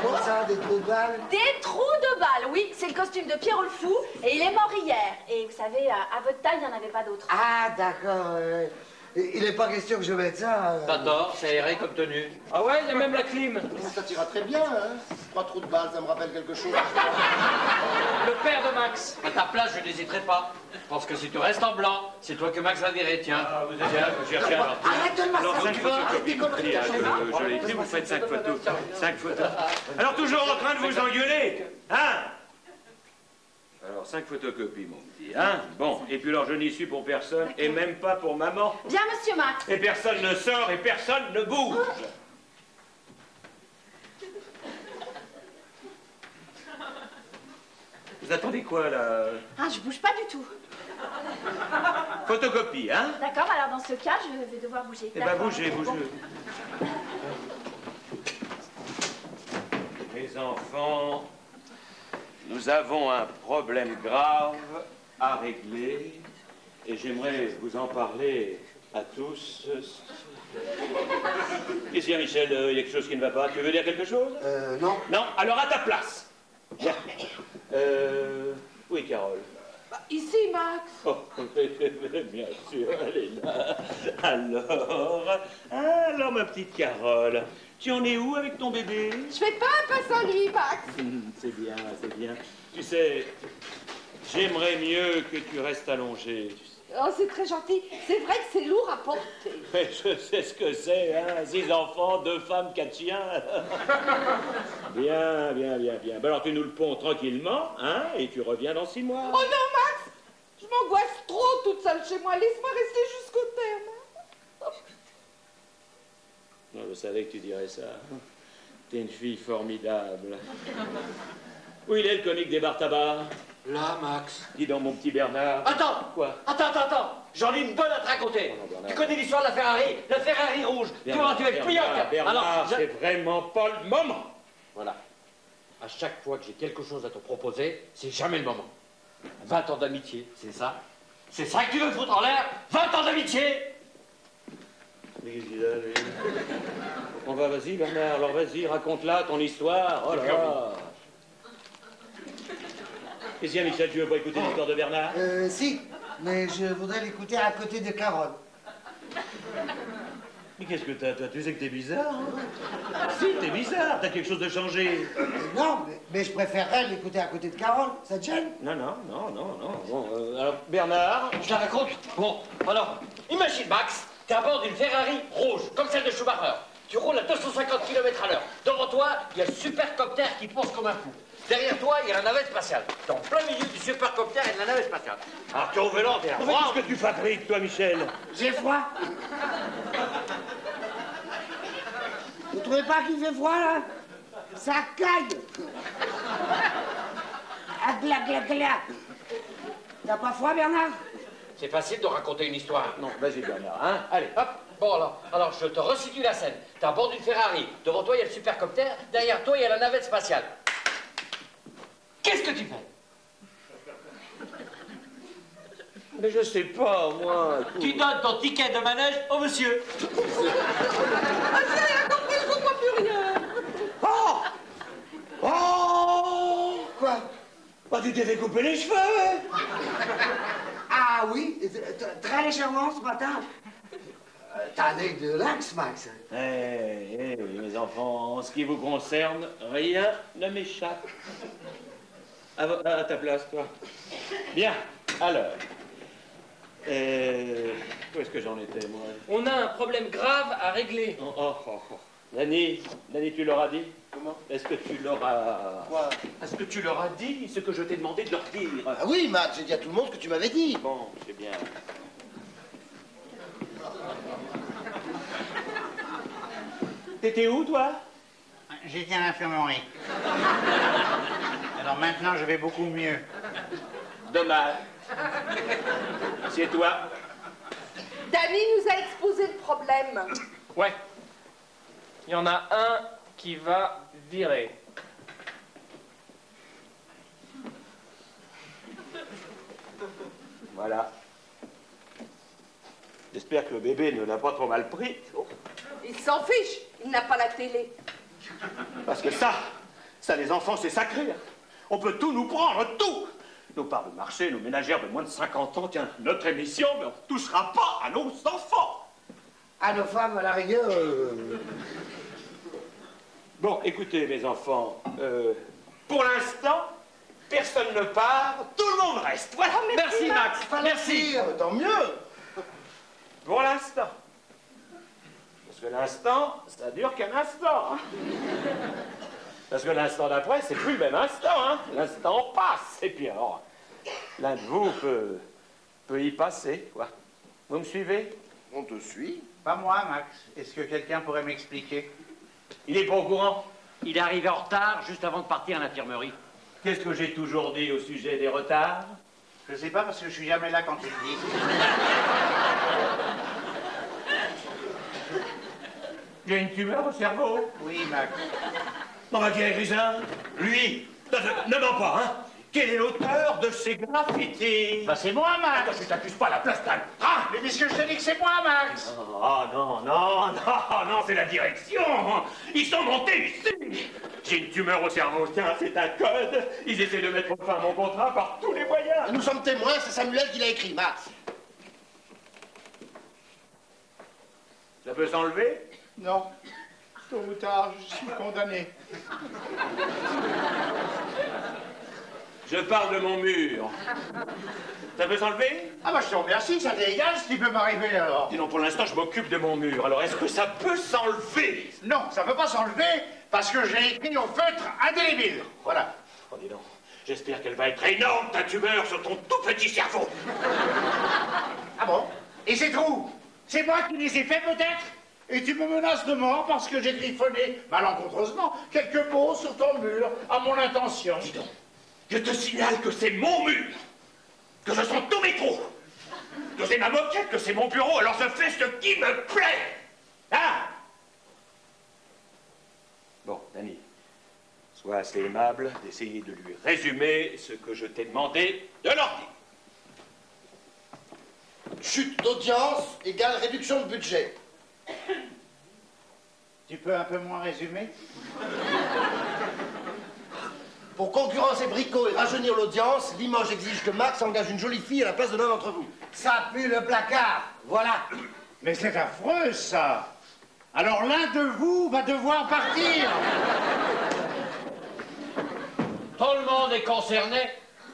[SPEAKER 4] Comment ça, des trous de balles?
[SPEAKER 2] Des trous de balles, oui. C'est le costume de Pierrot le Fou et il est mort hier. Et vous savez, à votre taille, il n'y en avait pas d'autres.
[SPEAKER 4] Ah, d'accord. Il n'est pas question que je mette ça.
[SPEAKER 5] Pas tort, c'est aéré comme tenue.
[SPEAKER 1] Ah ouais, il y a même la clim.
[SPEAKER 6] Ça t'ira très bien, hein. 3 trous de balles, ça me rappelle quelque chose.
[SPEAKER 1] Le père de Max.
[SPEAKER 5] À ta place, je n'hésiterai pas. Je pense que si tu restes en blanc, c'est toi que Max va virer, tiens.
[SPEAKER 8] Ah, vous êtes bien, vous cherchez alors.
[SPEAKER 4] Arrête de
[SPEAKER 8] Alors,
[SPEAKER 4] masser.
[SPEAKER 8] 5 photocopies de prix, hein, je l'ai écrit, vous faites 5 photos. 5 photos. Alors, toujours en train de vous engueuler, hein? Alors, 5 photocopies, mon petit, hein? Bon, et puis alors, je n'y suis pour personne, et même pas pour maman.
[SPEAKER 2] Bien, monsieur Max.
[SPEAKER 8] Et personne ne sort, et personne ne bouge. Vous attendez quoi, là?
[SPEAKER 2] Ah, je bouge pas du tout.
[SPEAKER 8] Photocopie, hein?
[SPEAKER 2] D'accord, alors dans ce cas, je vais devoir bouger.
[SPEAKER 8] Eh ben,
[SPEAKER 2] D'accord.
[SPEAKER 8] bougez, bougez.
[SPEAKER 2] Bon.
[SPEAKER 8] Mes enfants, nous avons un problème grave à régler et j'aimerais vous en parler à tous. Qu'est-ce qu'il y a, Michel? Il y a quelque chose qui ne va pas? Tu veux dire quelque chose?
[SPEAKER 4] Non.
[SPEAKER 8] Non? Alors à ta place. Bien. Oui, Carole.
[SPEAKER 7] Ici, Max.
[SPEAKER 8] Oh, bien sûr, elle est là. Alors, ma petite Carole, tu en es où avec ton bébé?
[SPEAKER 7] Je fais pas un pas sans lui, Max.
[SPEAKER 8] C'est bien, c'est bien. Tu sais, j'aimerais mieux que tu restes allongé. Tu sais.
[SPEAKER 7] Oh, c'est très gentil. C'est vrai que c'est lourd à porter.
[SPEAKER 8] Mais je sais ce que c'est, hein. 6 enfants, 2 femmes, 4 chiens. Bien, bien, bien, bien. Ben alors tu nous le ponds tranquillement, hein, et tu reviens dans 6 mois.
[SPEAKER 7] Oh non, Max. Je m'angoisse trop toute seule chez moi. Laisse-moi rester jusqu'au terme.
[SPEAKER 8] Non, je savais que tu dirais ça. T'es une fille formidable. Où il est le comique des bar tabac?
[SPEAKER 5] Là, Max.
[SPEAKER 8] Dis donc, mon petit Bernard.
[SPEAKER 5] Attends.
[SPEAKER 8] Quoi?
[SPEAKER 5] Attends. J'en ai une bonne à te raconter.
[SPEAKER 8] Oh, non, Bernard.
[SPEAKER 5] Tu connais l'histoire de la Ferrari rouge. Tu vois, tu vas être pliant.
[SPEAKER 8] Bernard, c'est vraiment pas le moment.
[SPEAKER 5] Voilà. À chaque fois que j'ai quelque chose à te proposer, c'est jamais le moment. 20 ans d'amitié, c'est ça? C'est ça que tu veux foutre en l'air? 20 ans d'amitié?
[SPEAKER 8] Mais qu'est-ce qu'il a, lui? On va, vas-y, Bernard, alors vas-y, raconte-la, ton histoire. Oh là là. Qu'est-ce qu'il y a, Michel, tu veux pas écouter l'histoire de Bernard?
[SPEAKER 4] Si, mais je voudrais l'écouter à côté de Carole.
[SPEAKER 8] Mais qu'est-ce que t'as, toi? Tu sais que t'es bizarre, hein? Si, t'es bizarre, t'as quelque chose de changé.
[SPEAKER 4] Non, mais je préférerais l'écouter à côté de Carole. Ça te gêne?
[SPEAKER 8] Non. Bon, alors, Bernard...
[SPEAKER 5] Je la raconte? Bon, alors, imagine, Max, t'es à bord d'une Ferrari rouge, comme celle de Schumacher. Tu roules à 250 km/h. Devant toi, il y a le supercopter qui pense comme un fou. Derrière toi, il y a la navette spatiale. T'es en plein milieu du supercopter et de la navette spatiale. Alors, t'es au volant, t'es à
[SPEAKER 8] Mais qu'est-ce que tu fabriques, toi, Michel?
[SPEAKER 4] J'ai froid. Vous trouvez pas qu'il fait froid, là? Ça caille. Ah, gla. T'as pas froid, Bernard?
[SPEAKER 5] C'est facile de raconter une histoire.
[SPEAKER 8] Non, vas-y, Bernard, hein? Allez, hop.
[SPEAKER 5] Bon, alors, je te resitue la scène. T'es à bord d'une Ferrari. Devant toi, il y a le supercopter. Derrière toi, il y a la navette spatiale. Qu'est-ce que tu fais?
[SPEAKER 8] Mais je sais pas, moi.
[SPEAKER 5] Tu donnes ton ticket de manège au monsieur.
[SPEAKER 7] Ah, j'ai rien compris, je comprends plus rien.
[SPEAKER 8] Oh!
[SPEAKER 4] Quoi?
[SPEAKER 8] Bah, tu t'es fait couper les cheveux, hein?
[SPEAKER 4] Ah oui, très légèrement ce matin. T'as un œil de lynx, Max.
[SPEAKER 8] Mes enfants, en ce qui vous concerne, rien ne m'échappe. À ta place, toi. Bien, alors. Où est-ce que j'en étais, moi?
[SPEAKER 1] On a un problème grave à régler.
[SPEAKER 8] Oh. Dany, tu leur as dit? Comment? Est-ce que tu leur as...
[SPEAKER 6] Quoi?
[SPEAKER 8] Est-ce que tu leur as dit ce que je t'ai demandé de leur dire?
[SPEAKER 6] Ah oui, Max, j'ai dit à tout le monde ce que tu m'avais dit.
[SPEAKER 8] Bon, c'est bien. T'étais où, toi?
[SPEAKER 9] J'étais à l'infirmerie. Alors maintenant, je vais beaucoup mieux.
[SPEAKER 8] Dommage. C'est toi.
[SPEAKER 7] Dany nous a exposé le problème.
[SPEAKER 1] Ouais. Il y en a un qui va virer.
[SPEAKER 8] Voilà. J'espère que le bébé ne l'a pas trop mal pris. Oh.
[SPEAKER 7] il s'en fiche, il n'a pas la télé.
[SPEAKER 8] Parce que ça, les enfants, c'est sacré. Hein. On peut tout nous prendre, tout. Nos parts de marché, nos ménagères de moins de 50 ans, tiens, notre émission, mais on ne touchera pas à nos enfants.
[SPEAKER 4] À nos femmes, à la rigueur.
[SPEAKER 8] Bon, écoutez, mes enfants, pour l'instant, personne ne part, tout le monde reste. Voilà, merci Max, merci.
[SPEAKER 6] Tant mieux.
[SPEAKER 8] Pour l'instant. Parce que l'instant, ça dure qu'un instant. Hein. Parce que l'instant d'après, c'est plus le même instant. Hein. L'instant passe. Et puis alors, l'un de vous peut y passer, quoi. Vous me suivez?
[SPEAKER 6] On te suit.
[SPEAKER 9] Pas moi, Max. Est-ce que quelqu'un pourrait m'expliquer?
[SPEAKER 8] Il est pas au courant. Il est arrivé en retard juste avant de partir à l'infirmerie. Qu'est-ce que j'ai toujours dit au sujet des retards?
[SPEAKER 9] Je sais pas parce que je suis jamais là quand tu le dis.
[SPEAKER 8] Il y a une tumeur au cerveau.
[SPEAKER 9] Oui, Max.
[SPEAKER 8] Non, bah, qui est Grisin? Lui. Ne mens pas, hein. Quel est l'auteur de ces graffitis?
[SPEAKER 9] Bah, c'est moi, Max.
[SPEAKER 8] Attends, je t'accuse pas à la place d'Anne. Ah,
[SPEAKER 9] Mais puisque je te dis que c'est moi, Max.
[SPEAKER 8] oh, non, c'est la direction. Ils sont montés ici. J'ai une tumeur au cerveau, tiens, c'est un code. Ils essaient de mettre fin à mon contrat par tous les moyens.
[SPEAKER 6] Nous sommes témoins, c'est Samuel qui l'a écrit, Max.
[SPEAKER 8] Ça peut s'enlever?
[SPEAKER 9] Non. Tôt ou tard, je suis condamné.
[SPEAKER 8] Je parle de mon mur. Ça peut s'enlever?
[SPEAKER 9] Ah bah je te remercie, ça t'est égal ce qui peut m'arriver alors.
[SPEAKER 8] Dis non, pour l'instant, je m'occupe de mon mur. Alors, est-ce que ça peut s'enlever?
[SPEAKER 9] Non, ça peut pas s'enlever parce que j'ai écrit au feutre indélébile. Voilà.
[SPEAKER 8] Oh, dis donc. J'espère qu'elle va être énorme, ta tumeur, sur ton tout petit cerveau.
[SPEAKER 9] Ah bon? Et ces trous, c'est moi qui les ai faits peut-être? Et tu me menaces de mort parce que j'ai griffonné malencontreusement quelques mots sur ton mur à mon intention.
[SPEAKER 8] Dis donc, je te signale que c'est mon mur, que ce sont tous mes trous, que c'est ma moquette, que c'est mon bureau, alors je fais ce qui me plaît. Hein? Bon, Danny, sois assez aimable d'essayer de lui résumer ce que je t'ai demandé de leur dire.
[SPEAKER 6] Chute d'audience égale réduction de budget.
[SPEAKER 9] Tu peux un peu moins résumer?
[SPEAKER 6] Pour concurrencer Bricot et rajeunir l'audience, Limoges exige que Max engage une jolie fille à la place de l'un d'entre vous.
[SPEAKER 4] Ça pue le placard, voilà.
[SPEAKER 9] Mais c'est affreux ça. Alors l'un de vous va devoir partir.
[SPEAKER 8] Tout le monde est concerné,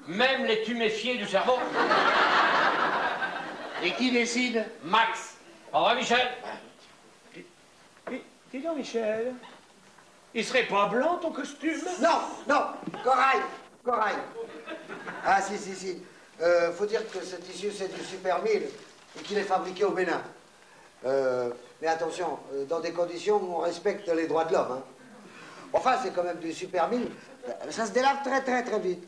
[SPEAKER 8] même les tuméfiés du cerveau.
[SPEAKER 9] Et qui décide?
[SPEAKER 8] Max. Au revoir, Michel. Dis donc, Michel, il serait pas blanc, ton costume?
[SPEAKER 4] Non, Corail. Ah, si. Faut dire que ce tissu, c'est du Super 1000 et qu'il est fabriqué au Bénin. Mais attention, dans des conditions où on respecte les droits de l'homme. Hein. Enfin, c'est quand même du Super 1000. Ça se délave très vite.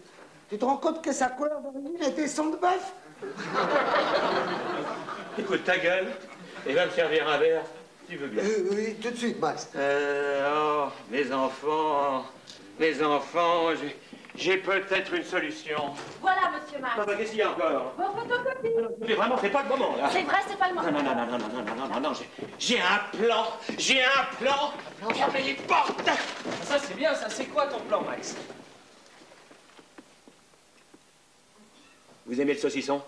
[SPEAKER 4] Tu te rends compte que sa couleur d'origine était sang de bœuf?
[SPEAKER 8] Écoute ta gueule et va me servir un verre, si tu veux bien.
[SPEAKER 4] Oui, tout de suite, Max.
[SPEAKER 8] Mes enfants, j'ai peut-être une solution.
[SPEAKER 2] Voilà, monsieur Max.
[SPEAKER 8] Non, mais qu'est-ce qu'il y a encore?
[SPEAKER 2] Vos photocopies.
[SPEAKER 8] Mais vraiment, c'est pas le moment, là.
[SPEAKER 2] C'est vrai, c'est pas le moment.
[SPEAKER 8] Non, j'ai un plan. Fermez les portes.
[SPEAKER 1] Ça, c'est bien, ça. C'est quoi ton plan, Max?
[SPEAKER 8] Vous aimez le saucisson?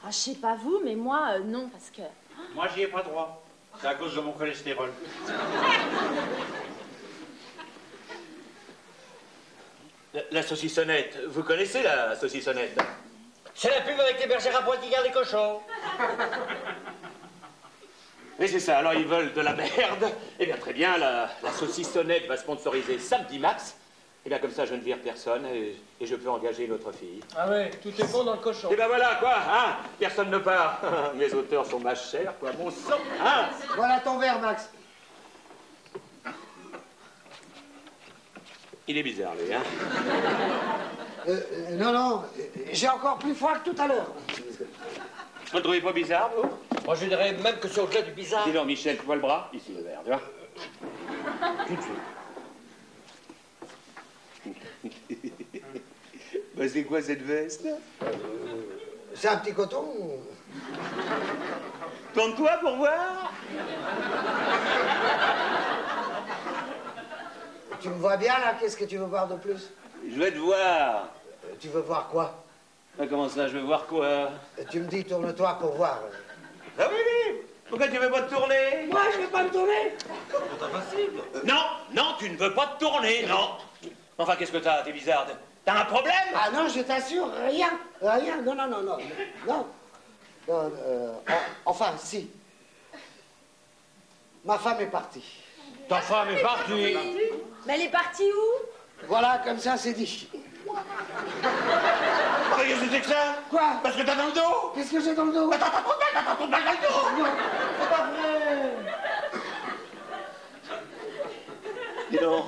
[SPEAKER 2] Ah, je sais pas vous, mais moi, non, parce que...
[SPEAKER 9] Moi j'y ai pas droit. C'est à cause de mon cholestérol.
[SPEAKER 8] La saucissonnette. Vous connaissez la saucissonnette?
[SPEAKER 5] C'est la pub avec les bergères à Poitiers des cochons.
[SPEAKER 8] Oui, c'est ça. Alors, ils veulent de la merde. Eh bien, très bien, la saucissonnette va sponsoriser Samedi Max. Eh bien, comme ça, je ne vire personne et je peux engager une autre fille.
[SPEAKER 1] Ah ouais, tout est bon dans le cochon.
[SPEAKER 8] Eh ben voilà, quoi, hein? Personne ne part. Mes auteurs sont ma chère, quoi, mon sang, hein?
[SPEAKER 4] Voilà ton verre, Max.
[SPEAKER 8] Il est bizarre, lui, hein?
[SPEAKER 4] Non, j'ai encore plus froid que tout à l'heure.
[SPEAKER 8] Vous ne trouvez pas bizarre, vous?
[SPEAKER 5] Moi, je dirais même que c'est au-delà du bizarre.
[SPEAKER 8] Dis donc, Michel, tu vois le bras? Ici, le verre, tu vois? Tout de suite. Bah, c'est quoi cette veste?
[SPEAKER 4] C'est un petit coton.
[SPEAKER 8] Compte-toi pour voir?
[SPEAKER 4] Tu me vois bien, là? Qu'est-ce que tu veux voir de plus?
[SPEAKER 8] Je vais te voir.
[SPEAKER 4] Tu veux voir quoi?
[SPEAKER 8] Comment ça, je vais voir quoi?
[SPEAKER 4] Tu me dis, tourne-toi pour voir.
[SPEAKER 8] Ah oui, pourquoi tu veux pas te tourner?
[SPEAKER 4] Moi, je vais pas me tourner.
[SPEAKER 6] C'est pas facile.
[SPEAKER 8] Non, non, tu ne veux pas te tourner, non. Enfin, qu'est-ce que t'as? T'es bizarre. T'as un problème?
[SPEAKER 4] Ah non, je t'assure, rien. Rien, non, non, non, non. Non. Enfin, si. Ma femme est partie.
[SPEAKER 8] Ta femme est partie.
[SPEAKER 2] Mais elle est partie où?
[SPEAKER 4] Voilà, comme ça, c'est dit.
[SPEAKER 8] Qu'est-ce que c'est que ça?
[SPEAKER 4] Quoi?
[SPEAKER 8] Parce que t'as dans le dos?
[SPEAKER 4] Qu'est-ce que j'ai dans le dos?
[SPEAKER 8] T'as ton balle dans le dos.
[SPEAKER 4] Non, c'est pas vrai.
[SPEAKER 8] Dis donc,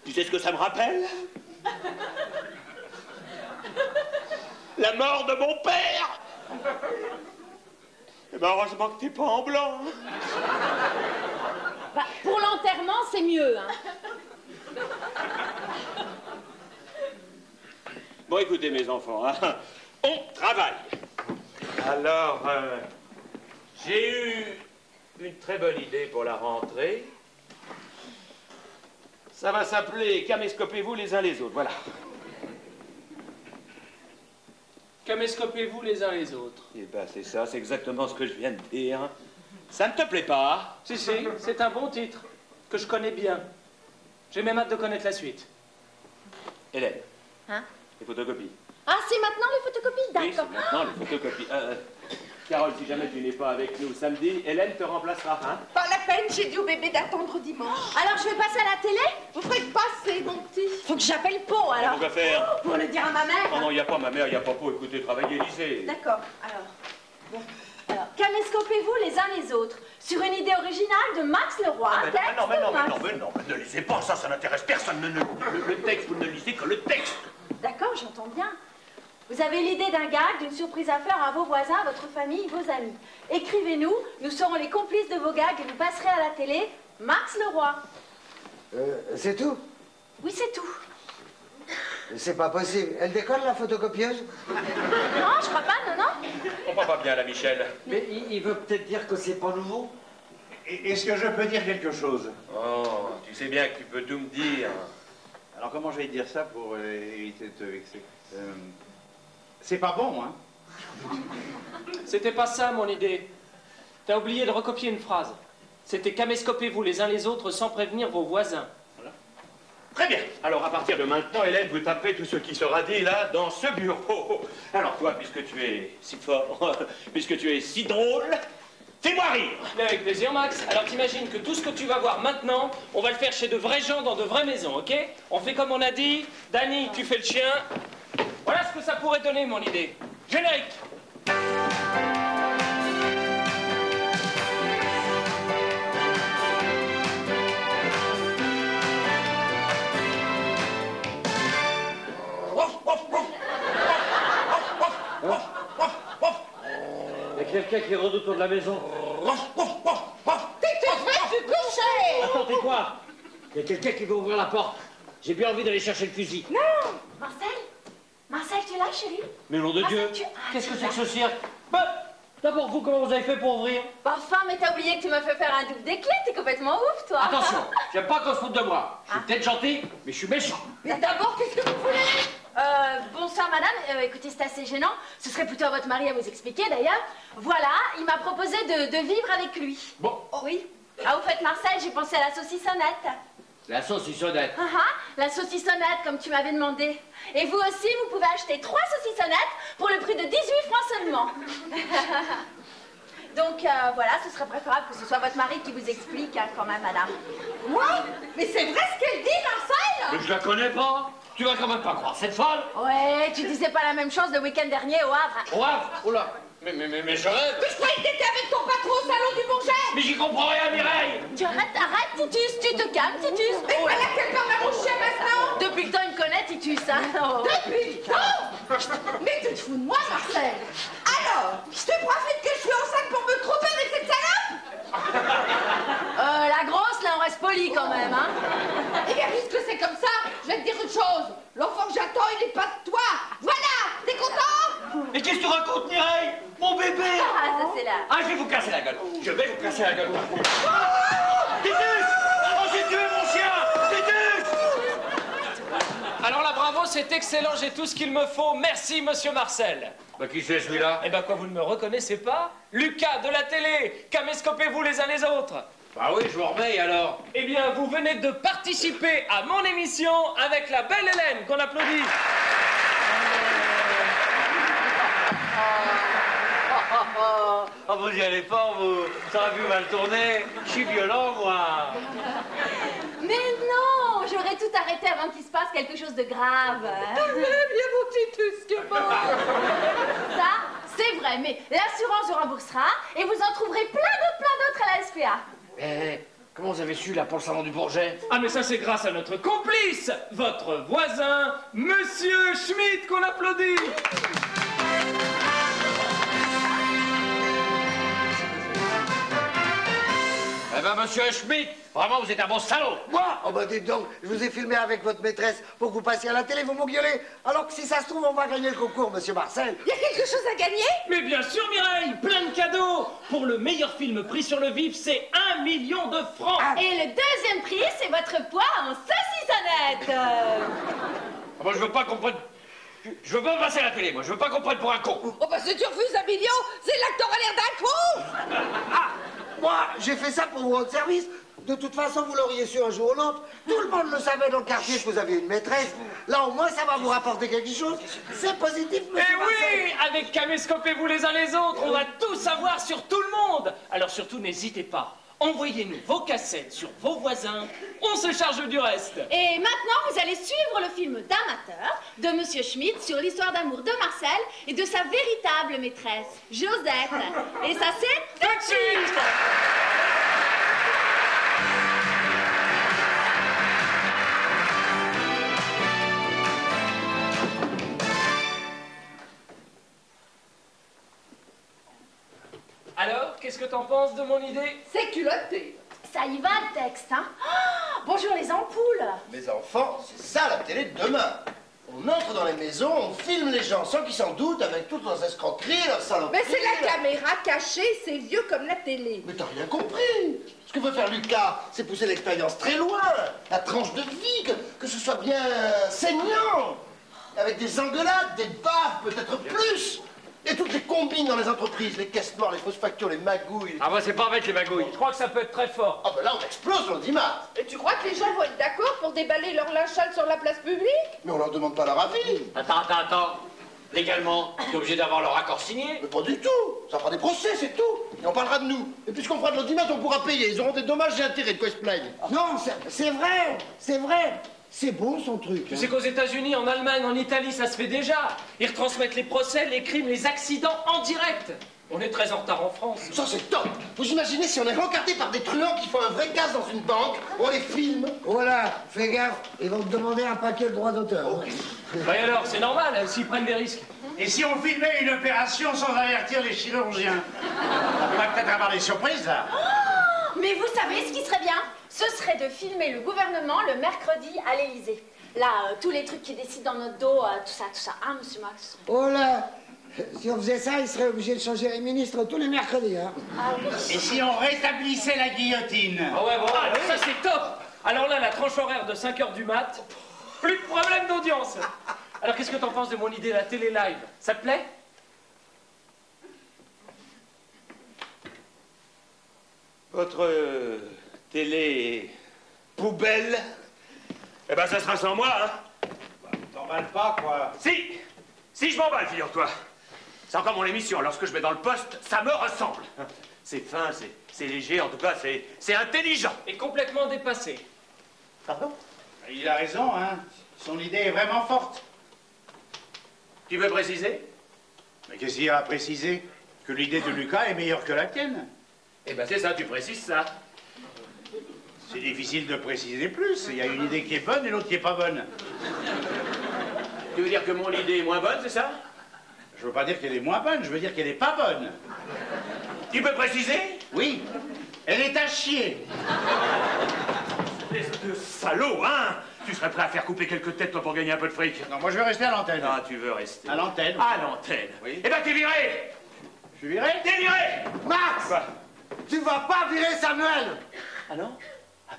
[SPEAKER 8] tu sais ce que ça me rappelle? La mort de mon père. Eh ben, heureusement que t'es pas en blanc.
[SPEAKER 2] Bah, pour l'enterrement, c'est mieux, hein.
[SPEAKER 8] Bon, écoutez, mes enfants, hein, on travaille. Alors, j'ai eu une très bonne idée pour la rentrée. Ça va s'appeler « Caméscopez-vous les uns les autres », voilà.
[SPEAKER 1] Caméscopez-vous les uns les autres.
[SPEAKER 8] Eh ben, c'est ça, c'est exactement ce que je viens de dire. Ça ne te plaît pas?
[SPEAKER 1] Si, si, c'est un bon titre, que je connais bien. J'ai même hâte de connaître la suite.
[SPEAKER 8] Hélène.
[SPEAKER 2] Hein?
[SPEAKER 8] Les photocopies.
[SPEAKER 2] Ah, c'est maintenant les photocopies?
[SPEAKER 8] Oui,
[SPEAKER 2] D'accord.
[SPEAKER 8] c'est maintenant les photocopies. Carole, si jamais tu n'es pas avec nous samedi, Hélène te remplacera, hein?
[SPEAKER 7] Pas la peine, j'ai dit au bébé d'attendre dimanche.
[SPEAKER 2] Alors, je vais passer à la télé?
[SPEAKER 7] Vous ferez passer, mon petit.
[SPEAKER 2] Faut que j'appelle Pau, alors.
[SPEAKER 8] Qu'est-ce qu'on va faire?
[SPEAKER 2] Pour le dire à ma mère.
[SPEAKER 8] Non, non, il n'y a pas ma mère, il n'y a pas pour écouter travailler lycée.
[SPEAKER 2] D'accord, alors. Bon. Alors, caméscopez-vous les uns les autres sur une idée originale de Max Leroy.
[SPEAKER 8] Mais non, ne lisez pas, ça n'intéresse personne. Le texte, vous ne lisez que le texte.
[SPEAKER 2] D'accord, j'entends bien. Vous avez l'idée d'un gag, d'une surprise à faire à vos voisins, votre famille, vos amis. Écrivez-nous, nous serons les complices de vos gags et vous passerez à la télé Max Leroy.
[SPEAKER 4] C'est tout?
[SPEAKER 2] Oui, c'est tout.
[SPEAKER 4] C'est pas possible. Elle décolle, la photocopieuse?
[SPEAKER 2] Non, je crois pas, non, non.
[SPEAKER 8] On va pas bien, là, Michel.
[SPEAKER 10] Mais il veut peut-être dire que c'est pas nouveau.
[SPEAKER 9] Est-ce que je peux dire quelque chose?
[SPEAKER 8] Oh, tu sais bien que tu peux tout me dire.
[SPEAKER 9] Alors, comment je vais te dire ça pour éviter de te vexer? C'est pas bon, hein?
[SPEAKER 1] C'était pas ça, mon idée. T'as oublié de recopier une phrase. C'était caméscopez-vous les uns les autres sans prévenir vos voisins.
[SPEAKER 8] Voilà. Très bien. Alors, à partir de maintenant, Hélène, vous tapez tout ce qui sera dit là, dans ce bureau. Alors, toi, puisque tu es si fort, puisque tu es si drôle, fais-moi rire.
[SPEAKER 1] Mais avec plaisir, Max. Alors, t'imagines que tout ce que tu vas voir maintenant, on va le faire chez de vrais gens dans de vraies maisons, ok? On fait comme on a dit. Danny, tu fais le chien. Voilà ce que ça pourrait donner, mon idée. Générique.
[SPEAKER 10] Il y a quelqu'un qui rôde autour de la maison.
[SPEAKER 7] Tu coucher.
[SPEAKER 10] Attends, tais-toi. Il y a quelqu'un qui veut ouvrir la porte. J'ai bien envie d'aller chercher le fusil.
[SPEAKER 2] Non, Marcel? Marcel, tu es là, chérie?
[SPEAKER 10] Mais nom de Dieu, qu'est-ce que c'est que ce cirque? Bah, d'abord, vous, comment vous avez fait pour ouvrir?
[SPEAKER 2] Bah, enfin, mais t'as oublié que tu m'as fait faire un double des clés, t'es complètement ouf, toi.
[SPEAKER 10] Attention, j'aime pas qu'on se foute de moi. Je suis peut-être gentil, mais je suis méchant.
[SPEAKER 7] Mais d'abord, qu'est-ce que vous voulez?
[SPEAKER 2] Bonsoir, madame. Écoutez, c'est assez gênant. Ce serait plutôt à votre mari à vous expliquer, d'ailleurs. Voilà, il m'a proposé de vivre avec lui.
[SPEAKER 10] Bon.
[SPEAKER 2] Oui. Ah, au fait, Marcel, j'ai pensé à la saucissonnette.
[SPEAKER 10] La saucissonnette.
[SPEAKER 2] La saucissonnette, comme tu m'avais demandé. Et vous aussi, vous pouvez acheter 3 saucissonnettes pour le prix de 18 francs seulement. Donc, voilà, ce serait préférable que ce soit votre mari qui vous explique, hein, quand même, madame.
[SPEAKER 7] Moi? Mais c'est vrai ce qu'elle dit, Marcel?
[SPEAKER 10] Mais je la connais pas. Tu vas quand même pas croire cette folle.
[SPEAKER 2] Ouais, tu disais pas la même chose le week-end dernier au Havre.
[SPEAKER 10] Au Havre? Oh là.
[SPEAKER 8] Mais je rêve.
[SPEAKER 7] Je croyais que t'étais avec ton patron au salon du Bourget.
[SPEAKER 10] Mais j'y comprends rien, Mireille.
[SPEAKER 2] Tu arrête, Titus, tu te calmes, Titus.
[SPEAKER 7] Mais voilà qu'elle parle à mon chien maintenant.
[SPEAKER 2] Depuis le temps, il me connaît, Titus, hein. Oh.
[SPEAKER 7] Depuis le temps. Mais tu te fous de moi, Marcel. Alors, je te profite que je suis enceinte pour me tromper avec cette salope.
[SPEAKER 2] La grosse, là, on reste poli quand même, hein.
[SPEAKER 7] Eh bien, puisque c'est comme ça, je vais te dire une chose. L'enfant que j'attends, il n'est pas de toi. Voilà, t'es content?
[SPEAKER 10] Mais qu'est-ce que tu racontes, Mireille? Mon bébé.
[SPEAKER 2] Ah, ça, c'est
[SPEAKER 5] Ah, je vais vous casser la gueule. Je vais vous casser la gueule. Titus! Oh, j'ai tué mon chien! Titus!
[SPEAKER 1] Alors là, bravo, c'est excellent, j'ai tout ce qu'il me faut. Merci, monsieur Marcel.
[SPEAKER 5] Bah, qui c'est celui-là?
[SPEAKER 1] Eh ben, quoi, vous ne me reconnaissez pas? Lucas, de la télé. Caméscopez-vous les uns les autres.
[SPEAKER 5] Bah oui, je vous remets, alors.
[SPEAKER 1] Eh bien, vous venez de participer à mon émission avec la belle Hélène, qu'on applaudit.
[SPEAKER 5] Oh, vous y allez pas, vous. Ça a vu mal tourner. Je suis violent, moi.
[SPEAKER 2] Mais non, j'aurais tout arrêté avant qu'il se passe quelque chose de grave.
[SPEAKER 7] Bien mon Titus, que bon.
[SPEAKER 2] Ça, c'est vrai, mais l'assurance vous remboursera et vous en trouverez plein d'autres à la SPA.
[SPEAKER 10] Comment vous avez su, là, pour le salon du Bourget?
[SPEAKER 1] Ah, mais ça, c'est grâce à notre complice, votre voisin, monsieur Schmitt, qu'on applaudit.
[SPEAKER 5] Eh ben, monsieur Schmitt, vraiment, vous êtes un bon salaud.
[SPEAKER 4] Moi? Oh bah dites donc, je vous ai filmé avec votre maîtresse pour que vous passiez à la télé, vous m'engueulez. Alors que si ça se trouve, on va gagner le concours, monsieur Marcel.
[SPEAKER 7] Il y a quelque chose à gagner?
[SPEAKER 1] Mais bien sûr, Mireille, plein de cadeaux. Pour le meilleur film pris sur le vif, c'est 1 million de francs.
[SPEAKER 2] Et le deuxième prix, c'est votre poids en saucissonnette.
[SPEAKER 5] Ah, moi, je veux pas comprendre. Je veux pas passer à la télé, moi. Je veux pas qu'on prenne pour un con.
[SPEAKER 7] Oh bah si tu refuses 1 million, c'est là que t'auras l'air d'un con.
[SPEAKER 4] Moi, j'ai fait ça pour vous rendre service. De toute façon, vous l'auriez su un jour ou l'autre. Tout le monde le savait dans le quartier que vous aviez une maîtresse. Là, au moins, ça va vous rapporter quelque chose. C'est positif, monsieur
[SPEAKER 1] Eh
[SPEAKER 4] Marcel.
[SPEAKER 1] oui, avec Caméscopez-vous les uns les autres, on va tout savoir sur tout le monde. Alors surtout, n'hésitez pas. Envoyez-nous vos cassettes sur vos voisins. On se charge du reste.
[SPEAKER 2] Et maintenant, vous allez suivre le film d'amateur de Monsieur Schmitt sur l'histoire d'amour de Marcel et de sa véritable maîtresse, Josette. Et ça, c'est tout de suite.
[SPEAKER 1] Alors, qu'est-ce que t'en penses de mon idée?
[SPEAKER 7] C'est culotté.
[SPEAKER 2] Ça y va, le texte, hein? Oh, bonjour les ampoules.
[SPEAKER 6] Mes enfants, c'est ça la télé de demain. On entre dans les maisons, on filme les gens sans qu'ils s'en doutent avec toutes leurs escroqueries, leurs saloperies.
[SPEAKER 7] Mais c'est la caméra cachée, c'est vieux comme la télé.
[SPEAKER 6] Mais t'as rien compris. Ce que veut faire Lucas, c'est pousser l'expérience très loin. La tranche de vie, que ce soit bien saignant. Avec des engueulades, des baffes, peut-être plus. Et toutes les combines dans les entreprises, les caisses noires, les fausses factures, les magouilles.
[SPEAKER 5] Ah, bah, c'est pas avec les magouilles.
[SPEAKER 1] Je crois que ça peut être très fort.
[SPEAKER 6] Ah, ben là, on explose l'audimat.
[SPEAKER 7] Et tu crois que les gens vont être d'accord pour déballer leur linge sale sur la place publique?
[SPEAKER 6] Mais on leur demande pas leur avis.
[SPEAKER 5] Attends. Légalement, t'es obligé d'avoir leur accord signé.
[SPEAKER 6] Mais pas du tout. Ça fera des procès, c'est tout. Et on parlera de nous. Et puisqu'on fera de l'audimat, on pourra payer. Ils auront des dommages et intérêts. De quoi ils se plaignent?
[SPEAKER 4] Non, c'est vrai, c'est vrai. C'est bon, son truc.
[SPEAKER 1] Tu sais qu'aux États-Unis, en Allemagne, en Italie, ça se fait déjà. Ils retransmettent les procès, les crimes, les accidents en direct. On est très en retard en France.
[SPEAKER 6] Ça, c'est top. Vous imaginez si on est rencardé par des truands qui font un vrai casse dans une banque, on les filme.
[SPEAKER 4] Voilà, fais gaffe, ils vont te demander un paquet de droits d'auteur.
[SPEAKER 1] Bah et alors, c'est normal, hein, s'ils prennent des risques.
[SPEAKER 9] Et si on filmait une opération sans avertir les chirurgiens? On va peut-être avoir des surprises, là.
[SPEAKER 2] Oh, mais vous savez ce qui serait bien? Ce serait de filmer le gouvernement le mercredi à l'Élysée. Là, tous les trucs qui décident dans notre dos, tout ça. Hein, monsieur Max?
[SPEAKER 4] Oh là, si on faisait ça, ils seraient obligés de changer les ministres tous les mercredis, hein.
[SPEAKER 2] Ah oui.
[SPEAKER 9] Et si on rétablissait la guillotine?
[SPEAKER 1] Ah ouais, bon, alors ça c'est top. Alors là, la tranche horaire de 5h du mat, plus de problème d'audience. Alors qu'est-ce que t'en penses de mon idée, la télé live? Ça te plaît?
[SPEAKER 8] Votre télé poubelle, eh ben ça sera sans moi, hein.
[SPEAKER 9] T'emballes pas, quoi.
[SPEAKER 8] Si je m'emballe, figure-toi. C'est encore mon émission, alors ce que je mets dans le poste, ça me ressemble. C'est fin, c'est léger, en tout cas, c'est intelligent.
[SPEAKER 1] Et complètement dépassé.
[SPEAKER 8] Pardon?
[SPEAKER 9] Il a raison, hein. Son idée est vraiment forte.
[SPEAKER 8] Tu veux préciser?
[SPEAKER 9] Mais qu'est-ce qu'il y a à préciser? Que l'idée de Lucas est meilleure que la tienne.
[SPEAKER 8] Eh ben c'est ça, tu précises ça.
[SPEAKER 9] C'est difficile de préciser plus. Il y a une idée qui est bonne et l'autre qui est pas bonne.
[SPEAKER 8] Tu veux dire que mon idée est moins bonne, c'est ça?
[SPEAKER 9] Je veux pas dire qu'elle est moins bonne, je veux dire qu'elle est pas bonne.
[SPEAKER 8] Tu peux préciser?
[SPEAKER 9] Oui, elle est à chier.
[SPEAKER 8] Espèce de salaud, hein? Tu serais prêt à faire couper quelques têtes, toi, pour gagner un peu de fric?
[SPEAKER 9] Non, moi je veux rester à l'antenne.
[SPEAKER 8] Ah, tu veux rester?
[SPEAKER 9] À l'antenne.
[SPEAKER 8] À l'antenne?
[SPEAKER 9] Oui.
[SPEAKER 8] Eh ben, t'es viré!
[SPEAKER 9] Je suis viré?
[SPEAKER 8] T'es viré! Quoi?
[SPEAKER 4] Tu vas pas virer Samuel!
[SPEAKER 8] Ah non? Ah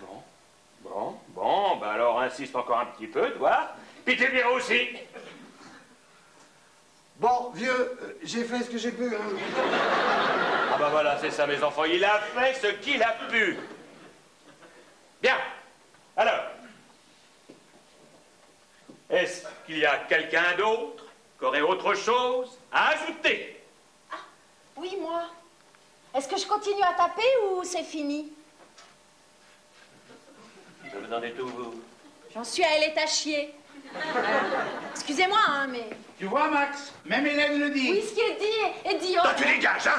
[SPEAKER 8] bon? Bon, bah alors insiste encore un petit peu, toi. Puis t'es viré aussi.
[SPEAKER 4] Bon, vieux, j'ai fait ce que j'ai pu. Hein.
[SPEAKER 8] Ah bah voilà, c'est ça, mes enfants. Il a fait ce qu'il a pu. Bien. Alors, est-ce qu'il y a quelqu'un d'autre qui aurait autre chose à ajouter?
[SPEAKER 2] Oui, moi. Est-ce que je continue à taper ou c'est fini?
[SPEAKER 8] Vous en êtes où, vous?
[SPEAKER 2] J'en suis à elle est à chier. Excusez-moi, hein, mais...
[SPEAKER 9] Tu vois, Max, même Hélène le dit.
[SPEAKER 2] Oui, ce qui est dit est dit. Oh.
[SPEAKER 8] Toi, tu dégages, hein?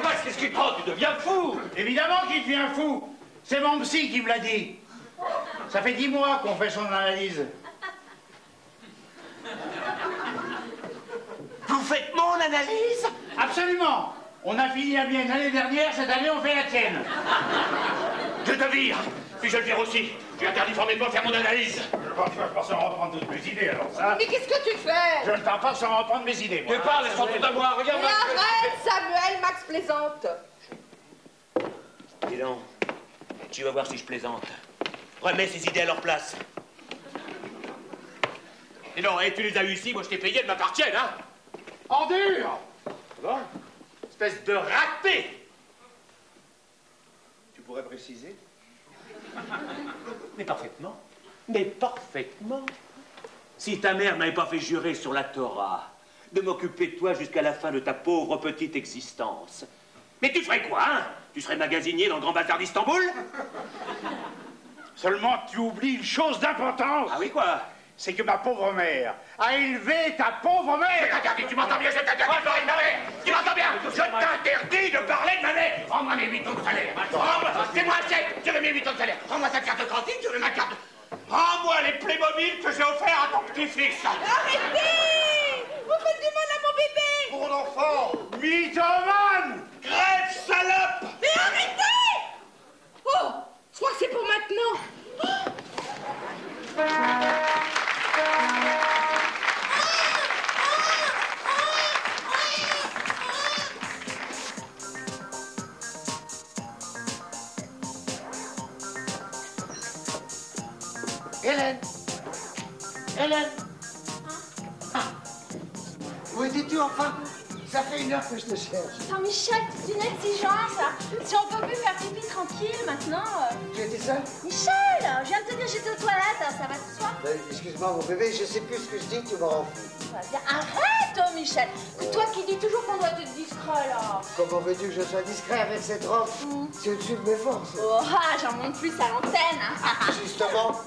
[SPEAKER 8] Max, qu'est-ce qui te prend? Tu deviens fou!
[SPEAKER 9] Évidemment qu'il devient fou. C'est mon psy qui me l'a dit. Ça fait 10 mois qu'on fait son analyse.
[SPEAKER 8] Vous faites mon analyse?
[SPEAKER 9] Absolument. On a fini la mienne l'année dernière, cette année on fait la tienne.
[SPEAKER 8] Je te vire, puis je le vire aussi. Tu interdis formellement de faire mon analyse.
[SPEAKER 9] Je pense pas sans reprendre toutes mes idées, alors ça...
[SPEAKER 7] Mais qu'est-ce que tu fais?
[SPEAKER 9] Je ne parle pas sans reprendre mes idées, moi.
[SPEAKER 8] Tu parles, elles sont toutes à moi. Regarde,
[SPEAKER 7] Mais
[SPEAKER 8] Max.
[SPEAKER 7] arrête, Samuel, Max plaisante.
[SPEAKER 8] Dis donc, tu vas voir si je plaisante. Remets ces idées à leur place. Dis donc, tu les as eues ici, moi je t'ai payé, elles m'appartiennent, hein?
[SPEAKER 9] Ordure!
[SPEAKER 8] Bon, espèce de raté!
[SPEAKER 6] Tu pourrais préciser?
[SPEAKER 8] Mais parfaitement. Mais parfaitement. Si ta mère m'avait pas fait jurer sur la Torah de m'occuper de toi jusqu'à la fin de ta pauvre petite existence, mais tu ferais quoi, hein? Tu serais magasinier dans le Grand Bazar d'Istanbul?
[SPEAKER 9] Seulement, tu oublies une chose d'importance.
[SPEAKER 8] Ah oui, quoi?
[SPEAKER 9] C'est que ma pauvre mère a élevé ta pauvre mère.
[SPEAKER 8] Je t'interdis, tu m'entends bien, je t'interdis de parler de ma mère. Tu m'entends bien? Je t'interdis de parler de ma mère. Rends-moi mes 8 ans de salaire. C'est moi le chef, je veux mes 8 ans de salaire. Rends-moi ta carte de cantine, je veux ma carte. Rends-moi les Playmobil que j'ai offerts à ton petit-fils.
[SPEAKER 7] Arrêtez! Vous faites du mal à mon bébé!
[SPEAKER 6] Pour l'enfant!
[SPEAKER 9] Mythomane!
[SPEAKER 8] Crève, salope!
[SPEAKER 7] Mais arrêtez! Oh! Je crois que c'est pour maintenant.
[SPEAKER 4] Hélène! Hélène! Ah. Où étais-tu enfin? Ça fait 1 heure que je te cherche.
[SPEAKER 2] Attends, Michel, c'est une exigence, là. Si on peut plus faire pipi tranquille, maintenant...
[SPEAKER 4] Tu étais seul?
[SPEAKER 2] Michel, je viens de te dire j'étais aux toilettes, hein, ça va ce soir?
[SPEAKER 4] Excuse-moi, mon bébé, je sais plus ce que je dis, tu m'en rends fou.
[SPEAKER 2] Arrête, oh, Michel. C'est toi qui dis toujours qu'on doit être discret, là.
[SPEAKER 4] Comment veux-tu que je sois discret avec cette robe? C'est au-dessus de mes forces.
[SPEAKER 2] Oh, ah, j'en monte plus à l'antenne, hein.
[SPEAKER 4] Justement,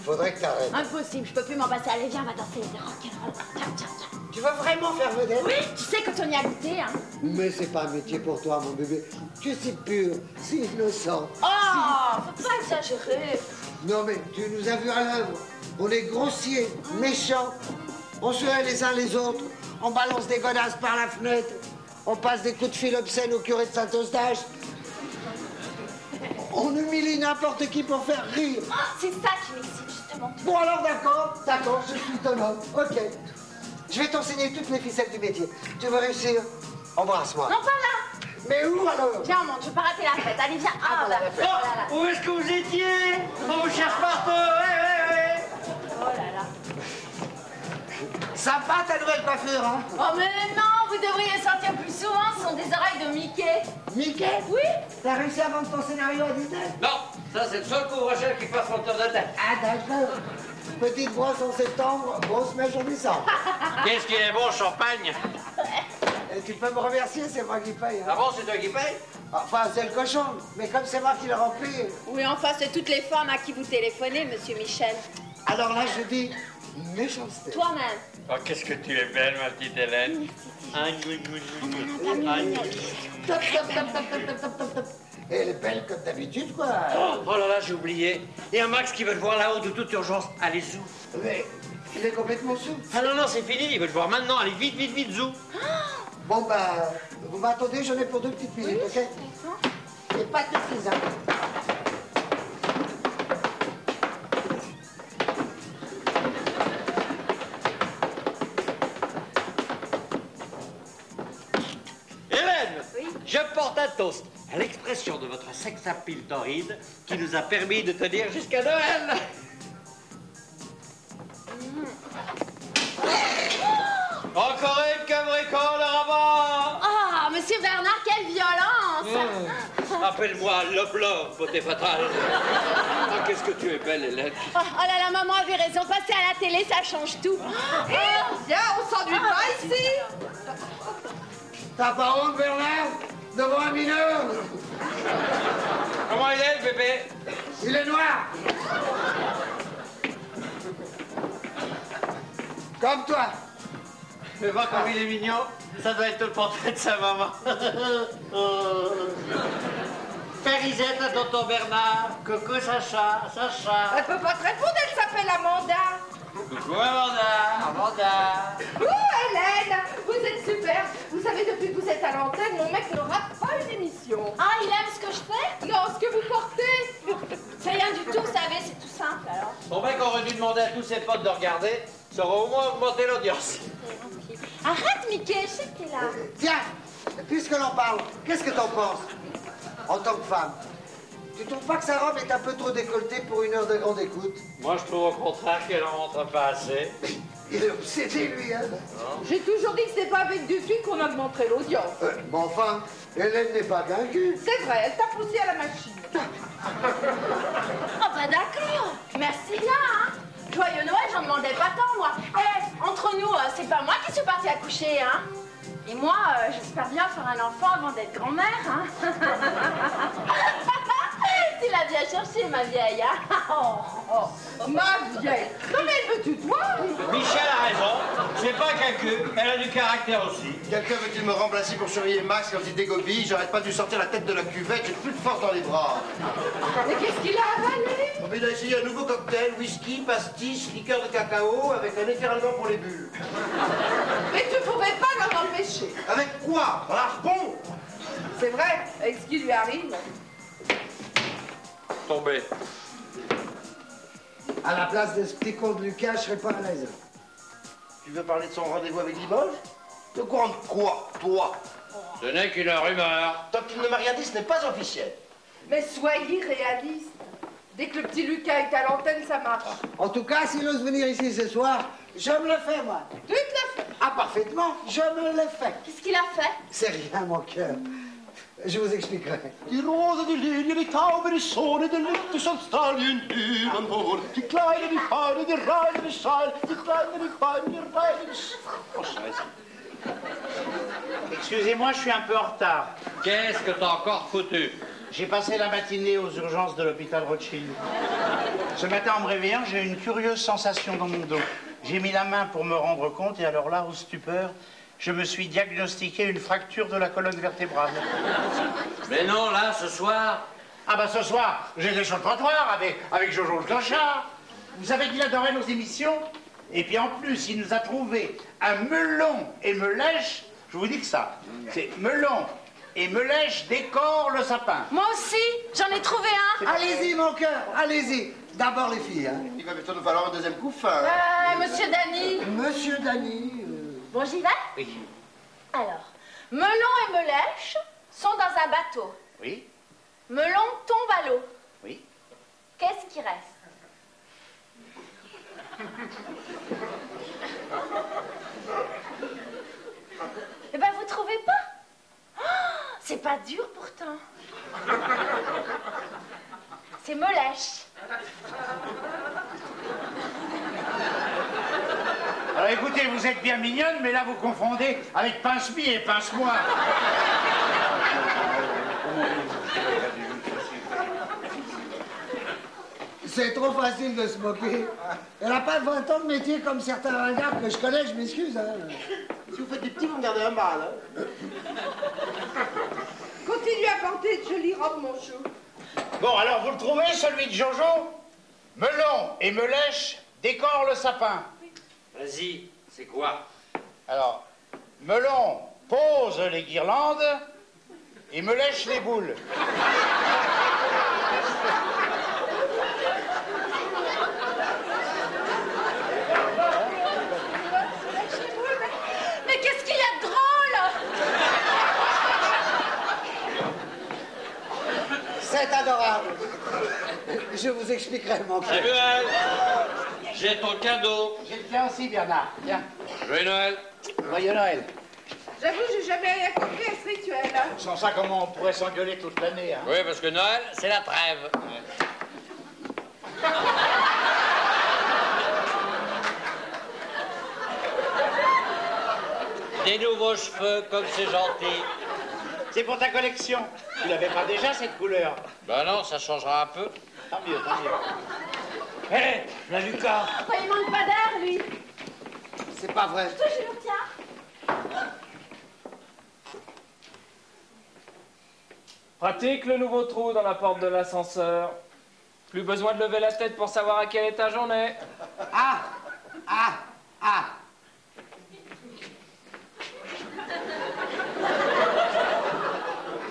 [SPEAKER 4] faudrait que t'arrêtes.
[SPEAKER 2] Impossible, je peux plus m'en passer. Allez, viens, on va danser les rock'n'roll. Tiens.
[SPEAKER 4] Tu vas vraiment faire vedette?
[SPEAKER 2] Oui, tu sais quand on y a goûté, hein.
[SPEAKER 4] Mais c'est pas un métier pour toi, mon bébé. Tu es si pur, si innocent.
[SPEAKER 2] Oh, faut pas exagérer.
[SPEAKER 4] Non, mais tu nous as vus à l'œuvre. On est grossiers, méchants. On se hait les uns les autres. On balance des godasses par la fenêtre. On passe des coups de fil obscènes au curé de Saint-Eustache. On humilie n'importe qui pour faire rire.
[SPEAKER 2] Oh, c'est ça qui m'excite, justement.
[SPEAKER 4] Bon, alors d'accord, je suis ton homme. Ok. Je vais t'enseigner toutes les ficelles du métier. Tu veux réussir? Embrasse-moi.
[SPEAKER 2] Non, pas là.
[SPEAKER 4] Mais où alors?
[SPEAKER 2] Viens, on monte, je veux pas rater la fête. Allez, viens. Ah, là,
[SPEAKER 4] la fête.
[SPEAKER 2] oh là là.
[SPEAKER 10] Où est-ce que vous étiez? On vous cherche partout, ouais.
[SPEAKER 2] Oh là là.
[SPEAKER 4] Sympa ta nouvelle coiffure, hein?
[SPEAKER 2] Oh, mais non, vous devriez sortir plus souvent, ce sont des oreilles de Mickey.
[SPEAKER 4] Mickey?
[SPEAKER 2] Oui.
[SPEAKER 4] T'as réussi à vendre ton scénario à Disney?
[SPEAKER 10] Non, ça c'est le seul couvre-chef qui passe mon tour de tête.
[SPEAKER 4] Ah d'accord. Petite brosse en septembre, grosse mèche en décembre.
[SPEAKER 10] Qu'est-ce qui est bon, champagne?
[SPEAKER 4] Et tu peux me remercier, c'est moi qui paye. Hein.
[SPEAKER 10] Ah bon, c'est toi qui paye?
[SPEAKER 4] Enfin, c'est le cochon, mais comme c'est moi qui le remplis.
[SPEAKER 2] Oui, enfin, c'est toutes les femmes à qui vous téléphonez, monsieur Michel.
[SPEAKER 4] Alors là, je dis méchanceté.
[SPEAKER 2] Toi-même.
[SPEAKER 10] Oh, qu'est-ce que tu es belle, ma petite Hélène.
[SPEAKER 4] Top, top, top, top, top, top, top, top. Et elle est belle comme d'habitude, quoi.
[SPEAKER 10] Oh là là, j'ai oublié. Il y a Max qui veut te voir là-haut de toute urgence. Allez, zou.
[SPEAKER 4] Mais il est complètement sous.
[SPEAKER 10] Ah non, c'est fini, il veut te voir maintenant. Allez, vite, zou.
[SPEAKER 4] Bon, bah, vous m'attendez, j'en ai pour 2 petites minutes, ok? Et pas de bêtises, hein.
[SPEAKER 10] Hélène, je
[SPEAKER 5] apporte un toast à l'expression de votre sex-appeal torride qui nous a permis de tenir jusqu'à Noël. Encore une cabricole là-bas.
[SPEAKER 2] Ah, monsieur Bernard, quelle violence!
[SPEAKER 5] Appelle-moi Love, beauté fatale. Ah, qu'est-ce que tu es belle, Hélène.
[SPEAKER 2] Oh là là, maman avait raison. Passer à la télé, ça change tout.
[SPEAKER 7] Viens, on s'ennuie pas ici.
[SPEAKER 4] T'as pas honte, Bernard? Devant un mineur?
[SPEAKER 5] Comment il est, le bébé?
[SPEAKER 4] Il est noir. Comme toi.
[SPEAKER 5] Mais vois comme il est mignon. Ça doit être le portrait de sa maman. Périsette à tonton Bernard. Coucou Sacha.
[SPEAKER 7] Elle peut pas te répondre, elle s'appelle Amanda.
[SPEAKER 5] Coucou Amanda.
[SPEAKER 7] Hélène, vous êtes super. Vous savez, depuis que vous êtes à l'antenne, mon mec ne rate pas une émission.
[SPEAKER 2] Ah, il aime ce que je fais?
[SPEAKER 7] Non, ce que vous portez.
[SPEAKER 2] C'est rien du tout, vous savez, c'est tout simple alors.
[SPEAKER 5] Ton mec aurait dû demander à tous ses potes de regarder. Ça aurait au moins augmenté l'audience.
[SPEAKER 2] Arrête, Mickey, je sais que t'es là.
[SPEAKER 4] Tiens, puisque l'on parle, qu'est-ce que t'en penses? En tant que femme, tu trouves pas que sa robe est un peu trop décolletée pour une heure de grande écoute?
[SPEAKER 5] Moi, je trouve au contraire qu'elle en montre pas assez.
[SPEAKER 4] Il est obsédé, lui, hein?
[SPEAKER 7] J'ai toujours dit que c'était pas avec du cul qu'on augmenterait l'audience.
[SPEAKER 4] Bon, enfin, Hélène n'est pas vaincue.
[SPEAKER 7] C'est vrai, elle tape aussi à la machine.
[SPEAKER 2] Oh, bah d'accord. Merci bien, hein. Joyeux Noël, j'en demandais pas tant, moi. Eh, entre nous, c'est pas moi qui suis partie accoucher, hein. Et moi, j'espère bien faire un enfant avant d'être grand-mère, hein. Tu l'as bien cherché, ma vieille, hein.
[SPEAKER 7] Oh, ma vieille. Non mais elle veut tutoir.
[SPEAKER 5] Michel a raison. C'est pas qu'un cul. Elle a du caractère aussi.
[SPEAKER 6] Quelqu'un veut-il me remplacer pour surveiller Max quand il dégobille? J'arrête pas de lui sortir la tête de la cuvette, j'ai plus de force dans les bras.
[SPEAKER 7] Mais qu'est-ce qu'il a avalé?
[SPEAKER 6] Oh, mais il a essayé un nouveau cocktail, whisky, pastis, liqueur de cacao, avec un effet allemand pour les bulles.
[SPEAKER 7] Mais tu pouvais pas l'en empêcher.
[SPEAKER 6] Avec quoi? Un harpon?
[SPEAKER 7] C'est vrai, avec ce qui lui arrive.
[SPEAKER 5] Tombé.
[SPEAKER 4] À la place de ce petit con de Lucas, je serais pas à l'aise.
[SPEAKER 6] Tu veux parler de son rendez-vous avec Limoges? T'es au courant de quoi, toi?
[SPEAKER 5] Ce n'est qu'une rumeur.
[SPEAKER 6] Tant qu'il ne m'a rien dit, ce n'est pas officiel.
[SPEAKER 7] Mais soyez réaliste. Dès que le petit Lucas est à l'antenne, ça marche.
[SPEAKER 4] En tout cas, s'il ose venir ici ce soir, je me le fais, moi.
[SPEAKER 7] Tu te l'as fait?
[SPEAKER 4] Ah, parfaitement, je me le fais.
[SPEAKER 2] Qu'est-ce qu'il a fait?
[SPEAKER 4] C'est rien, mon cœur. Je vous expliquerai.
[SPEAKER 6] Die rosa, die Lilie, die Taube, die Sonne, die Lüfte, som Stalin, an Bord. Die Kleine, die Feine, die Reine, die Seil, die Kleine, die Feine, die Reine, die... Oh, scheiße.
[SPEAKER 9] Excusez-moi, je suis un peu en retard.
[SPEAKER 5] Qu'est-ce que t'as encore foutu?
[SPEAKER 9] J'ai passé la matinée aux urgences de l'hôpital Rothschild. Ce matin, en me réveillant, j'ai eu une curieuse sensation dans mon dos. J'ai mis la main pour me rendre compte, et alors là, au stupeur, je me suis diagnostiqué une fracture de la colonne vertébrale.
[SPEAKER 5] Mais non, là, ce soir...
[SPEAKER 9] Ah bah ce soir, j'étais sur le trottoir avec Jojo le clochard. Vous savez qu'il adorait nos émissions? Et puis en plus, il nous a trouvé un melon et me lèche. Je vous dis que ça, c'est melon et me lèche décore le sapin.
[SPEAKER 2] Moi aussi, j'en ai trouvé un.
[SPEAKER 4] Allez-y, mon cœur, allez-y. D'abord les filles, hein.
[SPEAKER 6] Il va bientôt nous falloir un deuxième coup fin.
[SPEAKER 2] Monsieur Dany.
[SPEAKER 4] Monsieur Dany...
[SPEAKER 2] Bon, j'y vais?
[SPEAKER 5] Oui.
[SPEAKER 2] Alors, Melon et Melèche sont dans un bateau.
[SPEAKER 9] Oui,
[SPEAKER 2] Melon tombe à l'eau.
[SPEAKER 9] oui.
[SPEAKER 2] Qu'est-ce qui reste? Eh ben, vous trouvez pas? Oh, c'est pas dur pourtant. C'est Melèche.
[SPEAKER 9] Alors écoutez, vous êtes bien mignonne, mais là vous confondez avec pince-mi et pince-moi.
[SPEAKER 4] C'est trop facile de se moquer. Elle n'a pas 20 ans de métier comme certains ringards que je connais, je m'excuse. Hein.
[SPEAKER 6] Si vous faites des petits, vous me gardez un mal. Hein.
[SPEAKER 7] Continue à porter de jolies robes, mon chou.
[SPEAKER 9] Bon, alors vous le trouvez, celui de Jojo? Melon et Melèche décorent le sapin.
[SPEAKER 5] Vas-y, c'est quoi?
[SPEAKER 9] Alors, Melon pose les guirlandes et Melèche les boules.
[SPEAKER 2] Mais qu'est-ce qu'il y a de drôle?
[SPEAKER 4] êtes adorable. Je vous expliquerai, mon cœur.
[SPEAKER 5] Samuel, j'ai ton cadeau.
[SPEAKER 9] J'ai le tien aussi, Bernard. Tiens.
[SPEAKER 5] Joyeux Noël.
[SPEAKER 9] Joyeux Noël.
[SPEAKER 7] J'avoue, j'ai jamais rien compris à ce rituel. Hein.
[SPEAKER 9] Sans ça, comment on pourrait s'engueuler toute l'année, hein?
[SPEAKER 5] Oui, parce que Noël, c'est la trêve. Des nouveaux cheveux, comme c'est gentil.
[SPEAKER 9] C'est pour ta collection. Tu n'avais pas déjà cette couleur?
[SPEAKER 5] Ben non, ça changera un peu.
[SPEAKER 9] Tant mieux, tant mieux.
[SPEAKER 10] Hé, la Lucas.
[SPEAKER 2] Enfin, il manque pas d'air, lui.
[SPEAKER 4] C'est pas vrai.
[SPEAKER 2] Je te jure, tiens.
[SPEAKER 1] Pratique le nouveau trou dans la porte de l'ascenseur. Plus besoin de lever la tête pour savoir à quel étage on est.
[SPEAKER 4] Ah, ah, ah.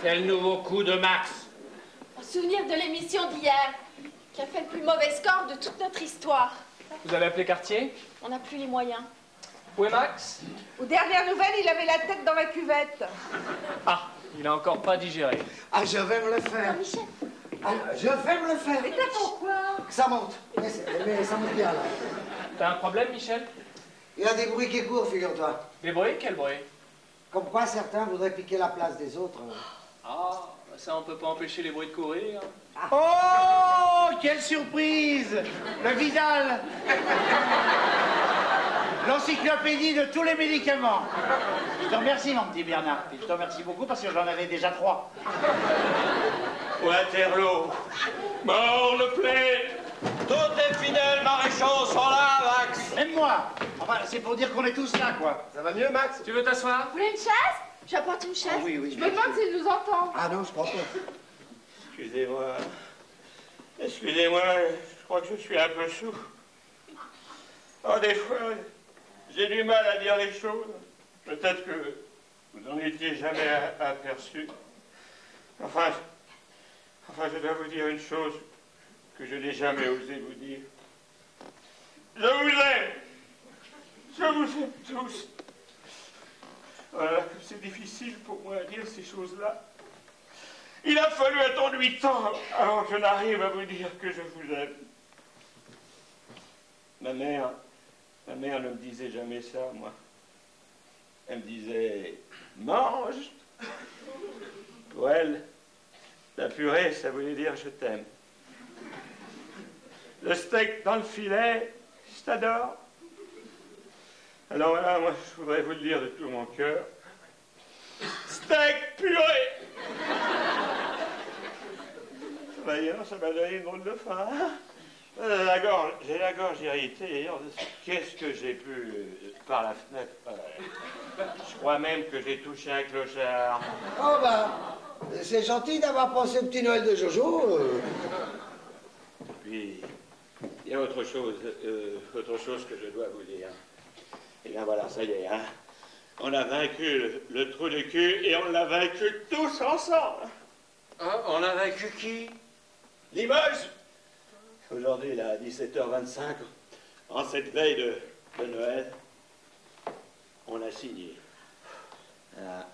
[SPEAKER 8] Quel nouveau coup de Max.
[SPEAKER 2] En souvenir de l'émission d'hier, qui a fait le plus mauvais score de toute notre histoire.
[SPEAKER 1] Vous avez appelé quartier?
[SPEAKER 2] On n'a plus les moyens.
[SPEAKER 1] Où est Max?
[SPEAKER 7] Aux dernières nouvelles, il avait la tête dans la cuvette.
[SPEAKER 1] Ah, il a encore pas digéré.
[SPEAKER 4] Ah, je vais me le faire.
[SPEAKER 2] Michel.
[SPEAKER 4] Ah, je vais me le faire.
[SPEAKER 7] Mais t'as pourquoi?
[SPEAKER 4] Ça monte. Mais ça monte bien, là.
[SPEAKER 1] T'as un problème, Michel?
[SPEAKER 4] Il y a des bruits qui courent, figure-toi.
[SPEAKER 1] Des bruits? Quel bruit?
[SPEAKER 4] Comme quoi certains voudraient piquer la place des autres.
[SPEAKER 1] Ah, ça on peut pas empêcher les bruits de courir.
[SPEAKER 9] Oh, quelle surprise! Le Vidal! L'encyclopédie de tous les médicaments. Je te remercie, mon petit Bernard. Et je te remercie beaucoup parce que j'en avais déjà 3.
[SPEAKER 8] Waterloo. Mort le plaît.
[SPEAKER 5] Tous les fidèles maréchaux sont là, Max.
[SPEAKER 9] Même moi. Enfin, c'est pour dire qu'on est tous là, quoi.
[SPEAKER 6] Ça va mieux, Max?
[SPEAKER 1] Tu veux t'asseoir?
[SPEAKER 2] Vous voulez une chaise? J'apporte une chaise.
[SPEAKER 4] Oui, oui.
[SPEAKER 7] Je me demande s'il nous entend.
[SPEAKER 4] Ah non, je crois pas.
[SPEAKER 8] Excusez-moi. Excusez-moi, je crois que je suis un peu sous. Oh, des fois, j'ai du mal à dire les choses. Peut-être que vous n'en étiez jamais aperçu. Enfin, je dois vous dire une chose que je n'ai jamais osé vous dire. Je vous aime. Je vous aime tous. Voilà, que c'est difficile pour moi de dire ces choses-là. Il a fallu attendre 8 ans avant que je n'arrive à vous dire que je vous aime. Ma mère ne me disait jamais ça, moi. Elle me disait, mange. Pour elle, la purée, ça voulait dire je t'aime. Le steak dans le filet, je t'adore. Alors voilà, moi, je voudrais vous le dire de tout mon cœur. Steak purée. D'ailleurs, ça m'a donné une drôle de faim. J'ai la gorge irritée. Qu'est-ce que j'ai pu par la fenêtre? Je crois même que j'ai touché un clochard.
[SPEAKER 4] Oh bah, c'est gentil d'avoir pensé au petit Noël de Jojo.
[SPEAKER 8] Puis, il y a autre chose que je dois vous dire. Et bien voilà, ça y est, hein. On a vaincu le trou de cul et on l'a vaincu tous ensemble.
[SPEAKER 5] Ah, on a vaincu qui?
[SPEAKER 8] Limoges. Aujourd'hui, là, à 17h25, en cette veille de Noël, on a signé. Ah,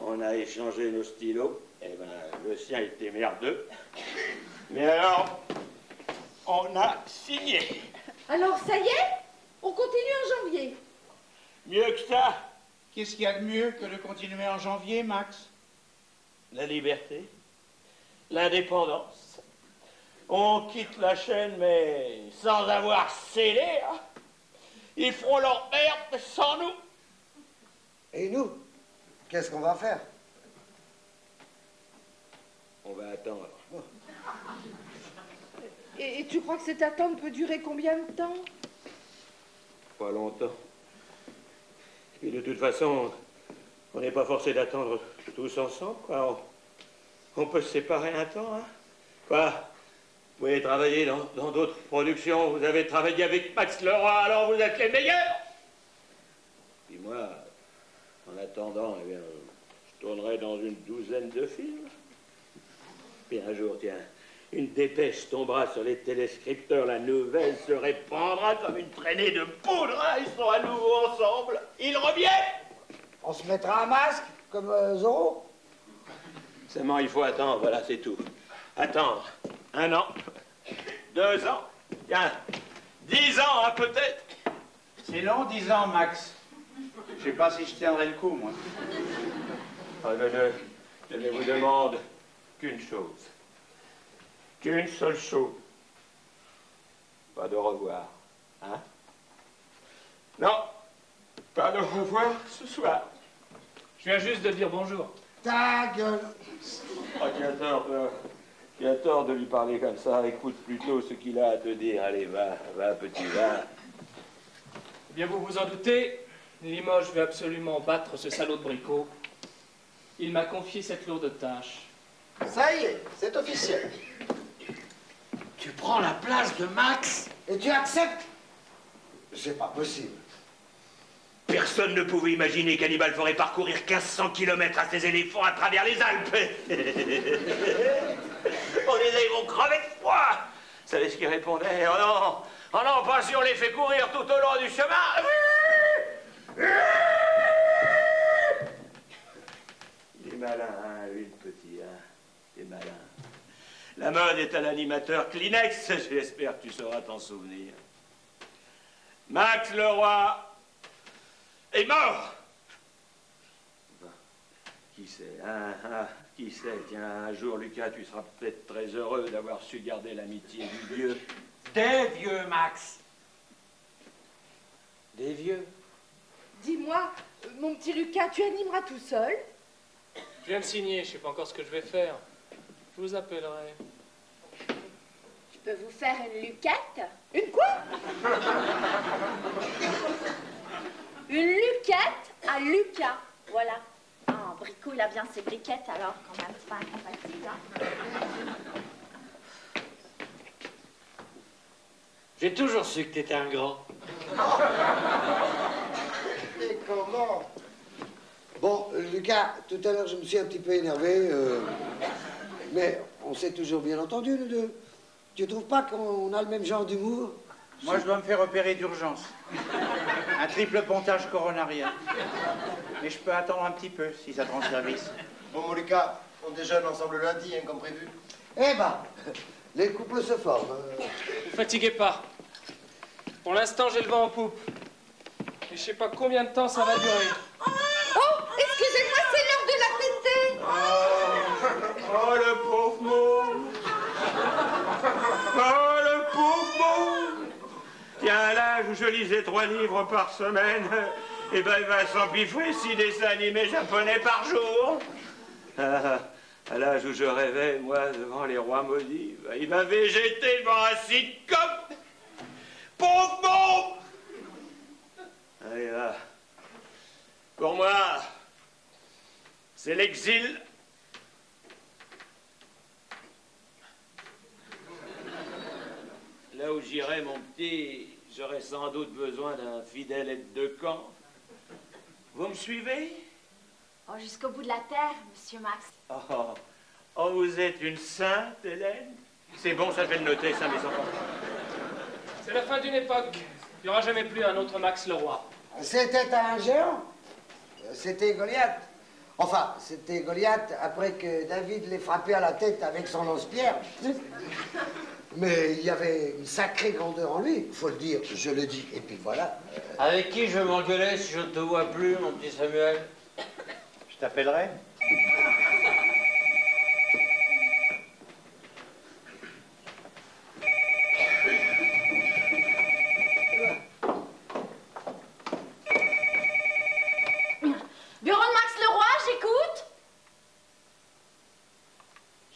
[SPEAKER 8] on a échangé nos stylos. Eh ben, le sien était merdeux. Mais alors, on a signé.
[SPEAKER 7] Alors, ça y est? On continue en janvier.
[SPEAKER 8] Mieux que ça,
[SPEAKER 9] Qu'est-ce qu'il y a de mieux que de continuer en janvier, Max?
[SPEAKER 8] la liberté, l'indépendance. On quitte la chaîne, mais sans avoir scellé. Hein. Ils feront leur merde sans nous.
[SPEAKER 4] Et nous, qu'est-ce qu'on va faire?
[SPEAKER 8] On va attendre.
[SPEAKER 7] Et tu crois que cette attente peut durer combien de temps?
[SPEAKER 8] Pas longtemps. Et de toute façon, on n'est pas forcé d'attendre tous ensemble, quoi. On peut se séparer un temps, hein. Quoi? Vous pouvez travailler dans d'autres productions, vous avez travaillé avec Max Leroy, alors vous êtes les meilleurs. Puis moi, en attendant, eh bien, je tournerai dans une douzaine de films. Puis un jour, tiens, une dépêche tombera sur les téléscripteurs, la nouvelle se répandra comme une traînée de poudre, hein. Ils sont à nouveau ensemble, ils reviennent.
[SPEAKER 4] On se mettra un masque, comme Zorro?
[SPEAKER 8] Seulement, il faut attendre, voilà, c'est tout. Attendre 1 an, 2 ans, bien 10 ans, hein, peut-être.
[SPEAKER 9] C'est long, 10 ans, Max. Je sais pas si je tiendrai le coup, moi.
[SPEAKER 8] Oh, je ne vous demande qu'une chose. Qu'une seule chose. Pas de revoir, hein? Non, pas de revoir ce soir.
[SPEAKER 1] Je viens juste de dire bonjour.
[SPEAKER 4] Ta gueule.
[SPEAKER 8] Oh, tu as tort de lui parler comme ça. Écoute plutôt ce qu'il a à te dire. Allez, va, petit, va.
[SPEAKER 1] Eh bien, vous vous en doutez, Limoges veut absolument battre ce salaud de Bricot. Il m'a confié cette lourde tâche.
[SPEAKER 6] Ça y est, c'est officiel.
[SPEAKER 4] Tu prends la place de Max et tu acceptes? C'est pas possible.
[SPEAKER 8] Personne ne pouvait imaginer qu'Hannibal ferait parcourir 1500 km à ses éléphants à travers les Alpes. On disait, ils vont crever de froid. Vous savez ce qu'il répondait? Oh non, pas si on les fait courir tout au long du chemin. Il est malin, hein, lui, le petit, hein. Il est malin. La mode est à l'animateur Kleenex. J'espère que tu sauras t'en souvenir. Max Leroy est mort. Qui sait, hein, qui sait? Tiens, un jour, Lucas, tu seras peut-être très heureux d'avoir su garder l'amitié du vieux.
[SPEAKER 10] Des vieux, Max.
[SPEAKER 8] Des vieux?
[SPEAKER 7] Dis-moi, mon petit Lucas, tu animeras tout seul?
[SPEAKER 1] Je viens de signer, je sais pas encore ce que je vais faire. Je vous appellerai.
[SPEAKER 2] Je peux vous faire une luquette?
[SPEAKER 7] Une quoi?
[SPEAKER 2] Une luquette à Lucas, voilà. Ah, Bricot, il a bien ses briquettes, alors quand même, c'est pas incompatible, hein.
[SPEAKER 10] J'ai toujours su que t'étais un grand.
[SPEAKER 4] Et comment? Bon, Lucas, tout à l'heure, je me suis un petit peu énervé, mais on s'est toujours bien entendu, nous deux. Tu trouves pas qu'on a le même genre d'humour?
[SPEAKER 9] Moi, je dois me faire opérer d'urgence. Un triple pontage coronarien. Mais je peux attendre un petit peu, si ça te rend service.
[SPEAKER 6] Bon, mon Lucas, on déjeune ensemble lundi, hein, comme prévu.
[SPEAKER 4] Eh ben, les couples se forment.
[SPEAKER 1] Vous fatiguez pas. Pour l'instant, j'ai le vent en poupe. Et je sais pas combien de temps ça va durer.
[SPEAKER 7] Oh, excusez-moi, c'est l'heure de la tétée.
[SPEAKER 8] Oh, le pauvre môme. Oh, le pauvre môme. Tiens, à l'âge où je lisais 3 livres par semaine, eh ben, il va s'empiffrer 6 dessins animés japonais par jour. À l'âge où je rêvais, moi, devant les rois maudits, il va végéter devant un sitcom. Pauvre môme. Allez, là. Pour moi, c'est l'exil. Là où j'irai, mon petit, j'aurai sans doute besoin d'un fidèle aide de camp. Vous me suivez?
[SPEAKER 2] Oh, jusqu'au bout de la terre, monsieur Max.
[SPEAKER 8] Oh, vous êtes une sainte, Hélène? C'est bon, ça, je vais le noter, ça, mes enfants.
[SPEAKER 1] C'est la fin d'une époque. Il n'y aura jamais plus un autre Max Leroy.
[SPEAKER 4] C'était un géant. C'était Goliath. Enfin, c'était Goliath après que David l'ait frappé à la tête avec son lance-pierre. Mais il y avait une sacrée grandeur en lui, il faut le dire, je le dis, et puis voilà.
[SPEAKER 10] Avec qui je m'engueulais si je ne te vois plus, mon petit Samuel?
[SPEAKER 9] Je t'appellerai.
[SPEAKER 2] Bureau de Max Leroy, j'écoute.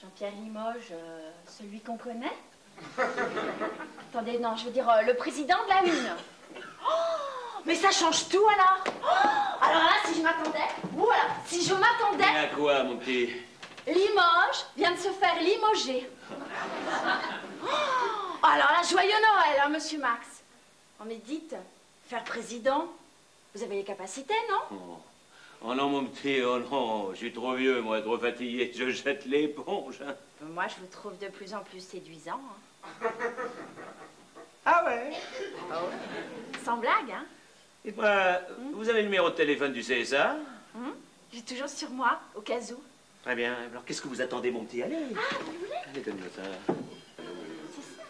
[SPEAKER 2] Jean-Pierre Limoges, celui qu'on connaît? Attendez, non, je veux dire le président de la Une. Oh, mais ça change tout alors. Oh, alors là, si je m'attendais, voilà, si je m'attendais,
[SPEAKER 8] À quoi, mon petit?
[SPEAKER 2] Limoges vient de se faire limoger. Oh, alors là, joyeux Noël, hein, monsieur Max. Oh, mais dites, faire président, vous avez les capacités, non?
[SPEAKER 8] Oh non, mon petit, oh non, je suis trop vieux, moi, trop fatigué, je jette l'éponge. Hein.
[SPEAKER 2] Moi, je vous trouve de plus en plus séduisant. Hein.
[SPEAKER 9] Ah ouais?
[SPEAKER 2] Oh. Sans blague, hein?
[SPEAKER 8] Dites-moi, vous avez le numéro de téléphone du CSA?
[SPEAKER 2] J'ai toujours sur moi, au cas où.
[SPEAKER 8] Très bien. Alors, qu'est-ce que vous attendez, mon petit? Allez.
[SPEAKER 2] Ah, vous voulez?
[SPEAKER 8] Allez, donne-moi ça.
[SPEAKER 2] C'est ça.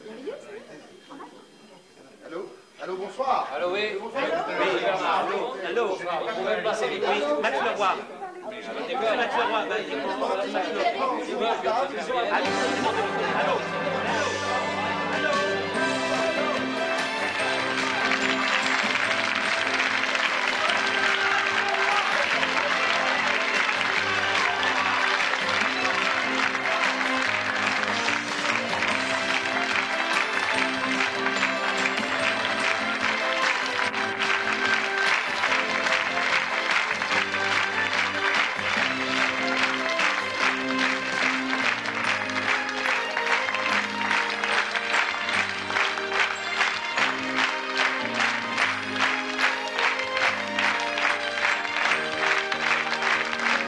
[SPEAKER 2] Merveilleux, ça.
[SPEAKER 6] Allô? Allô, bonsoir.
[SPEAKER 1] Allô, oui.
[SPEAKER 8] Allô. Vous pouvez me passer les prix. Max Leroy. C'est Max Leroy. Allô.